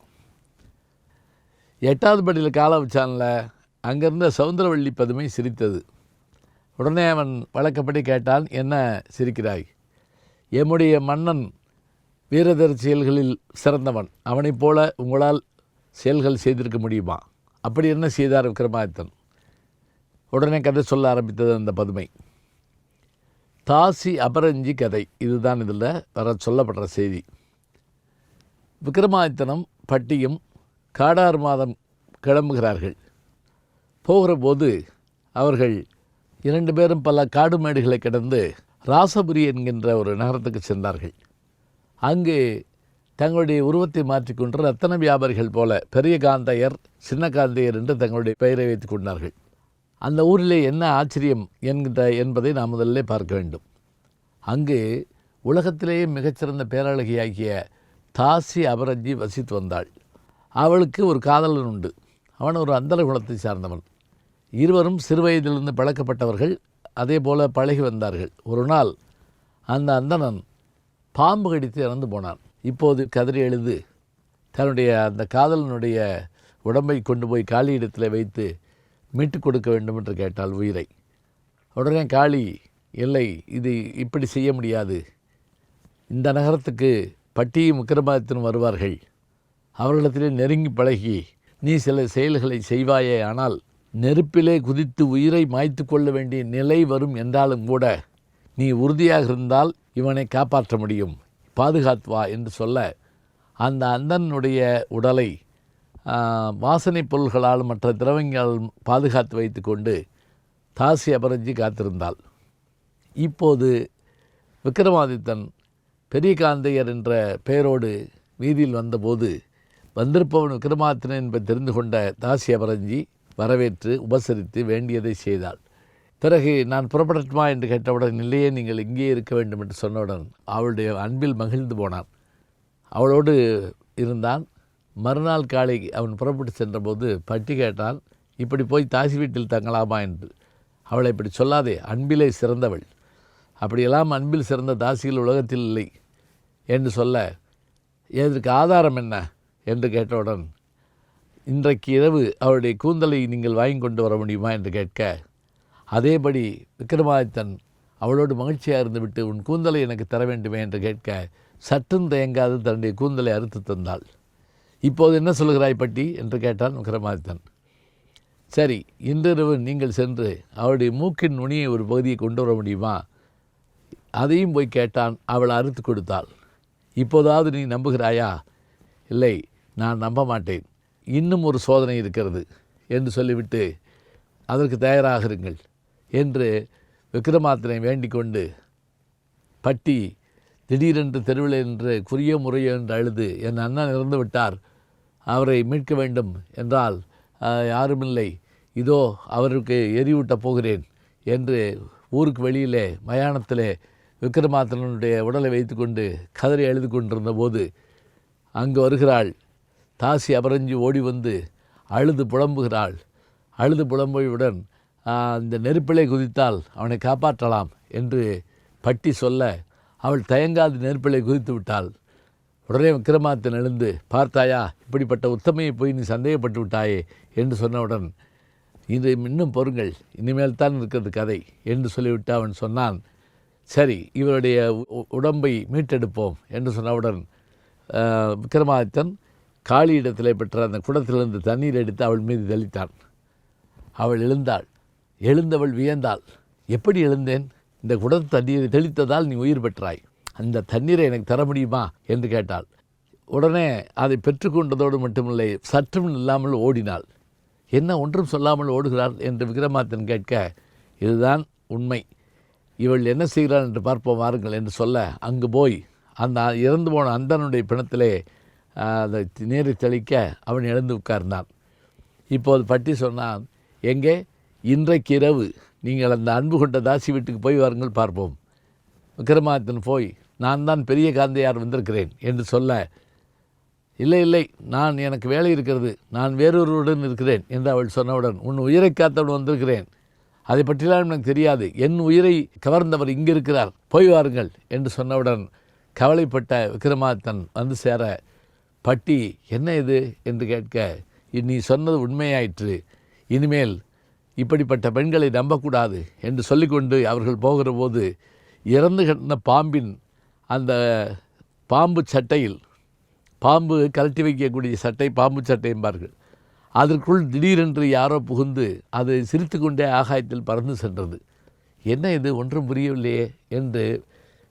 8வது படியில் காலை வச்சான்ல, அங்கேருந்த சவுந்தரவள்ளி பதுமை சிரித்தது. உடனே அவன் வழக்கப்படி கேட்டான், என்ன சிரிக்கிறாய்? எம்முடைய மன்னன் வீரதர செயல்களில் சிறந்தவன், அவனைப் போல உங்களால் செயல்கள் செய்திருக்க முடியுமா? அப்படி என்ன செய்தார் விக்ரமாதித்தன்? உடனே கதை சொல்ல ஆரம்பித்தது அந்த பதுமை. தாசி அபரஞ்சி கதை, இதுதான் இதில் வர சொல்லப்படுற செய்தி. விக்ரமாதித்தனும் பட்டியும் காடார் மாதம் கிளம்புகிறார்கள். போகிற போது அவர்கள் 2 பேரும் பல காடு மேடுகளை கடந்து ராசபுரி என்கின்ற ஒரு நகரத்துக்கு சென்றார்கள். அங்கு தங்களுடைய உருவத்தை மாற்றிக்கொண்டு ரத்தன வியாபாரிகள் போல பெரிய காந்தையர், சின்ன காந்தையர் என்று தங்களுடைய பெயரை வைத்துக் கொண்டார்கள். அந்த ஊரிலே என்ன ஆச்சரியம் என்பதை நாம் முதல்ல பார்க்க வேண்டும். அங்கு உலகத்திலேயே மிகச்சிறந்த பேரழகியாகிய தாசி அபரஞ்சி வசித்து வந்தாள். அவளுக்கு ஒரு காதலன் உண்டு. அவன் ஒரு அந்தர குலத்தை சார்ந்தவன். இருவரும் சிறுவயதிலிருந்து பழக்கப்பட்டவர்கள். அதே போல் பழகி வந்தார்கள். ஒரு நாள் அந்த அந்தணன் பாம்பு கடித்து இறந்து போனான். இப்போது கதறி எழுது தன்னுடைய அந்த காதலனுடைய உடம்பை கொண்டு போய் காளியிடத்தில் வைத்து மீட்டு கொடுக்க வேண்டும் என்று கேட்டாள் உயிரை. உடனே காளி, இல்லை, இது இப்படி செய்ய முடியாது. இந்த நகரத்துக்கு பட்டியும் விக்ரமாதித்தனும் வருவார்கள். அவர்களிடத்திலே நெருங்கி பழகி நீ சில செயல்களை செய்வாயே, ஆனால் நெருப்பிலே குதித்து உயிரை மாய்த்து கொள்ள வேண்டிய நிலை வரும் என்றாலும் கூட நீ உறுதியாக இருந்தால் இவனை காப்பாற்ற முடியும், பாதுகாத்து வா என்று சொல்ல, அந்த அந்தனுடைய உடலை வாசனை பொருள்களால் மற்ற திரவங்களால் பாதுகாத்து வைத்து கொண்டு தாசி அபரஞ்சி காத்திருந்தாள். இப்போது விக்ரமாதித்தன் பெரிய காந்தையர் என்ற பெயரோடு வீதியில் வந்தபோது வந்திருப்பவன் விக்ரமாதித்தன் என்பதை தெரிந்து கொண்ட தாசி அபரஞ்சி வரவேற்று உபசரித்து வேண்டியதை செய்தாள். பிறகு நான் புறப்படட்டுமா என்று கேட்டவுடன், இல்லையே, நீங்கள் இங்கேயே இருக்க வேண்டும் என்று சொன்னவுடன் அவளுடைய அன்பில் மகிழ்ந்து போனான். அவளோடு இருந்தான். மறுநாள் காலை அவன் புறப்பட்டு சென்றபோது பட்டி கேட்டான், இப்படி போய் தாசி வீட்டில் தங்கலாமா என்று. அவளை இப்படி சொல்லாதே, அன்பிலே சிறந்தவள், அப்படியெல்லாம் அன்பில் சிறந்த தாசிகள் உலகத்தில் இல்லை என்று சொல்ல, இதற்கு ஆதாரம் என்ன என்று கேட்டவுடன், இன்றைக்கு இரவு அவளுடைய கூந்தலை நீங்கள் வாங்கி கொண்டு வர முடியுமா என்று கேட்க, அதேபடி விக்ரமாதித்தன் அவளோடு மகிழ்ச்சியாக இருந்துவிட்டு உன் கூந்தலை எனக்கு தர வேண்டுமே என்று கேட்க, சற்றும் தயங்காது தன்னுடைய கூந்தலை அறுத்து தந்தாள். இப்போது என்ன சொல்கிறாய் பட்டி என்று கேட்டான் விக்ரமாதித்தன். சரி, இன்றிரவு நீங்கள் சென்று அவளுடைய மூக்கின் நுனியை ஒரு பகுதியை கொண்டு வர முடியுமா? அதையும் போய் கேட்டான். அவள் அறுத்து கொடுத்தாள். இப்போதாவது நீ நம்புகிறாயா? இல்லை, நான் நம்ப மாட்டேன், இன்னும் ஒரு சோதனை இருக்கிறது என்று சொல்லிவிட்டு அதற்கு தயாராகிறீர்கள் என்று விக்ரமாதித்தனை வேண்டிக் கொண்டு பட்டி திடீரென்று தெருவில் என்று குறியோ முறையோ என்று அழுது, என் அண்ணன் இறந்து விட்டார், அவரை மீட்க வேண்டும் என்றால் யாருமில்லை, இதோ அவருக்கு எரியூட்டப் போகிறேன் என்று ஊருக்கு வெளியிலே மயானத்திலே விக்ரமாதித்தனுடைய உடலை வைத்துக்கொண்டு கதறி எழுதி கொண்டிருந்த போது அங்கு வருகிறாள் தாசி அபரஞ்சி ஓடி வந்து அழுது புலம்புகிறாள். அழுது புலம்புடன் அந்த நெருப்பிலே குதித்தால் அவனை காப்பாற்றலாம் என்று பட்டி சொல்ல அவள் தயங்காது நெருப்பிலே குதித்து விட்டாள். உடனே விக்ரமாதித்தன் எழுந்து, பார்த்தாயா, இப்படிப்பட்ட உத்தமையை போய் நீ சந்தேகப்பட்டு விட்டாயே என்று சொன்னவுடன், இது இன்னும் பொறுங்கள், இனிமேல் தான் இருக்கிறது கதை என்று சொல்லிவிட்டு அவன் சொன்னான், சரி இவருடைய உடம்பை மீட்டெடுப்போம் என்று சொன்னவுடன் விக்ரமாதித்தன் காளியிடத்திலே பெற்ற அந்த குடத்திலிருந்து தண்ணீர் எடுத்து அவள் மீது தெளித்தான். அவள் எழுந்தாள். எழுந்தவள் வியந்தாள். எப்படி எழுந்தேன்? இந்த குடத்து தண்ணீரை தெளித்ததால் நீ உயிர் பெற்றாய், அந்த தண்ணீரை எனக்கு தர முடியுமா என்று கேட்டாள். உடனே அதை பெற்றுக்கொண்டதோடு மட்டுமில்லை, சற்றும் இல்லாமல் ஓடினாள். என்ன ஒன்றும் சொல்லாமல் ஓடுகிறாள் என்று விக்ரமாதித்தன் கேட்க, இதுதான் உண்மை, இவள் என்ன செய்கிறாள் என்று பார்ப்போம் வாருங்கள் என்று சொல்ல அங்கு போய் அந்த இறந்து போன அந்தனுடைய பிணத்திலே அதை நீரை தெளிக்க அவன் எழுந்து உட்கார்ந்தான். இப்போது பட்டி சொன்னான், எங்கே, இன்றைக்கு இரவு நீங்கள் அந்த அன்பு கொண்ட தாசி வீட்டுக்கு போய் வாருங்கள் பார்ப்போம். விக்ரமாதித்தன் போய், நான் தான் பெரிய காந்தையார் வந்திருக்கிறேன் என்று சொல்ல, இல்லை இல்லை, எனக்கு வேலை இருக்கிறது, நான் வேறொருவருடன் இருக்கிறேன் என்று அவள் சொன்னவுடன், உன் உயிரை காத்தவன் வந்திருக்கிறேன், அதை பற்றிலாம் எனக்கு தெரியாது, என் உயிரை கவர்ந்தவர் இங்கே இருக்கிறார், போய் வாருங்கள் என்று சொன்னவுடன் கவலைப்பட்ட விக்ரமாதித்தன் வந்து சேர, பட்டி என்ன இது என்று கேட்க, நீ சொன்னது உண்மையாயிற்று, இனிமேல் இப்படிப்பட்ட பெண்களை நம்பக்கூடாது என்று சொல்லிக்கொண்டு அவர்கள் போகிற போது இறந்து கிடந்த பாம்பின் அந்த பாம்பு சட்டையில், பாம்பு கழட்டி வைக்கக்கூடிய சட்டை பாம்பு சட்டை என்பார்கள், அதற்குள் திடீரென்று யாரோ புகுந்து அது சிரித்து கொண்டே ஆகாயத்தில் பறந்து சென்றது. என்ன இது, ஒன்றும் புரியவில்லையே என்று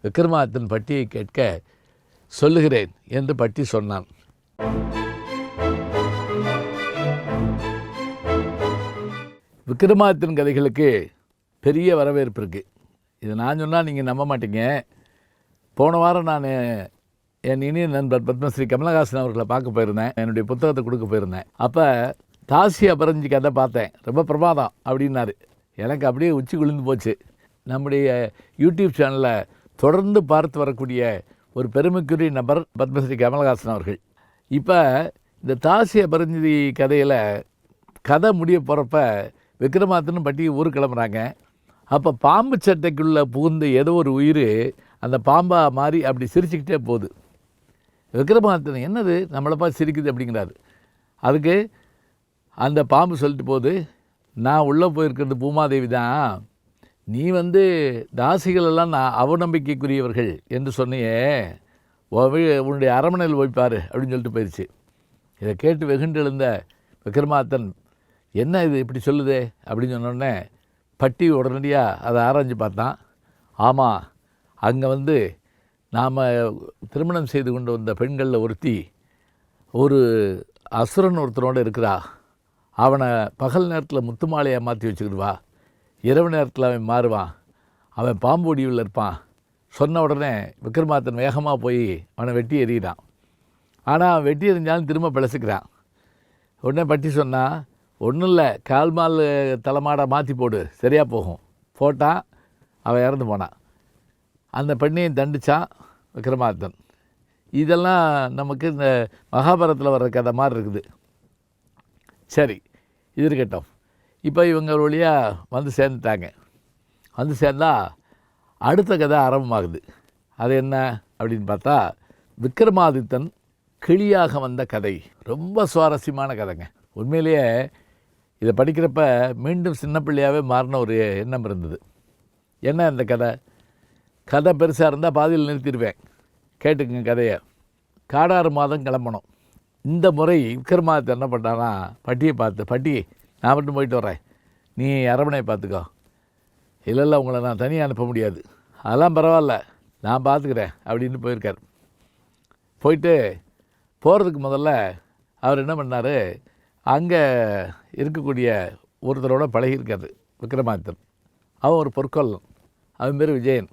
விக்ரமாதித்தன் பட்டியை கேட்க, சொல்லுகிறேன் என்று பட்டி சொன்னான். விக்ரமாதித்தன் கதைகளுக்கு பெரிய வரவேற்பு இருக்குது. இது நான் சொன்னால் நீங்கள் நம்ப மாட்டீங்க. போன வாரம் நான் என் இனிய நண்பர் பத்மஸ்ரீ கமலஹாசன் அவர்களை பார்க்க போயிருந்தேன், என்னுடைய புத்தகத்தை கொடுக்க போயிருந்தேன். அப்போ தாசி அபரஞ்சி கதை பார்த்தேன், ரொம்ப பிரமாதம் அப்படின்னாரு. எனக்கு அப்படியே உச்சி குளிர்ந்து போச்சு. நம்முடைய யூடியூப் சேனலில் தொடர்ந்து பார்த்து வரக்கூடிய ஒரு பெருமைக்குரிய நபர் பத்மஸ்ரீ கமலஹாசன் அவர்கள். இப்போ இந்த தாசி அபரஞ்சி கதையில் கதை முடிய போகிறப்ப விக்ரமாதித்தனும் பட்டி ஊர் கிளம்புறாங்க. அப்போ பாம்பு சட்டைக்குள்ளே புகுந்து ஏதோ ஒரு உயிர் அந்த பாம்பாக மாறி அப்படி சிரிச்சுக்கிட்டே போகுது. விக்ரமாதித்தன் என்னது நம்மளை பார்த்து சிரிக்குது அப்படிங்கிறாரு. அதுக்கு அந்த பாம்பு சொல்லிட்டு போகுது, நான் உள்ளே போயிருக்கிறது பூமாதேவி தான், நீ தாசிகளெல்லாம் நான் அவநம்பிக்கைக்குரியவர்கள் என்று சொன்னியே, உன்னுடைய அரண்மனையில் போய்ப்பார் அப்படின்னு சொல்லிட்டு போயிடுச்சு. இதை கேட்டு வெகுண்டு எழுந்த விக்ரமாதித்தன், என்ன இது இப்படி சொல்லுதே அப்படின்னு சொன்னோடனே பட்டி உடனடியாக அதை ஆராய்ஞ்சு பார்த்தான். ஆமாம், அங்கே நாம் திருமணம் செய்து கொண்டு வந்த பெண்களில் ஒருத்தி ஒரு அசுரன் ஒருத்தனோடு இருக்கிறா, அவனை பகல் நேரத்தில் முத்து மாலையை மாற்றி வச்சுக்கிடுவா, இரவு நேரத்தில் அவன் மாறுவான், அவன் பாம்பு வடிவில் இருப்பான். சொன்ன உடனே விக்ரமாதித்தன் வேகமாக போய் அவனை வெட்டி எறிகிறான். ஆனால் அவன் வெட்டி எறிஞ்சாலும் திரும்ப பிழைச்சிக்கிறான். உடனே பட்டி சொன்னால், ஒன்றும் இல்லை, கால் மால் தலைமாடை மாற்றி போடு, சரியாக போகும். போட்டான், அவன் இறந்து போனான். அந்த பெண்ணையும் தண்டித்தான் விக்ரமாதித்தன். இதெல்லாம் நமக்கு இந்த மகாபாரதத்தில் வர்ற கதை மாதிரி இருக்குது. சரி, இது இருக்கட்டும். இப்போ இவங்க வழியாக சேர்ந்துட்டாங்க. சேர்ந்தால் அடுத்த கதை ஆரம்பமாகுது. அது என்ன அப்படின்னு பார்த்தா, விக்ரமாதித்தன் கிளியாக வந்த கதை. ரொம்ப சுவாரஸ்யமான கதைங்க. உண்மையிலேயே இதை படிக்கிறப்ப மீண்டும் சின்ன பிள்ளையாகவே மாறின ஒரு எண்ணம் இருந்தது. என்ன அந்த கதை பெருசாக இருந்தால் பாதியில் நிறுத்திடுவேன், கேட்டுக்குங்க கதையை. 6 மாதம் கிளம்பணும். இந்த முறை விக்ரமாதித்தன் என்ன பண்ணான்னா, பட்டியை பார்த்து, பட்டி நான் மட்டும் போயிட்டு வரேன், நீ அரண்மனையை பார்த்துக்கோ. இல்லை உங்களை நான் தனியாக அனுப்ப முடியாது, அதெல்லாம் பரவாயில்ல, நான் பார்த்துக்கிறேன் அப்படின்னு போயிருக்கார். போயிட்டு போகிறதுக்கு முதல்ல அவர் என்ன பண்ணார், அங்கே இருக்கக்கூடிய ஒருத்தரோட பழகியிருக்காரு விக்ரமாதித்தன். அவன் ஒரு பொற்கொல்லன், அவன் பேர் விஜயன்.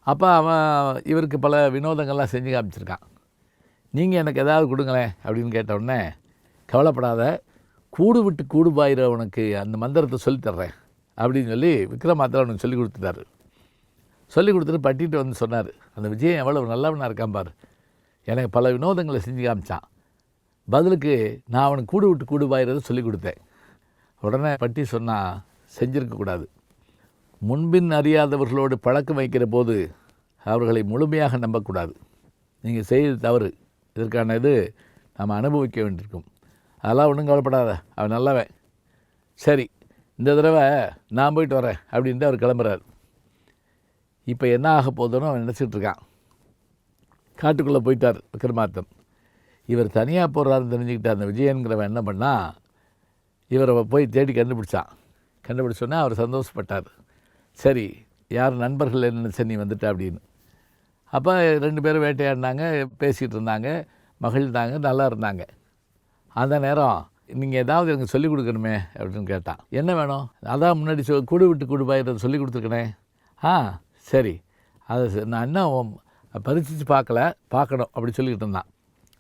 அப்போ அவன் இவருக்கு பல வினோதங்கள்லாம் செஞ்சு காமிச்சிருக்கான். நீங்கள் எனக்கு ஏதாவது கொடுங்களேன் அப்படின்னு கேட்டவுடனே, கவலைப்படாத, கூடு விட்டு கூடு பாயிர உனக்கு அந்த மந்திரத்தை சொல்லித்தர்றேன் அப்படின்னு சொல்லி விக்ரமாதித்தன் அவனுக்கு சொல்லி கொடுத்துட்டாரு. சொல்லி கொடுத்துட்டு பட்டிட்டு வந்து சொன்னார், அந்த விஜயன் எவ்வளோ நல்லவனாக இருக்கான் பார், எனக்கு பல வினோதங்களை செஞ்சு காமிச்சான், பதிலுக்கு நான் அவனுக்கு கூடு விட்டு கூடு பாயிறதை சொல்லி கொடுத்தேன். உடனே பட்டி சொன்னால் செஞ்சிருக்கக்கூடாது. முன்பின் அறியாதவர்களோடு பழக்கம் வைக்கிற போது அவர்களை முழுமையாக நம்பக்கூடாது. நீங்கள் செய்து தவறு, இதற்கான இது நம்ம அனுபவிக்க வேண்டியிருக்கும். அதெல்லாம் ஒன்றும் கவலைப்படாத, அவன் நல்லவன். சரி, இந்த தடவை நான் போயிட்டு வரேன் அப்படின்ட்டு அவர் கிளம்புறார். இப்போ என்ன ஆக போதுன்னு அவன் நினச்சிட்டு இருக்கான். காட்டுக்குள்ளே போயிட்டார் விக்ரமாதித்தன். இவர் தனியாக போகிறாருன்னு தெரிஞ்சுக்கிட்ட அந்த விஜயன்கிறவன் என்ன பண்ணால், இவரை போய் தேடி கண்டுபிடிச்சோன்னே அவர் சந்தோஷப்பட்டார். சரி, யார் நண்பர்கள் என்ன நீ வந்துட்ட அப்படின்னு. அப்போ 2 பேரும் வேட்டையாடினாங்க, பேசிகிட்டு இருந்தாங்க, மகிழ்ந்தாங்க, நல்லா இருந்தாங்க. அந்த நேரம் நீங்கள் ஏதாவது எனக்கு சொல்லிக் கொடுக்கணுமே அப்படின்னு கேட்டான். என்ன வேணும்? அதான் முன்னாடி கூடு விட்டு கூடு பாயிறதை சொல்லி கொடுத்துருக்கனே. சரி, அதை நான் இன்னும் பரிசித்து பார்க்கணும் அப்படி சொல்லிக்கிட்டு இருந்தான்.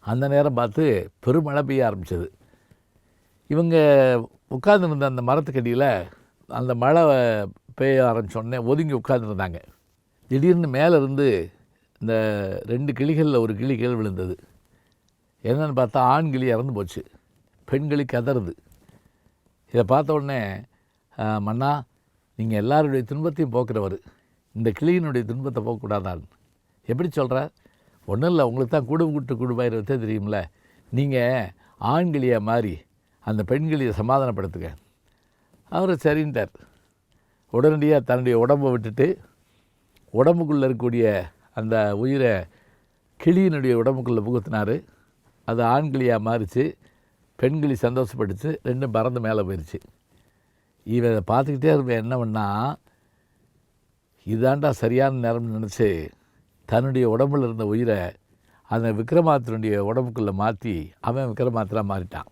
அந்த நேரம் பார்த்து பெருமழை பெய்ய ஆரம்பித்தது. இவங்க உட்கார்ந்துருந்த அந்த மரத்துக்கடியில் அந்த மழை பெய்ய ஆரம்பித்தோடனே ஒதுங்கி உட்கார்ந்துருந்தாங்க. திடீர்னு மேலேருந்து இந்த 2 கிளிகளில் ஒரு கிளி கீழ் விழுந்தது. என்னென்னு பார்த்தா ஆண் கிளி இறந்து போச்சு, பெண் கிளி கதறுது. இதை பார்த்த உடனே, மன்னா, நீங்கள் எல்லாருடைய துன்பத்தையும் போக்குறவர், இந்த கிளியினுடைய துன்பத்தை போக்கக்கூடாதான். எப்படி சொல்கிற? ஒன்றும் இல்லை, உங்களுக்கு தான் கூடு பாயிரத்தே தெரியும்ல, நீங்கள் ஆண்கிளியாக மாறி அந்த பெண்கிளியை சமாதானப்படுத்துங்க. அவர் சரின்ட்டார். உடனடியாக தன்னுடைய உடம்பை விட்டுட்டு உடம்புக்குள்ளே இருக்கக்கூடிய அந்த உயிரை கிளியினுடைய உடம்புக்குள்ளே புகுத்தினார். அது ஆண்கிளியாக மாறிச்சு, பெண்கிளி சந்தோஷப்பட்டுச்சு, 2 பறந்து மேலே போயிடுச்சு. இவன் பார்த்துக்கிட்டே இருப்பேன். என்ன பண்ணால், இதாண்டா சரியான நேரம்னு நினச்சி தன்னுடைய உடம்புல இருந்த உயிரை அந்த விக்ரமாதித்தனுடைய உடம்புக்குள்ளே மாற்றி அவன் விக்ரமாதித்தனாக மாறிட்டான்.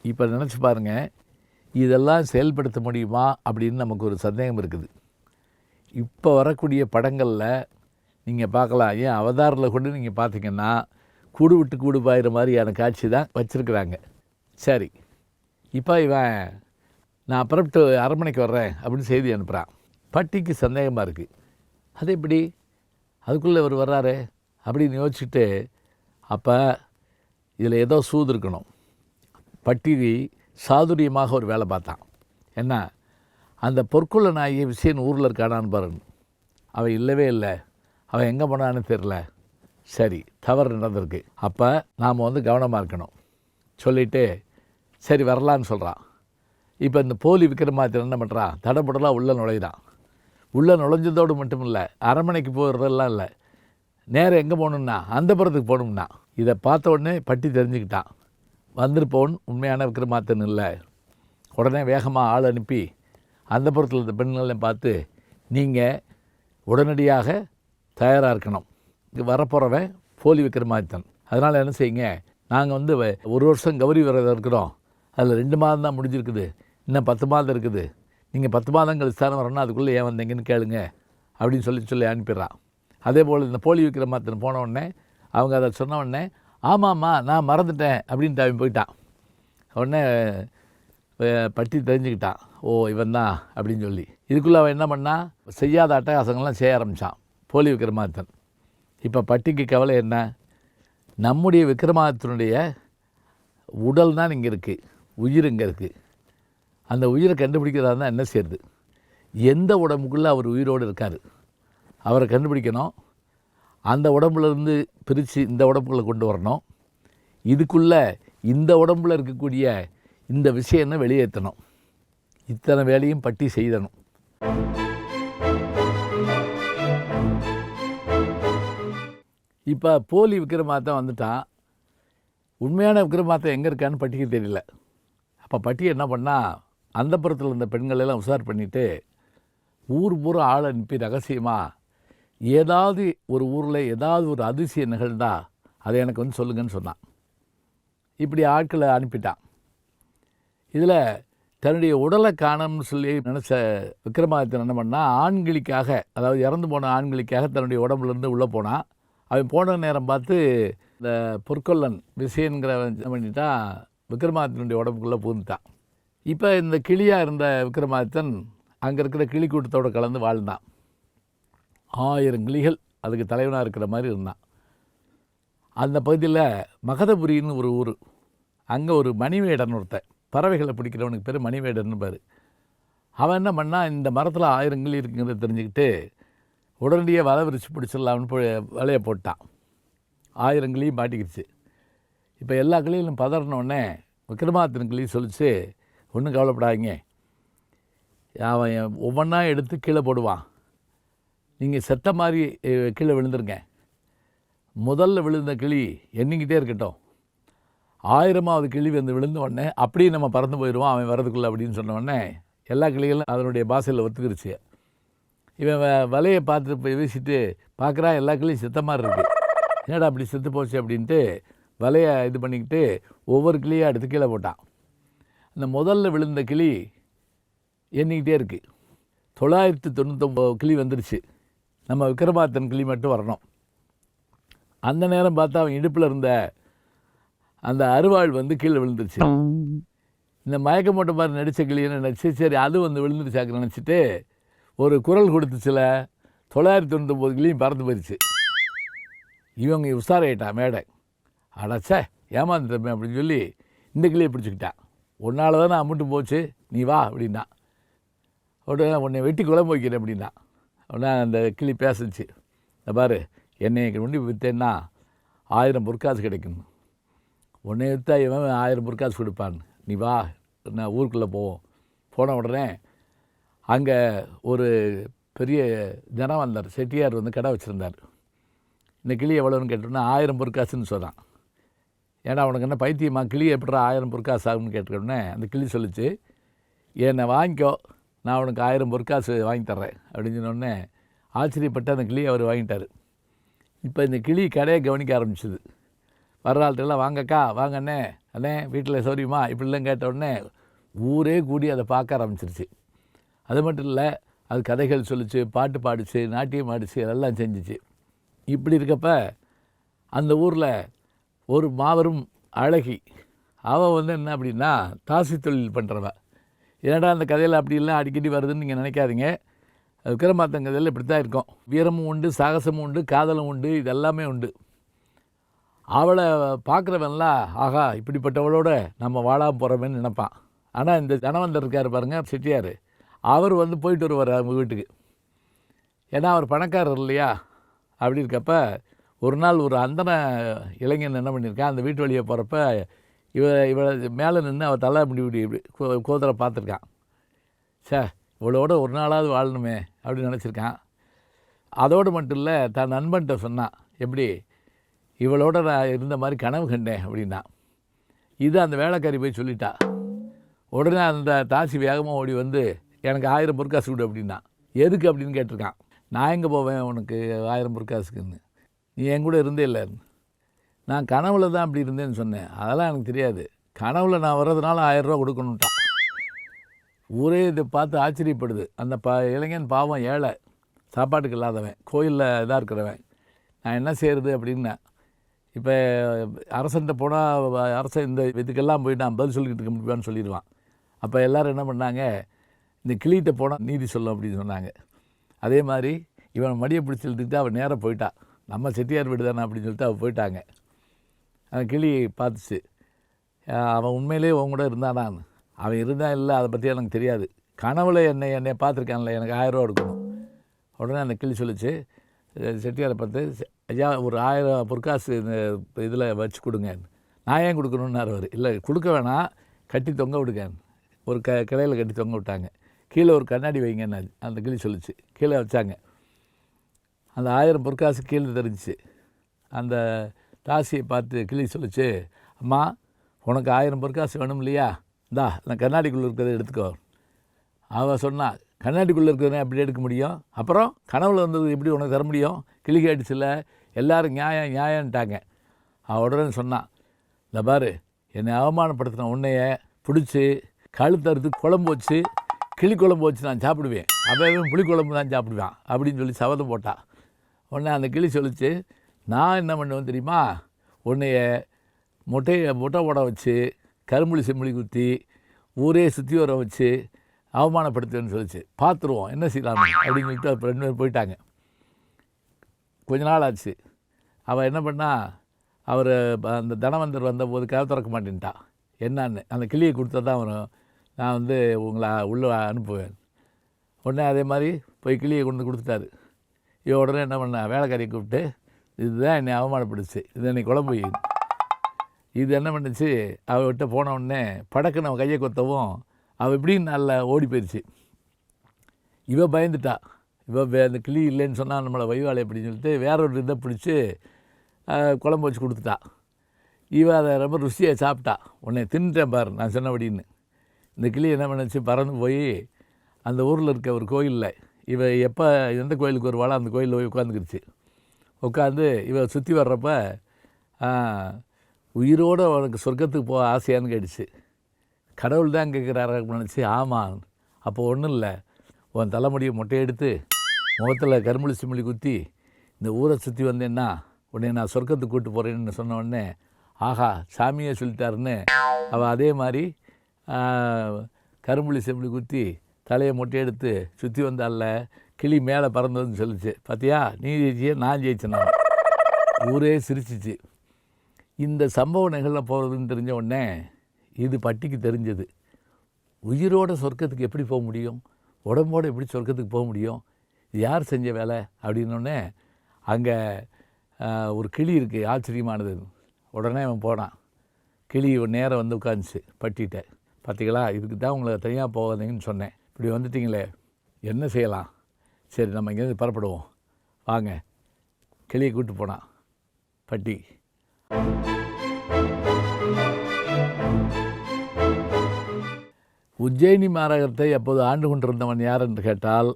இப்போ நினச்சி பாருங்கள், இதெல்லாம் செயல்படுத்த முடியுமா அப்படின்னு நமக்கு ஒரு சந்தேகம் இருக்குது. இப்போ வரக்கூடிய படங்களில் நீங்கள் பார்க்கலாம். ஏன் அவதாரில் கூட நீங்கள் பார்த்தீங்கன்னா கூடு விட்டு கூடு பாயிற மாதிரியான காட்சி தான் வச்சுருக்குறாங்க. சரி, இப்போ இவன் நான் புறப்பட்டு அரண்மனைக்கு வர்றேன் அப்படின்னு செய்தி அனுப்புகிறான். பட்டிக்கு சந்தேகமாக இருக்குது. அது எப்படி அதுக்குள்ளே இவர் வர்றாரு அப்படின்னு யோசிச்சுட்டு, அப்போ இதில் ஏதோ சூது இருக்கணும். பட்டி சாதுரியமாக ஒரு வேலை பார்த்தான். என்ன, அந்த பொற்கொள்ள நாயை விஷயம் ஊரில் இருக்கானான்னு பாருங்க. அவன் இல்லவே இல்லை, அவன் எங்கே போனான்னு தெரில. சரி, தவறு நடந்திருக்கு, அப்போ நாம் கவனமாக இருக்கணும் சொல்லிவிட்டு சரி வரலான்னு சொல்கிறான். இப்போ இந்த போலி விக்ரமாதித்தன் என்ன பண்ணுறான், தடப்படலாம் உள்ளே நுழையிறான். உள்ளே நுழைஞ்சதோடு மட்டும் இல்லை, அரண்மனைக்கு போகிறதெல்லாம் இல்லை, நேரம் எங்கே போகணுன்னா அந்தப்புறத்துக்கு போகணும்னா. இதை பார்த்த உடனே பட்டி தெரிஞ்சுக்கிட்டான், வந்திருப்பவன் உண்மையான விக்ரமாதித்தன் இல்லை. உடனே வேகமாக ஆள் அனுப்பி அந்தப்புறத்தில் இருந்த பெண்களையும் பார்த்து, நீங்கள் உடனடியாக தயாராக இருக்கணும், இங்கே வரப்போகிறவன் போலி விக்ரமாதித்தன். அதனால் என்ன செய்யுங்க, நாங்கள் 1 வருஷம் கௌரி விரதம் இருக்கிறோம், அதில் 2 மாதம் தான் முடிஞ்சிருக்குது, இன்னும் 10 மாதம் இருக்குது, நீங்கள் 10 மாதம் கழிச்சு தானே வரணும், அதுக்குள்ளே ஏன் வந்தீங்கன்னு கேளுங்க அப்படின்னு சொல்லி அனுப்பிடுறான். அதே போல் இந்த போலி விக்ரமாதித்தன் போன உடனே அவங்க அதை சொன்ன உடனே, ஆமாம்மா நான் மறந்துட்டேன் அப்படின்ட்டு அவன் போயிட்டான். உடனே பட்டி தெரிஞ்சுக்கிட்டான், ஓ இவன் தான் அப்படின்னு சொல்லி. இதுக்குள்ளே அவன் என்ன பண்ணால், செய்யாத அட்டகாசங்கள்லாம் செய்ய ஆரம்பித்தான் போலி விக்ரமாதித்தன். இப்போ பட்டிக்கு கவலை என்ன, நம்முடைய விக்ரமாதித்தனுடைய உடல் தான் இங்கே இருக்குது, உயிர் இங்கே இருக்குது. அந்த உயிரை கண்டுபிடிக்கிறதா தான் என்ன செய்யுது, எந்த உடம்புக்குள்ளே அவர் உயிரோடு இருக்கார் அவரை கண்டுபிடிக்கணும், அந்த உடம்புலேருந்து பிரித்து இந்த உடம்புக்குள்ளே கொண்டு வரணும், இதுக்குள்ளே இந்த உடம்புல இருக்கக்கூடிய இந்த விஷயத்தை வெளியேற்றணும். இத்தனை வேலையும் பட்டி செய்தணும். இப்போ போலி விக்ரமாதித்தன் வந்துட்டான். உண்மையான விக்ரமாதித்தன் எங்கே இருக்கான்னு பட்டிக்கு தெரியல. அப்போ பட்டி என்ன பண்ணால், அந்த புறத்தில் இருந்த பெண்களெல்லாம் உஷார் பண்ணிவிட்டு ஊர் பூரா ஆள் அனுப்பி ரகசியமாக ஏதாவது ஒரு ஊரில் ஏதாவது ஒரு அதிசயம் நிகழ்ந்தால் அதை எனக்கு சொல்லுங்கன்னு சொன்னான். இப்படி ஆட்களை அனுப்பிட்டான். இதில் தன்னுடைய உடலை காணணும்னு சொல்லி நினச்ச விக்ரமாதித்தன் என்ன பண்ணால், ஆண்கிளிக்காக, அதாவது இறந்து போன ஆண்கிளிக்காக தன்னுடைய உடம்புலேருந்து உள்ளே போனான். அவன் போன நேரம் பார்த்து இந்த பொற்கொல்லன் விசயன்கிறவன் என்ன பண்ணிட்டான், விக்ரமாதித்தனுடைய உடம்புக்குள்ளே பூந்துட்டான். இப்போ இந்த கிளியாக இருந்த விக்ரமாதித்தன் அங்கே இருக்கிற கிளி கூட்டத்தோடு கலந்து வாழ்ந்தான். 1000 கிளிகள் அதுக்கு தலைவனாக இருக்கிற மாதிரி இருந்தான். அந்த பகுதியில் மகதபுரின்னு ஒரு ஊர். அங்கே ஒரு மணிவேடன் ஒருத்தன், பறவைகளை பிடிக்கிறவனுக்கு பேர் மணிவேடன்னு பேர். அவன் என்ன பண்ணால், இந்த மரத்தில் 1000 கிளி இருக்குங்கிறத தெரிஞ்சுக்கிட்டு உடனடியாக வலை விரிச்சு பிடிச்சிடலாம்னு வலையை போட்டான். 1000 கிளியும் மாட்டிக்கிடுச்சு. இப்போ எல்லா கிளியிலும் பதறினோடனே விக்ரமாதித்தன் கிளி சொல்லிச்சு, ஒன்றும் கவலைப்படாதீங்க, அவன் ஒவ்வொன்றா எடுத்து கீழே போடுவான், நீங்கள் செத்த மாதிரி கீழே விழுந்துருங்க. முதல்ல விழுந்த கிளி எண்ணிக்கிட்டே இருக்கட்டும், 1000வது கிளி வந்து விழுந்த உடனே அப்படியே நம்ம பறந்து போயிடுவான் அவன் வரதுக்குள்ளே அப்படின்னு சொன்ன உடனே எல்லா கிளிகளும் அதனுடைய பாஷையில் ஒத்துக்கிருச்சு. இவன் வலையை பார்த்து போய் வீசிட்டு பார்க்குறான், எல்லா கிளியும் செத்த மாதிரி இருக்குது. என்னடா அப்படி செத்து போச்சு அப்படின்ட்டு வலையை இது பண்ணிக்கிட்டு ஒவ்வொரு கிளியாக எடுத்து கீழே போட்டான். அந்த முதல்ல விழுந்த கிளி எண்ணிக்கிட்டே இருக்குது. 999 கிளி வந்துருச்சு. நம்ம விக்ரமாதித்தன் கிளி மட்டும் வரணும். அந்த நேரம் பார்த்தா அவன் இடுப்பில் இருந்த அந்த அருவாள் வந்து கீழே விழுந்துருச்சு. இந்த மயக்க மூட்டை மாதிரி நடித்த கிளின்னு நினச்சி, சரி அது வந்து விழுந்துருச்சாக்கு நினச்சிட்டு ஒரு குரல் கொடுத்துச்சுல, 999 கிளியும் பறந்து போயிடுச்சு. இவங்க உஷாராயிட்டான் மேடை. அடைச்சே ஏமாந்துட்டமே அப்படின்னு சொல்லி இந்த கிளியை பிடிச்சிக்கிட்டான். உன்னால் தான் நான் அம்முட்டு போச்சு, நீ வா அப்படின்னா. உடனே உன்னை வெட்டி குழம்பு வைக்கிறேன் அப்படின்னா. உடனே அந்த கிளி பேசிச்சு, இந்த பாரு, என்னை கொண்டு விற்றேன்னா 1000 பொற்காசு கிடைக்கும். உன்னை விற்றா இவன் 1000 பொற்காசு கொடுப்பான், நீ வா, நான் ஊருக்குள்ளே போவோம். போன உடனே அங்கே ஒரு பெரிய ஜனம் வந்தார். செட்டியார் வந்து கடை வச்சுருந்தார். இந்த கிளி எவ்வளோன்னு கேட்டோன்னா 1000 பொற்காசுன்னு சொன்னான். ஏன்னா உனக்கு என்ன பைத்தியமா, கிளி எப்படா 1000 பொற்காசு ஆகும்னு கேட்டுக்கோடனே அந்த கிளி சொல்லிச்சு, என்னை வாங்கிக்கோ, நான் உனக்கு 1000 பொற்காசு வாங்கி தர்றேன் அப்படின்னு சொன்னோடனே ஆச்சரியப்பட்டு அந்த கிளியை அவர் வாங்கிட்டார். இப்போ இந்த கிளி கடையை கவனிக்க ஆரம்பிச்சிது. வர்ற ஆள்கிட்டலாம், வாங்கக்கா, வாங்க அண்ணே, அண்ணே வீட்டில் சௌரியமா இப்படிலாம் கேட்ட உடனே ஊரே கூடி அதை பார்க்க ஆரம்பிச்சிருச்சு. அது மட்டும் இல்லை, அது கதைகள் சொல்லிச்சு, பாட்டு பாடிச்சு, நாட்டியம் ஆடிச்சு, அதெல்லாம் செஞ்சிச்சு. இப்படி இருக்கப்ப அந்த ஊரில் ஒரு மாபெரும் அழகி, அவள் வந்து என்ன அப்படின்னா தாசி தொழில் பண்ணுறவ. ஏன்னா அந்த கதையில் அப்படிலாம் அடிக்கடி வருதுன்னு நீங்கள் நினைக்காதீங்க. விக்ரமாதித்தன் கதையில் இப்படி தான் இருக்கும். வீரமும் உண்டு, சாகசமும் உண்டு, காதலும் உண்டு, இதெல்லாமே உண்டு. அவளை பார்க்குறவன்லாம், ஆகா இப்படிப்பட்டவளோட நம்ம வாழாமல் போகிறோமேன்னு நினைப்பான். ஆனால் இந்த தனவந்தர் இருக்கார் பாருங்கள், செட்டியார், அவர் வந்து போயிட்டு வருவார் அவங்க வீட்டுக்கு. ஏன்னா அவர் பணக்காரர் இல்லையா. அப்படி இருக்கப்ப ஒரு நாள் ஒரு அந்தன இளைஞன் என்ன பண்ணியிருக்கான், அந்த வீட்டு வழியை போகிறப்ப இவளை மேலே நின்று அவள் தலை இப்படி கோதரை பார்த்துருக்கான். இவளோட ஒரு நாளாவது வாழணுமே அப்படின்னு நினச்சிருக்கான். அதோடு மட்டும் இல்லை, தான் நண்பன்கிட்ட சொன்னான், எப்படி இவளோட நான் இருந்த மாதிரி கனவு கண்டேன் அப்படின்னா. இது அந்த வேலைக்காரி போய் சொல்லிட்டா. உடனே அந்த தாசி வேகமாக ஓடி வந்து, எனக்கு 1000 பொற்காசு கொடு அப்படின்னா. எதுக்கு அப்படின்னு கேட்டிருக்கான். நான் எங்கே போவேன் உனக்கு 1000 பொற்காசுக்குன்னு, நீ என் கூட இருந்தே இல்லை. நான் கனவுல தான் அப்படி இருந்தேன்னு சொன்னேன், அதெல்லாம் எனக்கு தெரியாது, கனவுல நான் வர்றதுனால 1000 ரூபா கொடுக்கணுன்ட்டான். ஊரே இதை பார்த்து ஆச்சரியப்படுது. அந்த இளைஞன் பாவம், ஏழை, சாப்பாட்டுக்கு இல்லாதவன், கோயிலில் இதாக இருக்கிறவன், நான் என்ன செய்கிறது அப்படின்னேன். இப்போ அரசன்ட்ட போனால் அரசன் இந்த இதுக்கெல்லாம் போய் நான் பதில் சொல்லிக்கிட்டு இருக்க முடியுமான்னு சொல்லிடுவான். அப்போ எல்லோரும் என்ன பண்ணாங்க, இந்த கிளிகிட்ட போனால் நீதி சொல்லும் அப்படின்னு சொன்னாங்க. அதே மாதிரி இவன் மடியை பிடிச்சி இழுத்துக்கிட்டு அவன் நேராக போயிட்டா. நம்ம செட்டியார் வீடு தானே அப்படின்னு சொல்லிட்டு அவள் போயிட்டாங்க. அந்த கிளி பார்த்துச்சு, அவன் உண்மையிலே உன் கூட இருந்தானான். அவன் இருந்தால் இல்லை, அதை பற்றி எனக்கு தெரியாது, கனவுல என்னை பார்த்துருக்கான்ல, எனக்கு 1000 ரூபா கொடுக்கணும். உடனே அந்த கிளி சொல்லிச்சு, செட்டியாரை பார்த்து, ஐயா ஒரு 1000 பொற்காசு இந்த இதில் வச்சு கொடுங்க. நான் ஏன் கொடுக்கணுன்னாரு அவர். இல்லை கொடுக்க வேணாம், கட்டி தொங்க விடுங்க. ஒரு கிளையில் கட்டி தொங்க விட்டாங்க. கீழே ஒரு கண்ணாடி வைங்கன்னு அந்த கிளி சொல்லிச்சு. கீழே வச்சாங்க. அந்த 1000 பொற்காசு கீழே தெரிஞ்சிச்சு. அந்த தாசியை பார்த்து கிளி சொல்லிச்சு, அம்மா உனக்கு 1000 பொற்காசு வேணும் இல்லையா, இந்தா நான் கண்ணாடிக்குள்ளே இருக்கிறத எடுத்துக்கோ. அவள் சொன்னான், கண்ணாடிக்குள்ளே இருக்கிறத எப்படி எடுக்க முடியும், அப்புறம் கனவுல வந்தது எப்படி உனக்கு தர முடியும், கிளி கேட்டுச்சில்ல, எல்லோரும் நியாயன்ட்டாங்க. அவள் உடனே சொன்னான், இந்த பாரு, என்னை அவமானப்படுத்தின உன்னைய பிடிச்சி கழுத்தறுத்து குழம்பு வச்சு, கிளி குழம்பு வச்சு நான் சாப்பிடுவேன், அவன் புளி குழம்பு தான் சாப்பிடுவான் அப்படின்னு சொல்லி சபதம் போட்டான். உடனே அந்த கிளி சொல்லிச்சு, நான் என்ன பண்ணுவேன் தெரியுமா, உன்னைய முட்டை போட வச்சு கரும்புளி செம்புளி குத்தி ஊரே சுற்றி வர வச்சு அவமானப்படுத்துவேன்னு சொல்லிச்சு, பார்த்துருவோம் என்ன செய்யலாம் அப்படின்னு சொல்லிட்டு 2 பேர் போயிட்டாங்க. கொஞ்ச நாள் ஆச்சு. அவள் என்ன பண்ணா, அவர் அந்த தனவந்தர் வந்தபோது கதவை திறக்க மாட்டேன்ட்டான். என்னான்னு அந்த கிளியை கொடுத்தா தான் வரும், நான் வந்து உங்களை உள்ளே அனுப்புவேன். உடனே அதே மாதிரி போய் கிளியை கொண்டு கொடுத்துட்டாரு. இவன் உடனே என்ன பண்ணா, வேலைக்காரியை கூப்பிட்டு, இதுதான் என்னை அவமானப்படுச்சு, இது என்னை குழம்பு. இது என்ன பண்ணுச்சு, அவள்கிட்ட போன உடனே படக்குன்னு அவன் கையை கொத்தவும் அவள் எப்படின்னு நல்லா ஓடி போயிடுச்சு. இவ பயந்துட்டா. அந்த கிளி இல்லைன்னு சொன்னால் நம்மளை வைவாளை அப்படின்னு சொல்லிட்டு வேற ஒரு இதை பிடிச்சி குழம்பு வச்சு கொடுத்துட்டா. இவன் அதை ரொம்ப ருசியாக சாப்பிட்டா. உடனே தின்னுட்டேன் பாரு நான் சொன்னபடின்னு. இந்த கிளி என்ன பண்ணுச்சு, பறந்து போய் அந்த ஊரில் இருக்க ஒரு கோயிலில் இவ எப்போ எந்த கோயிலுக்கு வருவாளோ அந்த கோயிலில் போய் உட்காந்துக்கிடுச்சு. உட்காந்து இவ சுற்றி வர்றப்ப உயிரோடு உனக்கு சொர்க்கத்துக்கு போக ஆசையான்னு கேட்டுச்சு. கடவுள் தான் கேட்குறாரு நினச்சி, ஆமாம். அப்போ ஒன்றும் இல்லை, உன் தலைமுடியை மொட்டை எடுத்து முகத்தில் கரும்புளி சிமிழி குத்தி இந்த ஊரை சுற்றி வந்தேன்னா உடனே நான் சொர்க்கத்துக்கு கூப்பிட்டு போகிறேன்னு சொன்ன உடனே, ஆஹா சாமியை சொல்லிட்டாருன்னு அவள் அதே மாதிரி கரும்புளி சிமிழி குத்தி தலையை மொட்டை எடுத்து சுற்றி வந்தால கிளி மேலே பறந்ததுன்னு சொல்லிச்சு. பார்த்தியா, நீ ஜெயிச்சிய நான் ஜெயிச்சேன். ஊரே சிரிச்சிச்சு. இந்த சம்பவ நிகழ போகிறதுன்னு தெரிஞ்ச உடனே இது பட்டிக்கு தெரிஞ்சது. உயிரோட சொர்க்கத்துக்கு எப்படி போக முடியும், உடம்போடு எப்படி சொர்க்கத்துக்கு போக முடியும், இது யார் செஞ்ச வேலை அப்படின்னோடனே அங்கே ஒரு கிளி இருக்குது ஆச்சரியமானது. உடனே அவன் போனான். கிளி நேரம் வந்து உட்காந்துச்சு பட்டிகிட்ட. பார்த்திங்களா, இதுக்கு தான் உங்களை தனியாக போகாதீங்கன்னு சொன்னேன், இப்படி வந்துட்டிங்களே, என்ன செய்யலாம், சரி நம்ம இங்கேருந்து புறப்படுவோம் வாங்க. கிளியை கூப்பிட்டு போனான் பட்டி. உஜ்ஜயினி மாநகரத்தை அப்போது ஆண்டு கொண்டிருந்தவன் யார் என்று கேட்டால்,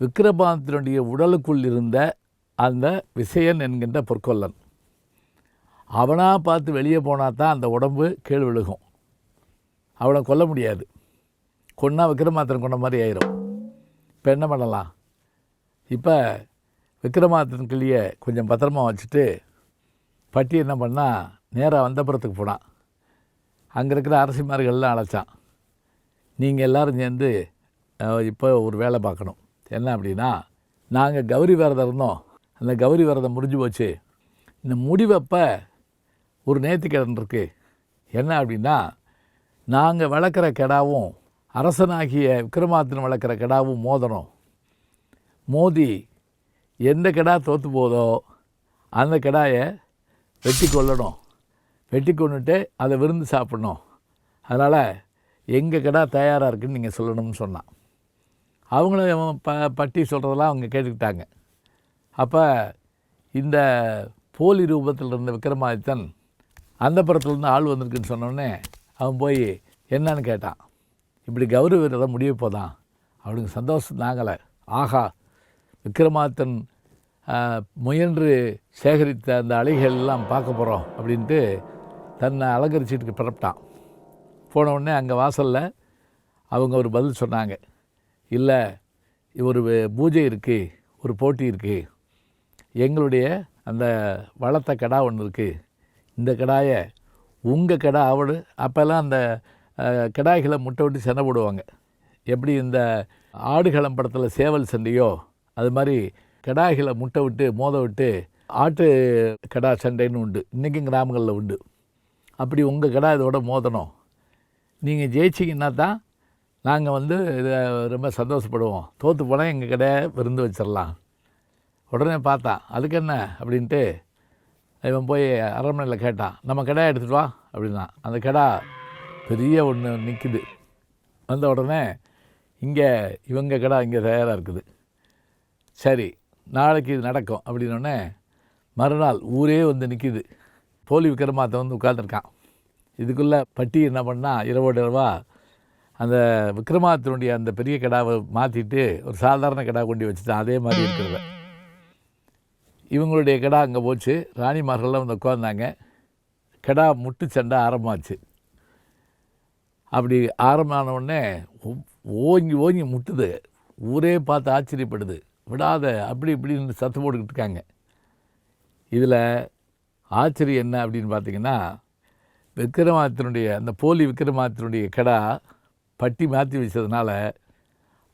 விக்கிரமாதித்தனுடைய உடலுக்குள் இருந்த அந்த விசயன் என்கின்ற பொற்கொல்லன். அவனாக பார்த்து வெளியே போனால் தான் அந்த உடம்பு கீழ் விழுகும். அவனை கொல்ல முடியாது. கொன்னா விக்ரமாதித்தன் கொண்ட மாதிரி ஆயிரும். இப்போ என்ன பண்ணலாம், இப்போ விக்ரமாதித்தன் கிளியை கொஞ்சம் பத்திரமா வச்சுட்டு பட்டி என்ன பண்ணால் நேராக வந்தபுரத்துக்கு போனான். அங்கே இருக்கிற அரசிமார்கள்லாம் அழைச்சான். நீங்கள் எல்லோரும் சேர்ந்து இப்போ ஒரு வேலை பார்க்கணும். என்ன அப்படின்னா, நாங்கள் கௌரி விரதம் இருந்தோம், அந்த கௌரி விரதம் முடிஞ்சு போச்சு. இந்த முடிவப்போ ஒரு நேர்த்திக்கடன் இருக்குது. என்ன அப்படின்னா, நாங்கள் வளர்க்குற கிடாவும் அரசனாகிய விக்ரமாதித்தன் வளர்க்குற கிடாவும் மோதணும். மோதி எந்த கிடா தோற்று போதோ அந்த கிடாயை வெட்டி கொள்ளணும். வெட்டி கொண்டுட்டு அதை விருந்து சாப்பிடணும். அதனால் எங்கள் கிடா தயாராக இருக்குதுன்னு நீங்கள் சொல்லணும்னு சொன்னான். அவங்களும் பட்டி சொல்கிறதெல்லாம் அவங்க கேட்டுக்கிட்டாங்க. அப்போ இந்த போலி ரூபத்தில் இருந்த விக்ரமாதித்தன் அந்த புறத்துலேருந்து ஆள் வந்திருக்குன்னு சொன்னோடனே அவன் போய் என்னன்னு கேட்டான். இப்படி கௌரி விரதம் முடிய போதான். அவனுக்கு சந்தோஷம் தாங்கலை. ஆகா, விக்ரமாதித்தன் முயன்று சேகரித்த அந்த அலைகள் எல்லாம் பார்க்க போகிறோம் அப்படின்ட்டு தன்னை அலங்கரிச்சிட்டு புறப்பட்டான். போன உடனே அங்கே வாசலில் அவங்க ஒரு பதில் சொன்னாங்க. இல்லை, ஒரு பூஜை இருக்குது, ஒரு போட்டி இருக்குது, எங்களுடைய அந்த வளர்த்த கடா ஒன்று இருக்குது, இந்த கடாயை உங்கள் கடா அவடு. அப்போல்லாம் அந்த கிடாய்களை முட்டை விட்டு சண்டை போடுவாங்க. எப்படி இந்த ஆடுகளம் படத்தில் சேவல் சண்டையோ அது மாதிரி கிடாய்களை முட்டை விட்டு மோத விட்டு ஆட்டு கடா சண்டைன்னு உண்டு, இன்றைக்கும் கிராமங்களில் உண்டு. அப்படி உங்கள் கடா இதோட மோதணும். நீங்கள் ஜெயிச்சிங்கன்னா தான் நாங்கள் வந்து இதை ரொம்ப சந்தோஷப்படுவோம். தோற்று போனால் எங்கள் கடையை விருந்து வச்சிடலாம். உடனே பார்த்தான். அதுக்கு என்ன அப்படின்ட்டு இவன் போய் அரண்மனையில் கேட்டான். நம்ம கடை எடுத்துகிட்டு வா அப்படின்னா. அந்த கடை பெரிய ஒன்று நிற்குது. வந்த உடனே இங்கே இவங்க கடை இங்கே தயாராக இருக்குது. சரி, நாளைக்கு இது நடக்கும் அப்படின்னோடனே மறுநாள் ஊரே வந்து நிற்கிது. போலி விக்ரமாதித்தன் வந்து உட்காந்துருக்கான். இதுக்குள்ளே பட்டி என்ன பண்ணால் இரவோடு இரவாக அந்த விக்ரமாதித்தனுடைய அந்த பெரிய கடாவை மாற்றிட்டு ஒரு சாதாரண கடா கொண்டு வச்சுட்டான். அதே மாதிரி இருக்கிறத இவங்களுடைய கடா அங்கே போச்சு. ராணிமார்கள்லாம் வந்து உட்காந்தாங்க. கடா முட்டு சண்டை ஆரம்பமாச்சு. அப்படி ஆரம்பமான உடனே ஓங்கி ஓங்கி முட்டுது. ஊரே பார்த்து ஆச்சரியப்படுது. விடாத அப்படி இப்படின்னு சத்தம் போட்டுக்கிட்டு இருக்காங்க. இதில் ஆச்சரியம் என்ன அப்படின்னு பார்த்திங்கன்னா, விக்ரமாதித்தனுடைய அந்த போலி விக்ரமாதித்தனுடைய கடா பட்டி மாற்றி வச்சதுனால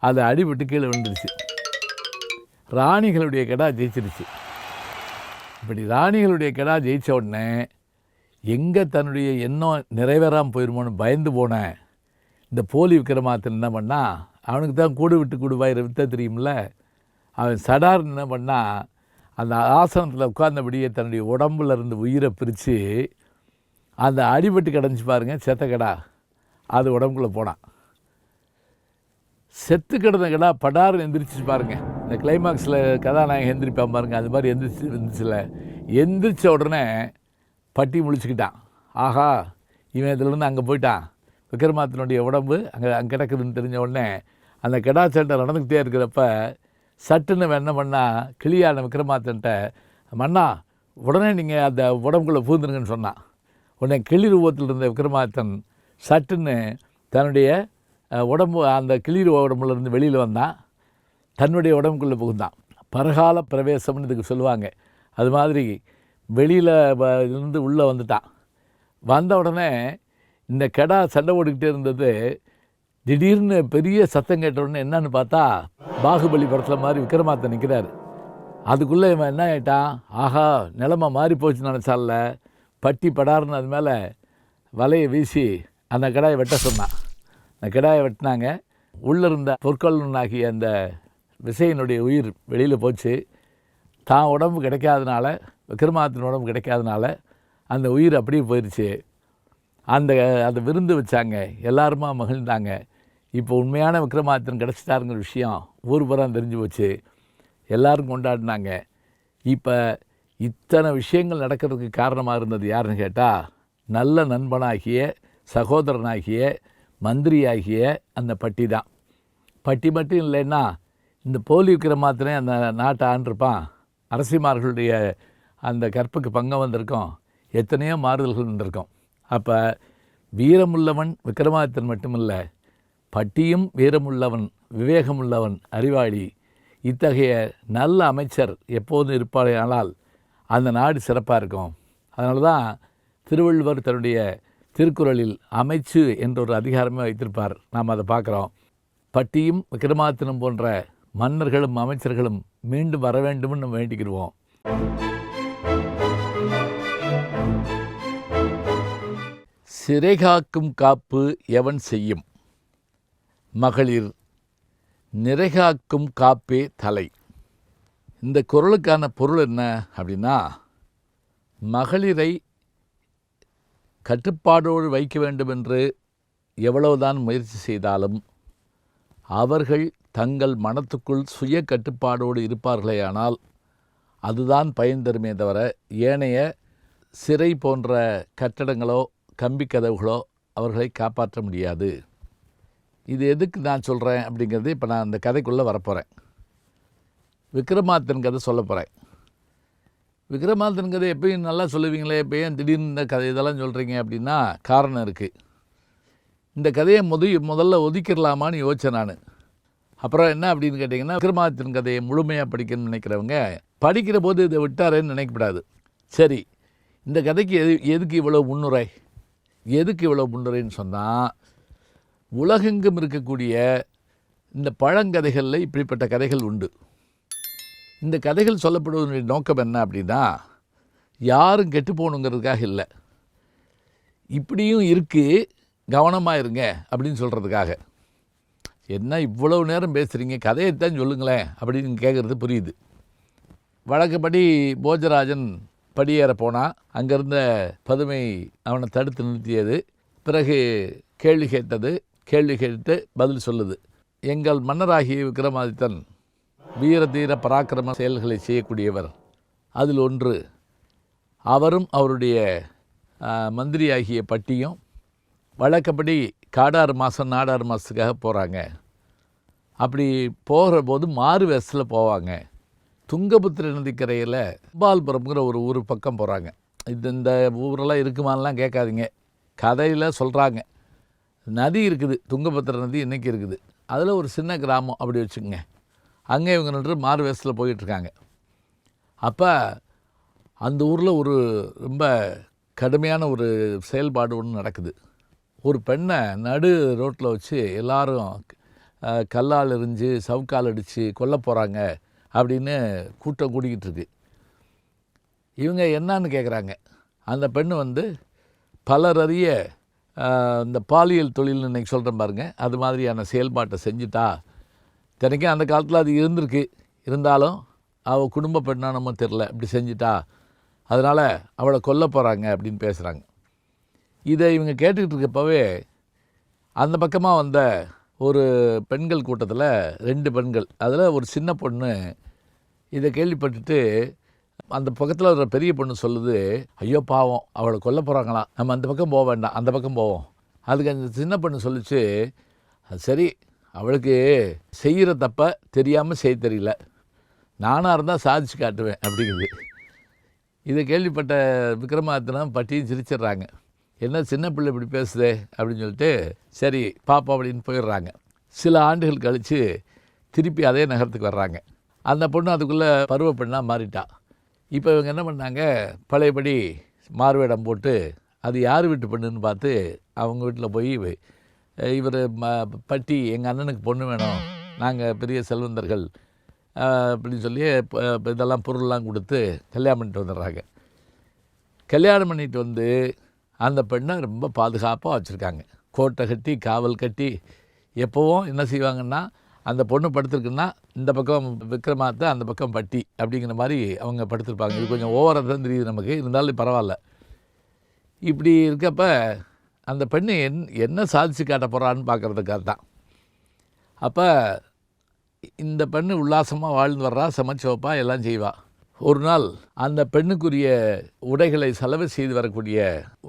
அது அடிபட்டு கீழே விழுந்துருச்சு. ராணிகளுடைய கடா ஜெயிச்சிருச்சு. இப்படி ராணிகளுடைய கெடா ஜெயித்த உடனே எங்கே தன்னுடைய எண்ணம் நிறைவேறாமல் போயிருமோன்னு பயந்து போனேன் இந்த போலி விக்ரமாதித்தன் என்ன பண்ணா, அவனுக்கு தான் கூடு விட்டு கூடுவாயிர வித்த தெரியுமில்ல, அவன் சடார்னு என்ன பண்ணா, அந்த ஆசனத்தில் உட்கார்ந்தபடியே தன்னுடைய உடம்புல இருந்து உயிரை பிரித்து அந்த அடிபட்டு கிடந்துச்சு பாருங்கள் செத்த கடா, அது உடம்புக்குள்ளே போனான். செத்து கிடந்த கடா படார்னு எந்திரிச்சு பாருங்கள். இந்த கிளைமாக்ஸில் கதாநாயகன் எந்திரிப்பான் பாருங்கள், அது மாதிரி எந்திரிச்சில்ல. எந்திரிச்ச உடனே பட்டி முழிச்சுக்கிட்டான். ஆஹா, இவன் இதிலேருந்து அங்கே போயிட்டான், விக்ரமாதித்தனுடைய உடம்பு அங்கே கிடக்குதுன்னு தெரிஞ்ச உடனே அந்த கெடா சண்டை நடந்துக்கிட்டே இருக்கிறப்ப சட்டுன்னு என்ன பண்ணால் கிளியான விக்ரமாதித்தன்ட்ட, மன்னா உடனே நீங்கள் அந்த உடம்புக்குள்ளே பூந்துருங்கன்னு சொன்னான். உடனே கிளி ரூபத்தில் இருந்த விக்ரமாதித்தன் சட்டுன்னு தன்னுடைய உடம்பு அந்த கிளி உடம்புலேருந்து வெளியில் வந்தான், தன்னுடைய உடம்புக்குள்ளே புகுந்தான். பரகால பிரவேசம்னு இதுக்கு சொல்லுவாங்க. அது மாதிரி வெளியில் இருந்து உள்ளே வந்துட்டான். வந்த உடனே இந்த கெடா சண்டை ஓடிக்கிட்டே இருந்தது. திடீர்னு பெரிய சத்தம் கேட்ட உடனே என்னன்னு பார்த்தா பாகுபலி படத்தில் மாதிரி விக்ரமாதித்தன் நிற்கிறார். அதுக்குள்ளே இவன் என்ன ஆகிட்டான், ஆஹா நிலமை மாறி போச்சுன்னு நினச்சால பட்டி படார்னு அது மேலே வலையை வீசி அந்த கெடாயை வெட்ட சொன்னான். அந்த கெடாயை வெட்டினாங்க. உள்ளே இருந்த பொற்கொள்ளனாகிய அந்த விசையினுடைய உயிர் வெளியில் போச்சு. தான் உடம்பு கிடைக்காதனால, விக்ரமாதித்தன் உடம்பு கிடைக்காதனால அந்த உயிர் அப்படியே போயிடுச்சு. அந்த விருந்து வச்சாங்க, எல்லாருமா மகிழ்ந்தாங்க. இப்போ உண்மையான விக்ரமாதித்தன் கிடச்சிட்டாருங்கிற விஷயம் ஊர் புறம் தெரிஞ்சு போச்சு, எல்லோரும் கொண்டாடினாங்க. இப்போ இத்தனை விஷயங்கள் நடக்கிறதுக்கு காரணமாக இருந்தது யாருன்னு கேட்டால், நல்ல நண்பனாகிய சகோதரனாகிய மந்திரியாகிய அந்த பட்டி தான். பட்டி மட்டும் இல்லைன்னா இந்த போலி விக்ரமாதித்தனே அந்த நாட்டை ஆண்டிருப்பான். அரசிமார்களுடைய அந்த கற்புக்கு பங்கம் வந்திருக்கோம், எத்தனையோ மாறுதல்கள் வந்திருக்கோம். அப்போ வீரமுள்ளவன் விக்ரமாதித்தன் மட்டுமில்லை, பட்டியும் வீரமுள்ளவன், விவேகமுள்ளவன், அறிவாளி. இத்தகைய நல்ல அமைச்சர் எப்போதும் இருப்பானால் அந்த நாடு சிறப்பாக இருக்கும். அதனால தான் திருவள்ளுவர் தன்னுடைய திருக்குறளில் அமைச்சு என்ற ஒரு அதிகாரமே வைத்திருப்பார். நாம் அதை பார்க்குறோம். பட்டியும் விக்ரமாதித்தனும் போன்ற மன்னர்களும் அமைச்சர்களும் மீண்டும் வர வேண்டும்னு நம்ம வேண்டிக்கிடுவோம். சிறைகாக்கும் காப்பு எவன் செய்யும், மகளிர் நிறைகாக்கும் காப்பே தலை. இந்த குறளுக்கான பொருள் என்ன அப்படின்னா, மகளிரை கட்டுப்பாடோடு வைக்க வேண்டும் என்று எவ்வளவுதான் முயற்சி செய்தாலும் அவர்கள் தங்கள் மனத்துக்குள் சுய கட்டுப்பாடோடு இருப்பார்களேயானால் அதுதான் பயன் தருமே தவிர ஏனைய சிறை போன்ற கட்டடங்களோ கம்பி கதவுகளோ அவர்களை காப்பாற்ற முடியாது. இது எதுக்கு நான் சொல்கிறேன் அப்படிங்கிறது இப்போ நான் அந்த கதைக்குள்ளே வரப்போகிறேன். விக்ரமாதித்தன் கதை சொல்ல போகிறேன். விக்ரமாதித்தன் கதை எப்பயும் நல்லா சொல்லுவீங்களே, இப்போ ஏன் திடீர்னு இந்த கதை இதெல்லாம் சொல்கிறீங்க அப்படின்னா காரணம் இருக்குது. இந்த கதையை முதல்ல ஒதுக்கிடலாமான்னு யோசித்தேன் நான். அப்புறம் என்ன அப்படின்னு கேட்டிங்கன்னா, விக்ரமாதித்தன் கதையை முழுமையாக படிக்கணும்னு நினைக்கிறவங்க படிக்கிற போது இதை விட்டாரேன்னு நினைக்கப்படாது. சரி, இந்த கதைக்கு எதுக்கு இவ்வளோ முன்னுரை, எதுக்கு இவ்வளோ முன்னுரைன்னு சொன்னால், உலகெங்கும் இருக்கக்கூடிய இந்த பழங்கதைகளில் இப்படிப்பட்ட கதைகள் உண்டு. இந்த கதைகள் சொல்லப்படுவதனுடைய நோக்கம் என்ன அப்படின்னா, யாரும் கெட்டு போகணுங்கிறதுக்காக இல்லை, இப்படியும் இருக்குது கவனமாக இருங்க அப்படின்னு சொல்கிறதுக்காக. என்ன இவ்வளவு நேரம் பேசுகிறீங்க, கதையைத்தான் சொல்லுங்களேன் அப்படின்னு கேட்குறது புரியுது. வழக்கப்படி போஜராஜன் படியேற போனால் அங்கேருந்த பதுமை அவனை தடுத்து நிறுத்தியது. பிறகு கேள்வி கேட்டது, கேள்வி கேட்டு பதில் சொல்லுது. எங்கள் மன்னராகிய விக்ரமாதித்தன் வீர தீர பராக்கிரம செயல்களை செய்யக்கூடியவர், அதில் ஒன்று அவரும் அவருடைய மந்திரியாகிய பட்டியும் வழக்கப்படி காடாறு மாதம் நாடாறு மாதத்துக்காக போகிறாங்க. அப்படி போகிற போது மாறு வேஷத்தில் போவாங்க. துங்கபுத்திர நதிக்கரையில் பால்புரம்ங்கிற ஒரு ஊர் பக்கம் போகிறாங்க. இந்த ஊரெல்லாம் இருக்குமானலாம் கேட்காதீங்க, கதையில் சொல்கிறாங்க. நதி இருக்குது, துங்கபத்திர நதி இன்றைக்கி இருக்குது. அதில் ஒரு சின்ன கிராமம் அப்படி வச்சுக்கோங்க. அங்கே இவங்க நின்று மாறு வேஷத்தில் போயிட்டுருக்காங்க. அப்போ அந்த ஊரில் ஒரு ரொம்ப கடுமையான ஒரு செயல்பாடு ஒன்று நடக்குது. ஒரு பெண்ணை நடு ரோட்டில் வச்சு எல்லாரும் கல்லால் எறிஞ்சு சவுக்கால் அடித்து கொல்ல போகிறாங்க அப்படின்னு கூட்டம் கூடிக்கிட்டு இருக்கு. இவங்க என்னான்னு கேட்குறாங்க. அந்த பெண்ணு வந்து பலர் அறிய இந்த பாலியல் தொழில்னு இன்றைக்கி சொல்கிறேன் பாருங்கள், அது மாதிரியான செயல்பாட்டை செஞ்சுட்டா. தினைக்கும் அந்த காலத்தில் அது இருந்திருக்கு, இருந்தாலும் அவள் குடும்ப பெண்ணானமோ தெரில, இப்படி செஞ்சுட்டா, அதனால் அவளை கொல்ல போகிறாங்க அப்படின்னு பேசுகிறாங்க. இதை இவங்க கேட்டுக்கிட்டு இருக்கப்பவே அந்த பக்கமாக வந்த ஒரு பெண்கள் கூட்டத்தில் 2 பெண்கள், அதில் ஒரு சின்ன பொண்ணு இதை கேள்விப்பட்டுட்டு அந்த பக்கத்தில் ஒரு பெரிய பொண்ணு சொல்லுது, ஐயோ பாவம் அவளை கொல்ல போகிறாங்களாம், நம்ம அந்த பக்கம் போக வேண்டாம், அந்த பக்கம் போவோம். அதுக்கு அந்த சின்ன பொண்ணு சொல்லிச்சு, சரி அவளுக்கு செய்கிற தப்பை தெரியாமல் செய்ய தெரியல, நானாக இருந்தால் சாதிச்சு காட்டுவேன் அப்படிங்குது. இதை கேள்விப்பட்ட விக்ரமாதித்தனும் பட்டியும் சிரிச்சிடுறாங்க. என்ன சின்ன பிள்ளை இப்படி பேசுதே அப்படின்னு சொல்லிட்டு சரி பாப்பா அப்படின்னு போயிடுறாங்க. சில ஆண்டுகள் கழித்து திருப்பி அதே நகரத்துக்கு வர்றாங்க. அந்த பொண்ணு அதுக்குள்ளே பருவ பெண்ணாக மாறிட்டா. இப்போ இவங்க என்ன பண்ணாங்க, பழையபடி மாறுவேடம் போட்டு அது யார் வீட்டு பெண்ணுன்னு பார்த்து அவங்க வீட்டில் போய் இவர் பட்டி எங்கள் அண்ணனுக்கு பொண்ணு வேணும், நாங்கள் பெரிய செல்வந்தர்கள் அப்படின்னு சொல்லி இதெல்லாம் பொருள்லாம் கொடுத்து கல்யாணம் பண்ணிட்டு வந்துடுறாங்க. கல்யாணம் பண்ணிட்டு வந்து அந்த பெண்ணை ரொம்ப பாதுகாப்பாக வச்சுருக்காங்க. கோட்டை கட்டி காவல் கட்டி எப்போவும் என்ன செய்வாங்கன்னா, அந்த பொண்ணு படுத்துருக்குன்னா இந்த பக்கம் விக்ரமாத்தை, அந்த பக்கம் பட்டி அப்படிங்கிற மாதிரி அவங்க படுத்திருப்பாங்க. இது கொஞ்சம் ஓவராக தான் தெரியுது நமக்கு, இருந்தாலும் பரவாயில்ல. இப்படி இருக்கப்ப அந்த பெண்ணு என்ன சாதிச்சு காட்ட போகிறான்னு பார்க்குறதுக்காக தான். அப்போ இந்த பெண்ணு உல்லாசமாக வாழ்ந்து வர்றா, சமைச்சு வைப்பா, எல்லாம் செய்வா. ஒரு நாள் அந்த பெண்ணுக்குரிய உடைகளை செலவு செய்து வரக்கூடிய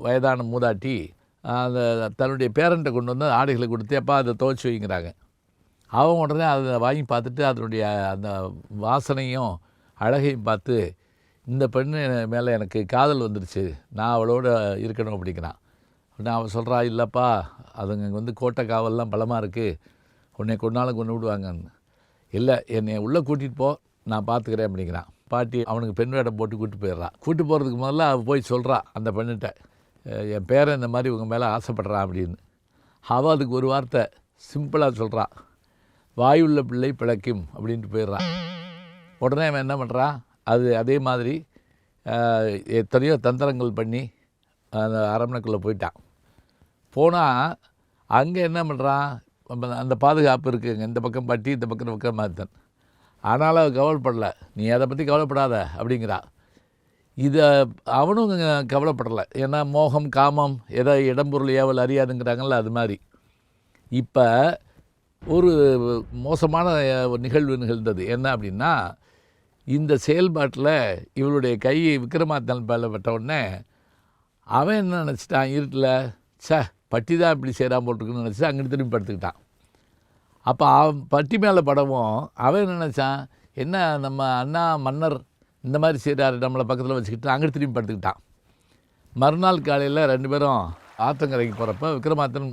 வயதான மூதாட்டி அந்த தன்னுடைய பேரண்ட்டை கொண்டு வந்து ஆடைகளை கொடுத்து, அப்பா அதை துவைச்சி வைங்கிறாங்க. அவங்க உடனே அதை வாங்கி பார்த்துட்டு அதனுடைய அந்த வாசனையும் அழகையும் பார்த்து, இந்த பெண்ணு மேலே எனக்கு காதல் வந்துடுச்சு, நான் அவளோட இருக்கணும் அப்படிங்கிறான். உடனே அவன் சொல்கிறா, இல்லைப்பா அதுங்க வந்து கோட்டை காவல்லாம் பலமாக இருக்குது, உன்னை கொண்டாலும் கொண்டு விடுவாங்கன்னு. இல்லை என்னை உள்ளே கூட்டிகிட்டு போ, நான் பார்த்துக்கிறேன் அப்படிங்கிறான். பாட்டி அவனுக்கு பெண் வேடம் போட்டு கூப்பிட்டு போயிடுறான். கூப்பிட்டு போகிறதுக்கு முதல்ல அவள் போய் சொல்கிறா அந்த பெண்ணிட்ட, என் பேரை இந்த மாதிரி உங்கள் மேலே ஆசைப்பட்றான் அப்படின்னு. அவள் அதுக்கு ஒரு வார்த்தை சிம்பிளாக சொல்கிறான், வாயுள்ள பிள்ளை பிழைக்கும் அப்படின்ட்டு போயிடுறான். உடனே அவன் என்ன பண்ணுறான், அதே மாதிரி எத்தனையோ தந்திரங்கள் பண்ணி அந்த அரண்மனைக்குள்ளே போயிட்டான். போனால் அங்கே என்ன பண்ணுறான், அந்த பாதுகாப்பு இருக்குங்க, இந்த பக்கம் பட்டி, இந்த பக்கம் விக்ரமாதித்தன். ஆனாலும் அவள் கவலைப்படலை, நீ அதை பற்றி கவலைப்படாத அப்படிங்கிறா. இதை அவனும் கவலைப்படலை, ஏன்னா மோகம் காமம் எதை இடம்பொருள் ஏவல் அறியாதுங்கிறாங்கல்ல, அது மாதிரி. இப்போ ஒரு மோசமான நிகழ்வு நிகழ்ந்தது. என்ன அப்படின்னா, இந்த செயல்பாட்டில் இவளுடைய கை விக்ரமாதித்தன் மேலே பட்ட உடனே அவன் என்ன நினச்சிட்டான், இருட்டில் பட்டி தான் இப்படி செய்கிறான் போட்டிருக்குன்னு நினச்சிட்டு அங்கிட்டு திரும்பி படுத்துக்கிட்டான். அப்போ அவன் பட்டி மேலே படவும் அவன் என்ன நினச்சான், என்ன நம்ம அண்ணா மன்னர் இந்த மாதிரி செய்கிறாரு நம்மளை பக்கத்தில் வச்சுக்கிட்டு அங்கிட்டு திரும்பி படுத்துக்கிட்டான். மறுநாள் காலையில் 2 பேரும் ஆத்தங்கரைக்கு போகிறப்ப விக்ரமாதித்தன்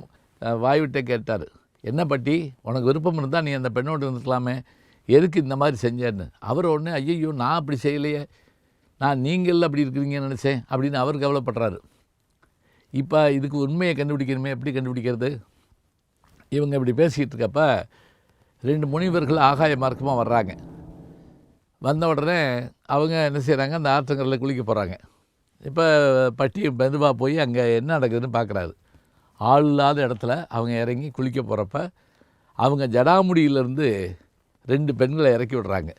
வாய்விட்டே கேட்டார், என்ன பட்டி உனக்கு விருப்பம் இருந்தால் நீ அந்த பெண்ணோடு இருந்துக்கலாமே, எதுக்கு இந்த மாதிரி செஞ்சேன்னு. அவர் உடனே ஐயோ நான் அப்படி செய்யலையே, நான் நீங்கள் அப்படி இருக்கிறீங்கன்னு நினச்சேன் அப்படின்னு அவர் கவலைப்படுறாரு. இப்போ இதுக்கு உண்மையை கண்டுபிடிக்கணுமே, எப்படி கண்டுபிடிக்கிறது? இவங்க இப்படி பேசிக்கிட்டு இருக்கப்ப 2 முனிவர்கள் ஆகாய மார்க்கமாக வர்றாங்க. வந்த உடனே அவங்க என்ன செய்கிறாங்க, அந்த ஆற்றங்கரையில் குளிக்க போகிறாங்க. இப்போ பட்டி மெதுவாக போய் அங்கே என்ன நடக்குதுன்னு பார்க்குறாரு. ஆள் இல்லாத இடத்துல அவங்க இறங்கி குளிக்க போகிறப்ப அவங்க ஜடாமுடியிலேருந்து 2 பெண்களை இறக்கி விடுறாங்க.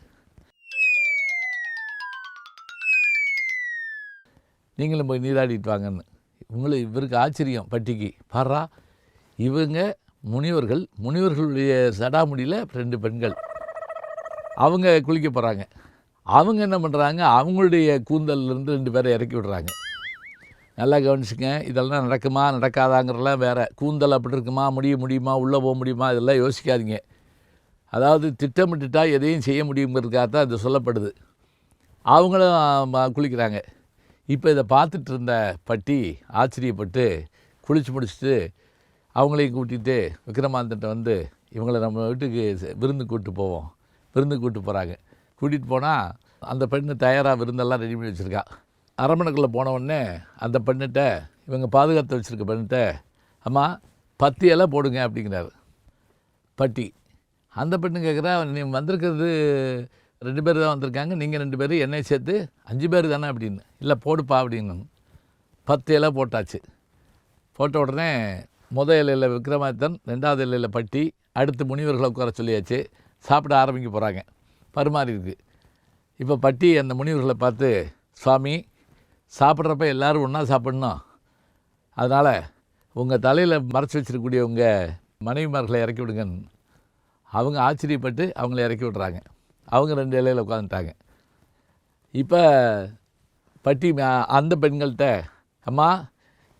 நீங்களும் போய் நீராடிட்டு வாங்கன்னு. இவருக்கு ஆச்சரியம் பட்டிக்கு, பாரா இவங்க முனிவர்களுடைய சடாமுடியில் 2 பெண்கள் அவங்க குளிக்க போகிறாங்க. அவங்க என்ன பண்ணுறாங்க, அவங்களுடைய கூந்தல்லேருந்து 2 பேரை இறக்கி விடுறாங்க. நல்லா கவனிச்சுங்க, இதெல்லாம் நடக்குமா நடக்காதாங்கிறலாம் வேறு. கூந்தல் அப்படி இருக்குமா, முடியுமா, உள்ளே போக முடியுமா, இதெல்லாம் யோசிக்காதீங்க. அதாவது திட்டமிட்டுட்டா எதையும் செய்ய முடியுங்கிறதுக்காக தான் இது சொல்லப்படுது. அவங்களும் குளிக்கிறாங்க. இப்போ இதை பார்த்துட்டு இருந்த பட்டி ஆச்சரியப்பட்டு குளித்து முடிச்சுட்டு அவங்களையும் கூட்டிகிட்டு விக்ரமாதித்தன்ட்ட வந்து, இவங்களை நம்ம வீட்டுக்கு விருந்து கூப்பிட்டு போவோம். விருந்து கூப்பிட்டு போகிறாங்க. கூட்டிகிட்டு போனால் அந்த பெண்ணு தயாராக விருந்தெல்லாம் ரெடி பண்ணி வச்சுருக்கா. அரண்மனைக்குள்ளே போனவுடனே அந்த பெண்ணிட்ட, இவங்க பாதுகாத்து வச்சுருக்க பெண்ணிட்ட, அம்மா 10 இலை போடுங்க அப்படிங்கிறாரு பட்டி. அந்த பெண்ணு கேட்குறா, நீ வந்திருக்கிறது 2 பேர் தான் வந்திருக்காங்க, நீங்கள் 2 பேர் என்னை சேர்த்து 5 பேர் தானே அப்படின்னு. இல்லை போடுப்பா அப்படின்னு 10 இலை போட்டாச்சு. போட்ட உடனே முதல் இலையில் விக்ரமாதித்தன், 2வது இலையில் பட்டி, அடுத்து முனிவர்களை உட்கார சொல்லியாச்சு. சாப்பிட ஆரம்பிக்க போகிறாங்க. பரிமாறி இருக்கு. இப்போ பட்டி அந்த முனிவர்களை பார்த்து, சுவாமி சாப்பிட்றப்ப எல்லோரும் ஒன்றா சாப்பிட்ணும், அதனால் உங்கள் தலையில் மறைச்சி வச்சிருக்கக்கூடிய உங்கள் மனைவிமார்களை இறக்கி விடுங்கன்னு. அவங்க ஆச்சரியப்பட்டு அவங்கள இறக்கி விட்றாங்க. அவங்க 2 இலையில் உட்காந்துட்டாங்க. இப்போ பட்டி அந்த பெண்கள்கிட்ட, அம்மா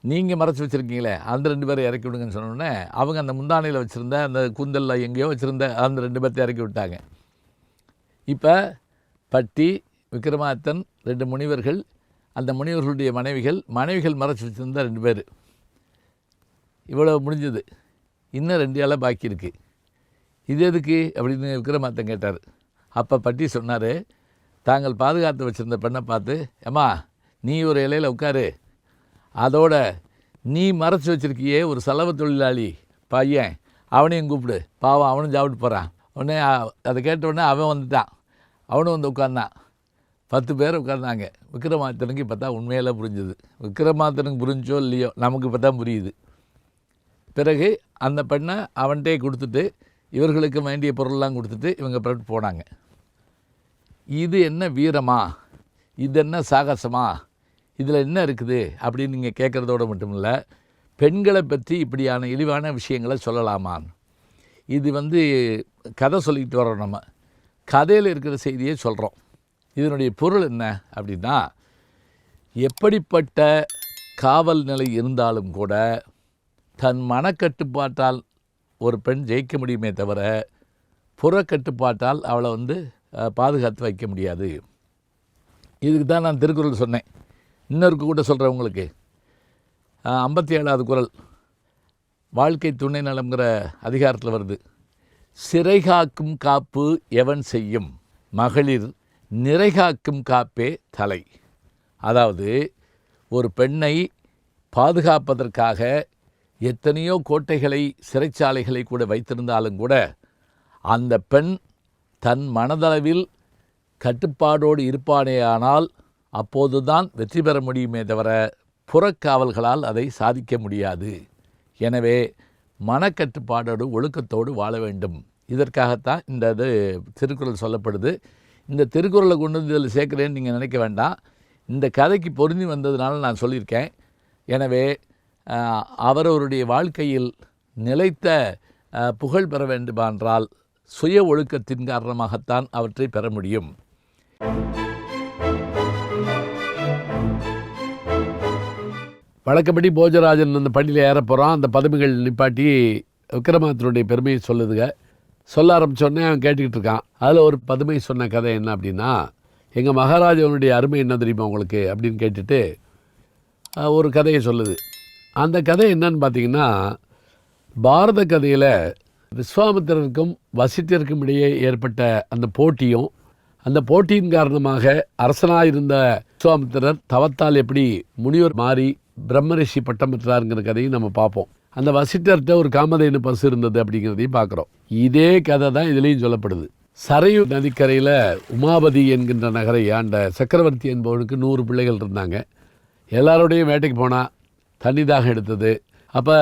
நீங்கள் மறைச்சி வச்சுருக்கீங்களே அந்த 2 பேரை இறக்கி விடுங்கன்னு சொன்னோடனே அவங்க அந்த முந்தானையில் வச்சுருந்த அந்த கூந்தலில் எங்கேயோ வச்சுருந்த அந்த 2 பேர்த்தை இறக்கி விட்டாங்க. இப்போ பட்டி, விக்ரமாதித்தன், 2 முனிவர்கள், அந்த முனிவர்களுடைய மனைவிகள் மறைச்சி வச்சுருந்த 2 பேர். இவ்வளோ முடிஞ்சது. இன்னும் 2 இலை பாக்கி இருக்குது. இது எதுக்கு அப்படின்னு விக்ரமாதித்தன் கேட்டார். அப்போ பட்டி சொன்னார், தாங்கள் பாதுகாத்து வச்சுருந்த பெண்ணை பார்த்து, அம்மா நீ ஒரு இலையில் உட்காரு, அதோட நீ மறைச்சி வச்சுருக்கியே ஒரு சலவை தொழிலாளி பையன், அவனையும் கூப்பிடு, பாவம் அவனும் சாப்பிட்டு போகிறான். உடனே அதை கேட்ட உடனே அவன் வந்துட்டான். அவனும் வந்து உட்கார்ந்தான். 10 பேர் உட்கார்ந்தாங்க. விக்ரமாதித்தனுக்கு இப்போ தான் உண்மையில புரிஞ்சுது. விக்ரமாதித்தனுக்கு புரிஞ்சோ இல்லையோ, நமக்கு இப்போ தான் புரியுது. பிறகு அந்த பெண்ணை அவன்கிட்டே கொடுத்துட்டு இவர்களுக்கு வேண்டிய பொருள்லாம் கொடுத்துட்டு இவங்க பிறகு போனாங்க. இது என்ன வீரமா, இது என்ன சாகசமா, இதில் என்ன இருக்குது அப்படின்னு நீங்கள் கேட்குறதோடு மட்டும் இல்லை, பெண்களை பற்றி இப்படியான இழிவான விஷயங்களை சொல்லலாமான்னு. இது கதை சொல்லிக்கிட்டு வரோம். நம்ம கதையில் இருக்கிற செய்தியை சொல்கிறோம். இதனுடைய பொருள் என்ன அப்படின்னா, எப்படிப்பட்ட காவல் நிலை இருந்தாலும் கூட தன் மனக்கட்டுப்பாட்டால் ஒரு பெண் ஜெயிக்க முடியுமே தவிர புறக்கட்டுப்பாட்டால் அவளை பாதுகாத்து வைக்க முடியாது. இதுக்கு தான் நான் திருக்குறள் சொன்னேன். இன்னொருக்கு கூட சொல்கிறேன் உங்களுக்கு. 57வது குறள் வாழ்க்கை துணை நலம்ங்கிற அதிகாரத்தில் வருது. சிறைகாக்கும் காப்பு எவன் செய்யும், மகளிர் நிறைகாக்கும் காப்பே தலை. அதாவது ஒரு பெண்ணை பாதுகாப்பதற்காக எத்தனையோ கோட்டைகளை, சிறைச்சாலைகளை கூட வைத்திருந்தாலும் கூட அந்த பெண் தன் மனதளவில் கட்டுப்பாடோடு இருப்பானேயானால் அப்போது தான் வெற்றி பெற முடியுமே தவிர புறக்காவல்களால் அதை சாதிக்க முடியாது. எனவே மனக்கட்டுப்பாடோடு ஒழுக்கத்தோடு வாழ வேண்டும். இதற்காகத்தான் இந்த திருக்குறள் சொல்லப்படுது. இந்த திருக்குறளை கொண்டு வந்து இதில் சேர்க்குறேன்னு நீங்கள் நினைக்க வேண்டாம். இந்த கதைக்கு பொருந்தி வந்ததுனால நான் சொல்லியிருக்கேன். எனவே அவரவருடைய வாழ்க்கையில் நிலைத்த புகழ் பெற வேண்டுமென்றால் சுய ஒழுக்கத்தின் காரணமாகத்தான் அவற்றை பெற முடியும். வழக்கப்படி போஜராஜன் அந்த படியில் ஏற போகிறான். அந்த பதுமைகள் நிப்பாட்டி விக்ரமாதித்தனுடைய பெருமையை சொல்லுதுங்க. சொல்ல ஆரம்பித்தோடனே அவன் கேட்டுக்கிட்டு இருக்கான். அதில் ஒரு பதுமை சொன்ன கதை என்ன அப்படின்னா, எங்கள் மகாராஜாவுடைய அருமை என்ன தெரியுமா உங்களுக்கு அப்படின்னு கேட்டுட்டு ஒரு கதையை சொல்லுது. அந்த கதை என்னன்னு பார்த்தீங்கன்னா, பாரத கதையில் விஸ்வாமித்திரருக்கும் வசிஷ்டருக்கும் இடையே ஏற்பட்ட அந்த போட்டியும், அந்த போட்டியின் காரணமாக அரசனாக இருந்த விஸ்வாமித்திரர் தவத்தால் எப்படி முனிவர் மாறி பிரம்மரிஷி பட்டம் பெற்றாருங்கிற கதையும் நம்ம பார்ப்போம். அந்த வசிஷ்டர்கிட்ட ஒரு காமதேனு பசு இருந்தது அப்படிங்கிறதையும் பார்க்குறோம். இதே கதை தான் இதுலேயும் சொல்லப்படுது. சரையு நதிக்கரையில் உமாபதி என்கின்ற நகரை ஆண்ட சக்கரவர்த்தி என்பவனுக்கு 100 பிள்ளைகள் இருந்தாங்க. எல்லாரோடையும் வேட்டைக்கு போனால் தண்ணி தாகம் எடுத்தது. அப்போ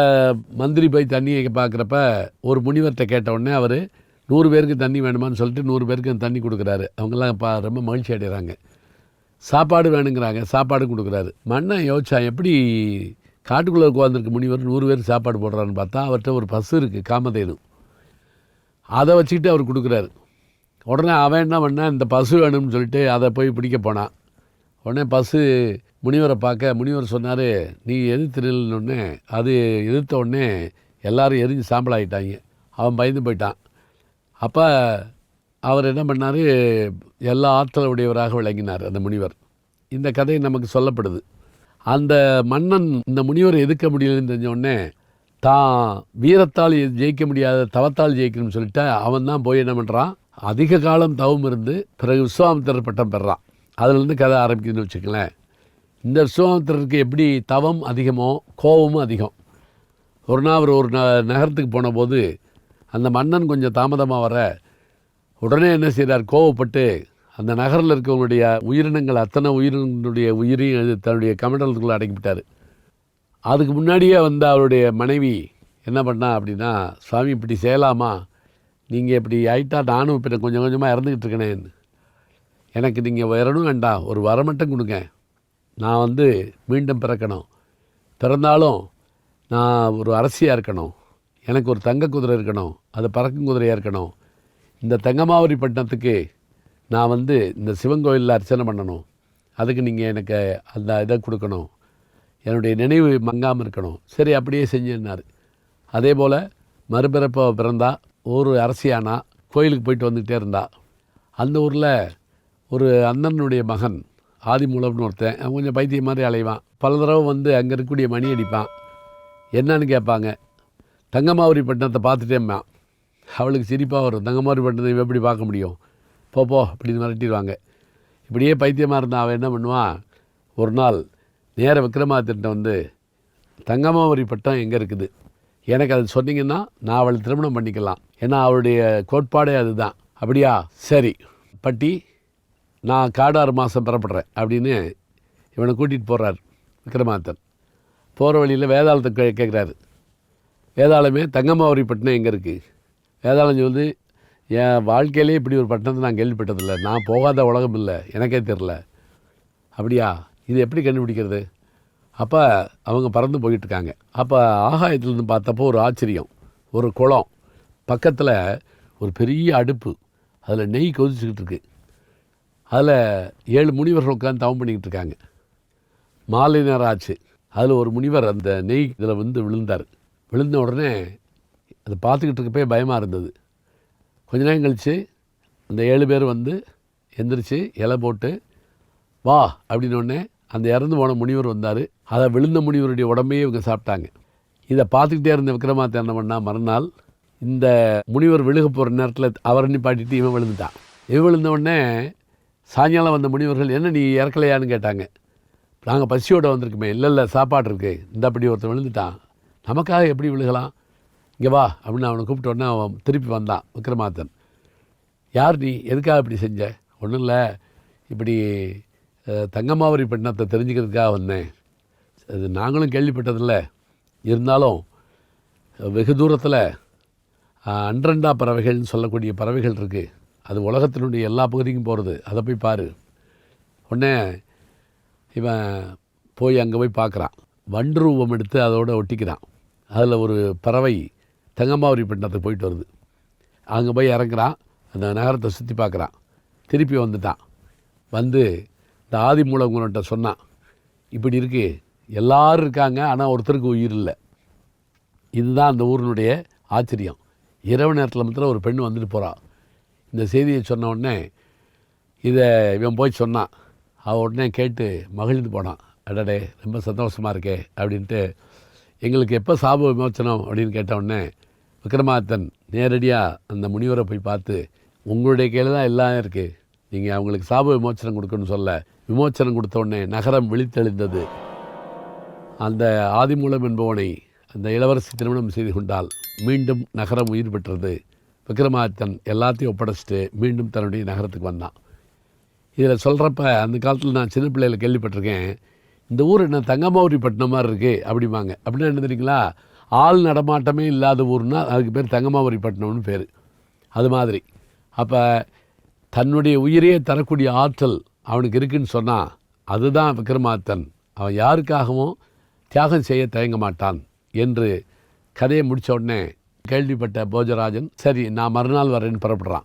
மந்திரி போய் தண்ணியை பார்க்குறப்ப ஒரு முனிவர்கிட்ட கேட்ட உடனே அவர் 100 பேருக்கு தண்ணி வேணுமான்னு சொல்லிட்டு 100 பேருக்கு தண்ணி கொடுக்குறாரு. அவங்கெல்லாம் ரொம்ப மகிழ்ச்சி அடைகிறாங்க. சாப்பாடு வேணுங்கிறாங்க, சாப்பாடு கொடுக்குறாரு. மன்னன் யோசிச்சான், எப்படி காட்டுக்குள்ளே உட்காந்துருக்கு முனிவர் 100 பேருக்கு சாப்பாடு போடுறான்னு பார்த்தா அவர்கிட்ட ஒரு பசு இருக்குது, காமதேனு. அதை வச்சுக்கிட்டு அவர் கொடுக்குறாரு. உடனே அவன் என்ன பண்ணான், இந்த பசு வேணும்னு சொல்லிட்டு அதை போய் பிடிக்க போனான். உடனே பசு முனிவரை பார்க்க முனிவர் சொன்னார், நீ எதிர்த்துருன்னொடனே அது எதிர்த்த உடனே எல்லோரும் எரிஞ்சு சாம்பலாகிட்டாங்க. அவன் பயந்து போயிட்டான். அப்போ அவர் என்ன பண்ணார், எல்லா ஆற்றல் உடையவராக விளங்கினார் அந்த முனிவர். இந்த கதை நமக்கு சொல்லப்படுது. அந்த மன்னன் இந்த முனிவரை எதிர்க்க முடியலன்னு தெரிஞ்சோடனே தான் வீரத்தால் ஜெயிக்க முடியாத தவத்தால் ஜெயிக்கணும்னு சொல்லிட்டு அவன் தான் போய் என்ன பண்ணுறான், அதிக காலம் தவம் இருந்து பிறகு விஸ்வாமித்திரர் பட்டம் பெறான். அதுலேருந்து கதை ஆரம்பிக்குதுன்னு வச்சுக்கலேன். இந்த விஸ்வாமித்திரருக்கு எப்படி தவம் அதிகமோ கோபமும் அதிகம். ஒரு நாள் அவர் ஒரு நகரத்துக்கு போன போது அந்த மன்னன் கொஞ்சம் தாமதமாக வர உடனே என்ன செய்கிறார், கோவப்பட்டு அந்த நகரில் இருக்கவங்களுடைய உயிரினங்கள் அத்தனை உயிரினுடைய உயிரையும் தன்னுடைய கமண்டலத்துக்குள்ளே அடக்கிவிட்டார். அதுக்கு முன்னாடியே வந்து அவருடைய மனைவி என்ன பண்ணா அப்படின்னா, சுவாமி இப்படி செய்யலாமா, நீங்கள் இப்படி ஆயிட்டா நானும் இப்போ கொஞ்சம் கொஞ்சமாக இறந்துக்கிட்டு இருக்கேனேன்னு, எனக்கு நீங்கள் வரணும் வேண்டாம், ஒரு வரம் மட்டும் கொடுங்க, நான் வந்து மீண்டும் பிறக்கணும், பிறந்தாலும் நான் ஒரு அரசியாக இருக்கணும், எனக்கு ஒரு தங்க குதிரை இருக்கணும், அது பறக்கும் குதிரையாக இருக்கணும், இந்த தங்கமாவரி பட்டணத்துக்கு நான் வந்து இந்த சிவன் கோயிலில் அர்ச்சனை பண்ணணும், அதுக்கு நீங்கள் எனக்கு அந்த இதை கொடுக்கணும், என்னுடைய நினைவு மங்காமல் இருக்கணும். சரி, அப்படியே செஞ்சுன்னார். அதே போல் மறுபிறப்போ பிறந்தா, ஒரு அரசியானா, கோயிலுக்கு போயிட்டு வந்துக்கிட்டே இருந்தா. அந்த ஊரில் ஒரு அண்ணனுடைய மகன் ஆதிமூலம்னு ஒருத்தன், அவன் கொஞ்சம் பைத்தியம் மாதிரி அலைவான். பல தடவை வந்து அங்கே இருக்கக்கூடிய மணி அடிப்பான். என்னன்னு கேட்பாங்க. தங்கமாவரி பட்டணத்தை பார்த்துட்டேம்மா. அவளுக்கு சிரிப்பாக வரும். தங்கமாவரி பட்டணத்தை எப்படி பார்க்க முடியும், போ அப்படின்னு மிரட்டிடுவாங்க. இப்படியே பைத்தியமாக இருந்தால் அவன் என்ன பண்ணுவான், ஒரு நாள் நேர விக்ரமாதித்தன்ட்ட வந்து, தங்கமாவரி பட்டம் எங்கே இருக்குது, எனக்கு அது சொன்னீங்கன்னா நான் அவளை திருமணம் பண்ணிக்கலாம், ஏன்னா அவளுடைய கோட்பாடே அதுதான். அப்படியா, சரி பட்டி, நான் காடாறு மாதம் பெறப்படுறேன் அப்படின்னு இவனை கூட்டிகிட்டு போகிறார் விக்ரமாதித்தன். போகிற வழியில் வேதாளத்தை கேட்குறாரு. வேதாளமே, தங்கமாவரி பட்டினம் எங்கே இருக்குது? வேதாளம் சொல்லுது, என் வாழ்க்கையிலே இப்படி ஒரு பட்டணத்தை நான் கேள்விப்பட்டதில்லை, நான் போகாத உலகம் இல்லை, எனக்கே தெரில. அப்படியா, இது எப்படி கண்டுபிடிக்கிறது? அப்போ அவங்க பறந்து போயிட்டுருக்காங்க. அப்போ ஆகாயத்துலேருந்து பார்த்தப்போ ஒரு ஆச்சரியம். ஒரு குளம் பக்கத்தில் ஒரு பெரிய அடுப்பு, அதில் நெய் கொதிச்சுக்கிட்டு இருக்கு. அதில் 7 முனிவர்கள் உட்காந்து தவம் பண்ணிக்கிட்டு இருக்காங்க. மாலை நேரம் ஆச்சு. அதில் ஒரு முனிவர் அந்த நெய் இதில் வந்து விழுந்தார். விழுந்த உடனே அதை பார்த்துக்கிட்டு இருக்கப்பே பயமாக இருந்தது. கொஞ்ச நேரம் கழித்து அந்த 7 பேர் வந்து எந்திரிச்சு இலை போட்டு வா அப்படின்னோடனே அந்த இறந்து போன முனிவர் வந்தார். அதை விழுந்த முனிவருடைய உடம்பையே இவங்க சாப்பிட்டாங்க. இதை பார்த்துக்கிட்டே இருந்த விக்ரமாதித்தன் என்ன பண்ணா, மறுநாள் இந்த முனிவர் விழுக போகிற நேரத்தில் அவரை நிப்பாட்டிட்டு இவன் விழுந்துட்டான். இவன் விழுந்த உடனே சாயங்காலம் வந்த முனிவர்கள், என்ன நீ இறக்கலையான்னு கேட்டாங்க. நாங்கள் பசியோடு வந்திருக்குமே. இல்லை சாப்பாடு இருக்குது, இந்த அப்படி ஒருத்தன் விழுந்துட்டான், நமக்காக எப்படி விழுகலாம், இங்கே வா அப்படின்னு அவனை கூப்பிட்ட உடனே அவன் திருப்பி வந்தான் விக்ரமாதித்தன். யார் நீ, எதுக்காக இப்படி செஞ்ச? ஒன்றும் இல்லை, இப்படி தங்கமாவரி பட்டணத்தை தெரிஞ்சுக்கிறதுக்காக வந்தேன். அது நாங்களும் கேள்விப்பட்டதில்லை, இருந்தாலும் வெகு தூரத்தில் அன்றண்டா பறவைகள்னு சொல்லக்கூடிய பறவைகள் இருக்குது, அது உலகத்தினுடைய எல்லா பகுதிக்கும் போகிறது, அதை போய் பாரு. உடனே இவன் போய் அங்கே போய் பார்க்குறான். வண்டு ரூபம் எடுத்து அதோடு ஒட்டிக்கிறான். அதில் ஒரு பறவை தங்கமாவரி பட்டணத்துக்கு போயிட்டு வருது. அங்கே போய் இறங்குறான், அந்த நகரத்தை சுற்றி பார்க்குறான். திருப்பி வந்துட்டான். வந்து இந்த ஆதிமூலங்கிட்ட சொன்னான், இப்படி இருக்குது, எல்லோரும் இருக்காங்க, ஆனால் ஒருத்தருக்கு உயிர் இல்லை. இதுதான் அந்த ஊரினுடைய ஆச்சரியம். இரவு நேரத்தில் மாத்திரம் ஒரு பெண் வந்துட்டு போகிறாள். இந்த செய்தியை சொன்ன உடனே இதை இவன் போய் சொன்னான். அவன் உடனே கேட்டு மகிழ்ந்து போனான். அடடே, ரொம்ப சந்தோஷமாக இருக்கே அப்படின்ட்டு. எங்களுக்கு எப்போ சாப விமோச்சனம் அப்படின்னு கேட்ட உடனே விக்ரமாதித்தன் நேரடியாக அந்த முனிவரை போய் பார்த்து, உங்களுடைய கையில் தான் எல்லாம் இருக்குது, நீங்கள் அவங்களுக்கு சாப விமோச்சனம் கொடுக்கணும்னு சொல்ல, விமோச்சனம் கொடுத்த உடனே நகரம் விழித்தெழுந்தது. அந்த ஆதிமூலம் என்பவனை அந்த இளவரசி திருமணம் செய்து கொண்டால் மீண்டும் நகரம் உயிர் பெற்றது. விக்ரமாதித்தன் எல்லாத்தையும் ஒப்படைச்சிட்டு மீண்டும் தன்னுடைய நகரத்துக்கு வந்தான். இதில் சொல்கிறப்ப அந்த காலத்தில் நான் சின்ன பிள்ளையில் கேள்விப்பட்டிருக்கேன், இந்த ஊர் என்ன தங்கமாவரி பட்டினம் மாதிரி இருக்குது அப்படிம்பாங்க. அப்படின்னா என்ன தெரியுங்களா, ஆள் நடமாட்டமே இல்லாத ஊர்னா அதுக்கு பேர் தங்கமாவரி பட்டினம்னு பேர். அது மாதிரி அப்போ தன்னுடைய உயிரையே தரக்கூடிய ஆற்றல் அவனுக்கு இருக்குன்னு சொன்னால் அதுதான் விக்ரமாதித்தன். அவன் யாருக்காகவும் தியாகம் செய்ய தயங்க மாட்டான் என்று கதையை முடித்த உடனே கேள்விப்பட்ட போஜராஜன், சரி நான் மறுநாள் வரேன்னு புறப்படுறான்.